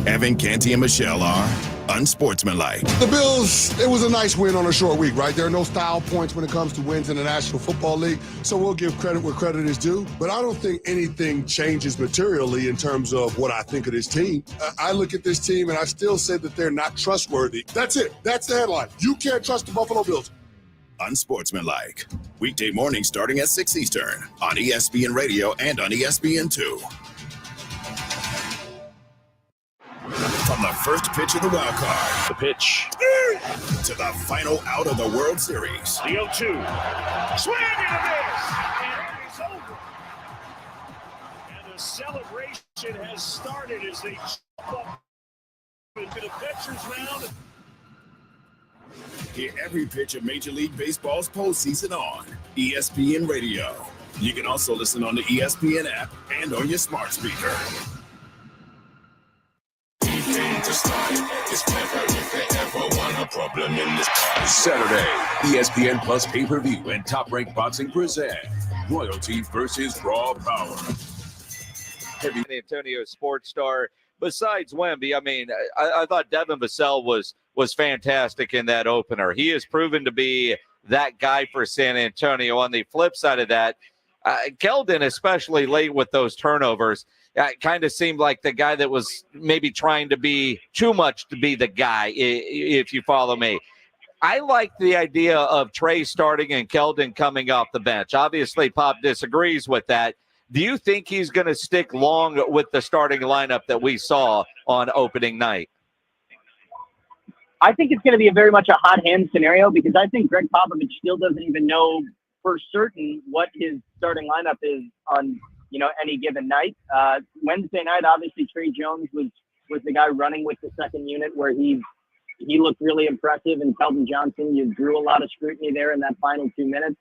Evan, Canty, and Michelle are unsportsmanlike. The Bills, it was a nice win on a short week, right? There are no style points when it comes to wins in the National Football League, so we'll give credit where credit is due. But I don't think anything changes materially in terms of what I think of this team. I look at this team and I still say that they're not trustworthy. That's it. That's the headline. You can't trust the Buffalo Bills. Unsportsmanlike. Weekday mornings starting at 6 Eastern on ESPN Radio and on ESPN2. From the first pitch of the wild card, The pitch. to the final out of the World Series, The 0-2. Swing and a miss. And it's over. And the celebration has started as they jump up into the pitcher's mound. hear every pitch of Major League Baseball's postseason on ESPN Radio. You can also listen on the ESPN app and on your smart speaker. Saturday, ESPN Plus pay-per-view and Top Rank Boxing present Royalty versus Raw Power. San Antonio sports star. Besides Wemby, I mean, I thought Devin Vassell was fantastic in that opener. He has proven to be that guy for San Antonio. On the flip side of that, Keldon, especially late with those turnovers, kind of seemed like the guy that was maybe trying to be too much to be the guy, if you follow me. I like the idea of Trey starting and Keldon coming off the bench. Obviously, Pop disagrees with that. Do you think he's going to stick long with the starting lineup that we saw on opening night? I think it's going to be a very much a hot hand scenario because I think Greg Popovich still doesn't even know for certain what his starting lineup is on any given night. Wednesday night, obviously, Trey Jones was the guy running with the second unit where he looked really impressive, and Keldon Johnson, you drew a lot of scrutiny there in that final 2 minutes.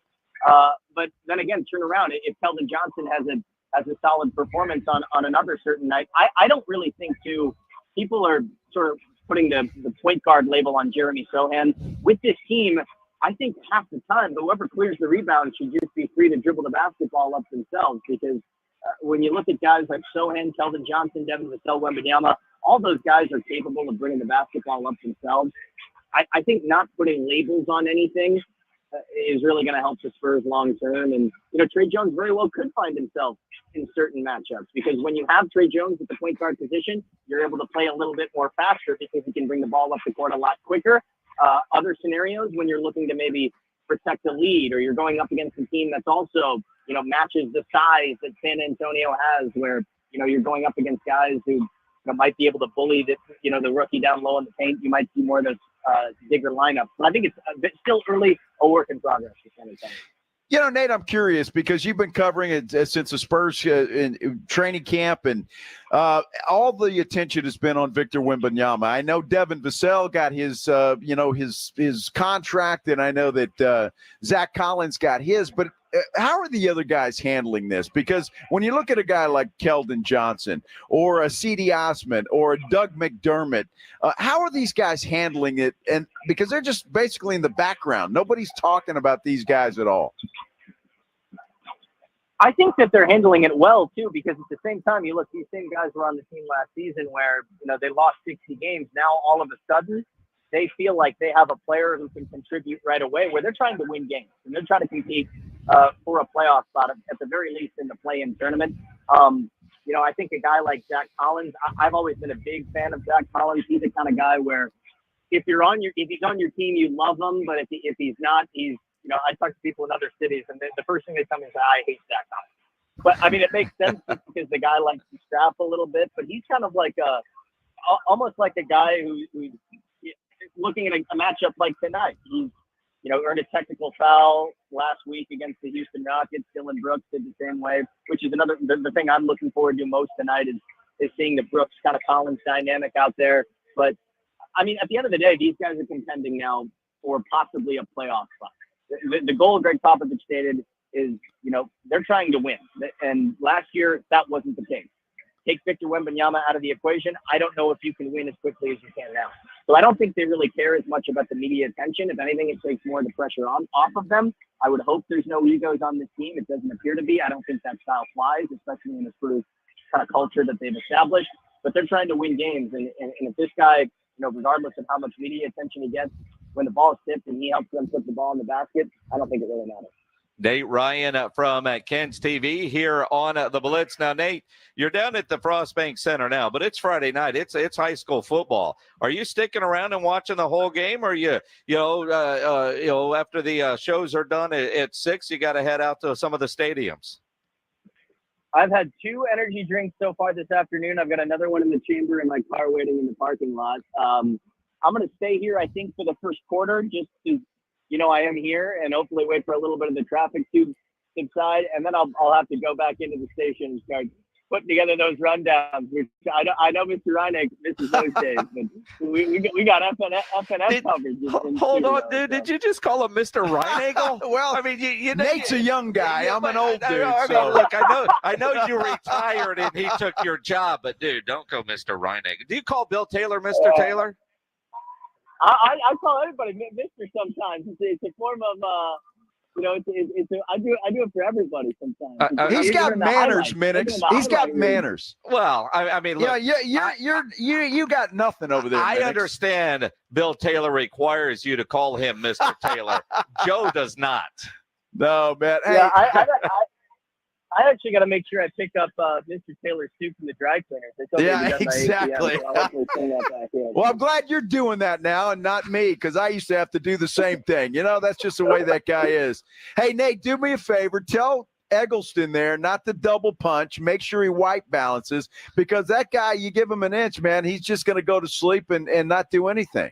But then again, turn around. If Keldon Johnson has a solid performance on another certain night, I don't really think people are sort of putting the point guard label on Jeremy Sohan. With this team, I think half the time, whoever clears the rebound should just be free to dribble the basketball up themselves because when you look at guys like Sohan, Keldon Johnson, Devin Vassell, Wembanyama, all those guys are capable of bringing the basketball up themselves. I think not putting labels on anything is really going to help the Spurs long term. And, Trey Jones very well could find himself in certain matchups because when you have Trey Jones at the point guard position, you're able to play a little bit more faster because he can bring the ball up the court a lot quicker. Other scenarios when you're looking to maybe protect a lead or you're going up against a team that's also, matches the size that San Antonio has where, you're going up against guys who might be able to bully the rookie down low in the paint. You might see more of those bigger lineups. But I think it's a bit still early, a work in progress for San Antonio. Nate, I'm curious because you've been covering it since the Spurs in training camp, and all the attention has been on Victor Wembanyama. I know Devin Vassell got his contract, and I know that Zach Collins got his. But how are the other guys handling this? Because when you look at a guy like Keldon Johnson or a C.D. Osman or a Doug McDermott, how are these guys handling it? And because they're just basically in the background, nobody's talking about these guys at all. I think that they're handling it well too, because at the same time, you look, these same guys were on the team last season where, they lost 60 games. Now, all of a sudden, they feel like they have a player who can contribute right away where they're trying to win games and they're trying to compete for a playoff spot at the very least in the play-in tournament. I think a guy like Zach Collins, I've always been a big fan of Zach Collins. He's the kind of guy where if he's on your team, you love him, but if he's not, I talk to people in other cities, and the first thing they tell me is, I hate Zach Collins. But, I mean, it makes sense because the guy likes to strap a little bit, but he's kind of like almost like a guy who's looking at a matchup like tonight. earned a technical foul last week against the Houston Rockets. Dylan Brooks did the same way, which is the thing I'm looking forward to most tonight is seeing the Brooks kind of Collins dynamic out there. But I mean, at the end of the day, these guys are contending now for possibly a playoff spot. The goal Greg Popovich stated is, they're trying to win. And last year, that wasn't the case. Take Victor Wembanyama out of the equation. I don't know if you can win as quickly as you can now. So I don't think they really care as much about the media attention. If anything, it takes more of the pressure off of them. I would hope there's no egos on this team. It doesn't appear to be. I don't think that style flies, especially in the Spurs kind of culture that they've established. But they're trying to win games. And if this guy, regardless of how much media attention he gets, when the ball is tipped and he helps them put the ball in the basket, I don't think it really matters. Nate Ryan from Ken's TV here on the Blitz. Now, Nate, you're down at the Frost Bank Center now, but it's Friday night. It's high school football. Are you sticking around and watching the whole game, or after the shows are done at 6, you got to head out to some of the stadiums? I've had 2 energy drinks so far this afternoon. I've got another one in the chamber in my car waiting in the parking lot. I'm going to stay here, I think, for the first quarter, just to I am here, and hopefully wait for a little bit of the traffic to subside, and then I'll have to go back into the station and start putting together those rundowns. Which I know Mr. Reineck misses those days, but we got FNS coverage. Hold on, dude. Did you just call him Mr. Reineck? Well, I mean, Nate's a young guy. I'm an old dude. Look, I know you retired and he took your job, but dude, don't go Mr. Reineck. Do you call Bill Taylor Mr. Taylor? I call everybody Mr. sometimes. It's a form of I do it for everybody sometimes. He's got manners, Minix. He's got manners. Well, I mean, look, you got nothing over there. I understand Bill Taylor requires you to call him Mr. Taylor. Joe does not. No, man. Hey. Yeah, I actually got to make sure I pick up Mr. Taylor's suit from the dry cleaners. Yeah, exactly. Well, I'm glad you're doing that now and not me, because I used to have to do the same thing. That's just the way that guy is. Hey, Nate, do me a favor. Tell Eggleston there not to double punch. Make sure he white balances, because that guy, you give him an inch, man, he's just going to go to sleep and not do anything.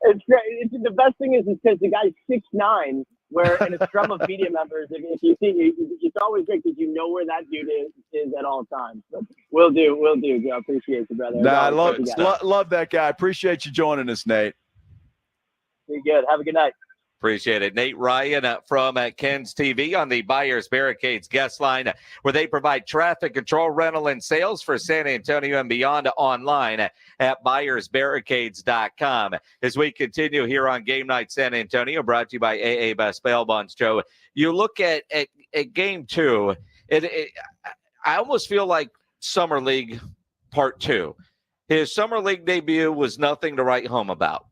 It's great. The best thing is because the guy's 6'9", where in a scrum of media members, if you see, it's always great because you know where that dude is at all times. But we'll do, Joe. Appreciate you, brother. I love that guy. Appreciate you joining us, Nate. Be good. Have a good night. Appreciate it. Nate Ryan from Ken's TV on the Buyers Barricades guest line, where they provide traffic control, rental, and sales for San Antonio and beyond, online at buyersbarricades.com. As we continue here on Game Night San Antonio, brought to you by AA Best Bail Bonds. Joe, you look at Game 2, I almost feel like Summer League Part 2. His Summer League debut was nothing to write home about.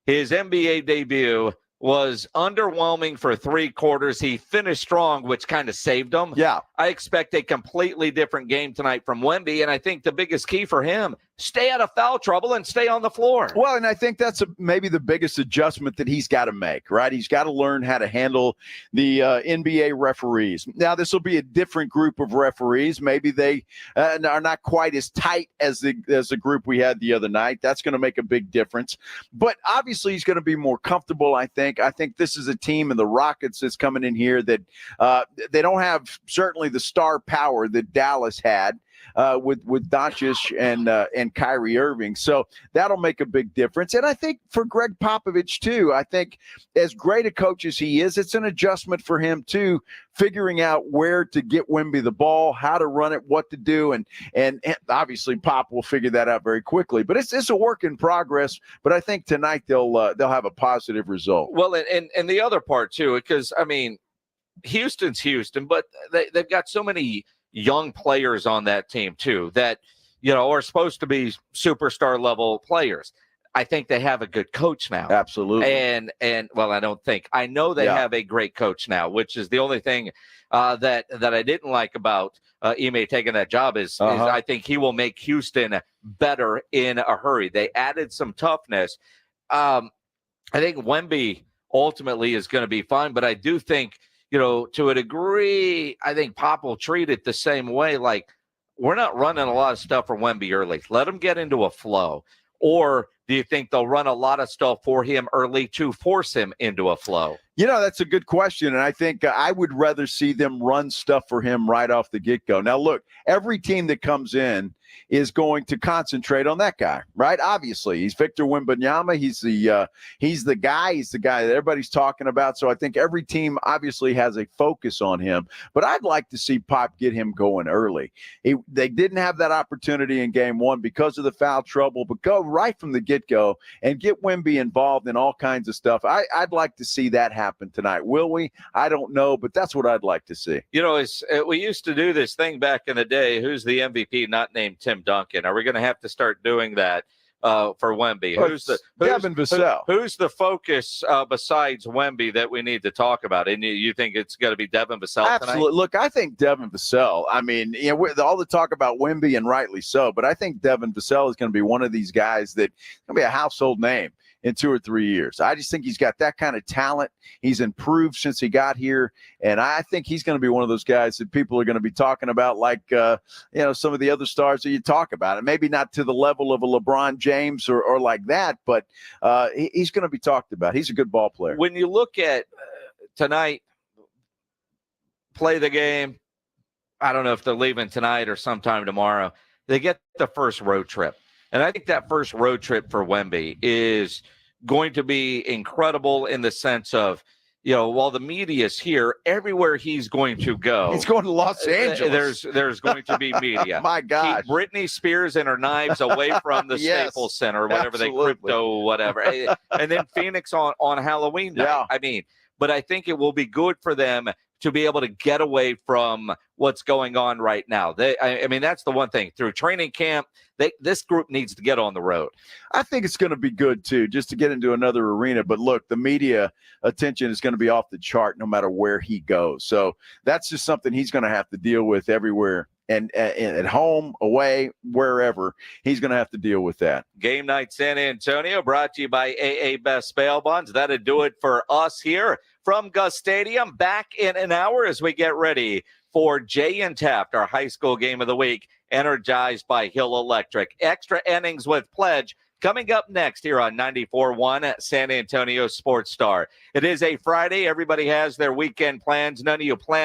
His NBA debut was underwhelming for 3 quarters. He finished strong, which kind of saved him. Yeah. I expect a completely different game tonight from Wemby, and I think the biggest key for him, stay out of foul trouble and stay on the floor. Well, and I think that's maybe the biggest adjustment that he's got to make, right? He's got to learn how to handle the NBA referees. Now, this will be a different group of referees. Maybe they are not quite as tight as the group we had the other night. That's going to make a big difference. But obviously, he's going to be more comfortable, I think. I think this is a team in the Rockets that's coming in here that they don't have certainly the star power that Dallas had with Doncic and Kyrie Irving. So that'll make a big difference. And I think for Greg Popovich, too, I think as great a coach as he is, it's an adjustment for him, too, figuring out where to get Wemby the ball, how to run it, what to do. And obviously Pop will figure that out very quickly. But it's a work in progress. But I think tonight they'll have a positive result. Well, and the other part, too, because, I mean, Houston's Houston, but they've got so many young players on that team too that are supposed to be superstar level players. I think they have a good coach now. Absolutely. And well, I know they have a great coach now, which is the only thing that I didn't like about Ime taking that job is I think he will make Houston better in a hurry. They added some toughness. I think Wemby ultimately is going to be fine, but I do think to a degree, I think Pop will treat it the same way. Like, we're not running a lot of stuff for Wemby early. Let him get into a flow. Or do you think they'll run a lot of stuff for him early to force him into a flow? That's a good question, and I think I would rather see them run stuff for him right off the get-go. Now, look, every team that comes in is going to concentrate on that guy, right? Obviously, he's Victor Wembanyama. He's the guy that everybody's talking about. So I think every team obviously has a focus on him. But I'd like to see Pop get him going early. They didn't have that opportunity in game one because of the foul trouble, but go right from the get-go and get Wemby involved in all kinds of stuff. I'd like to see that happen tonight. Will we? I don't know, but that's what I'd like to see. We used to do this thing back in the day. Who's the MVP not named Tim Duncan? Are we going to have to start doing that for Wemby? Devin Vassell. Who's the focus besides Wemby that we need to talk about? And you think it's going to be Devin Vassell tonight? Absolutely. Look, I think Devin Vassell, all the talk about Wemby, and rightly so, but I think Devin Vassell is going to be one of these guys that's going to be a household name in 2 or 3 years. I just think he's got that kind of talent. He's improved since he got here, and I think he's going to be one of those guys that people are going to be talking about like, some of the other stars that you talk about. And maybe not to the level of a LeBron James or like that, but he's going to be talked about. He's a good ball player. When you look at tonight, play the game, I don't know if they're leaving tonight or sometime tomorrow, they get the first road trip. And I think that first road trip for Wemby is going to be incredible in the sense of, while the media is here, everywhere he's going to go. He's going to Los Angeles. There's going to be media. My God. Keep Britney Spears and her knives away from the Yes, Staples Center, whatever absolutely. they crypto, whatever. And then Phoenix on Halloween night. Yeah. But I think it will be good for them to be able to get away from what's going on right now. That's the one thing. Through training camp, this group needs to get on the road. I think it's going to be good, too, just to get into another arena. But, look, the media attention is going to be off the chart no matter where he goes. So that's just something he's going to have to deal with everywhere. And at home, away, wherever, he's going to have to deal with that. Game Night San Antonio brought to you by AA Best Bail Bonds. That'll do it for us here from Gus Stadium. Back in an hour as we get ready for Jay and Taft, our high school game of the week, energized by Hill Electric. Extra innings with Pledge coming up next here on 94.1 San Antonio Sports Star. It is a Friday. Everybody has their weekend plans. None of you plan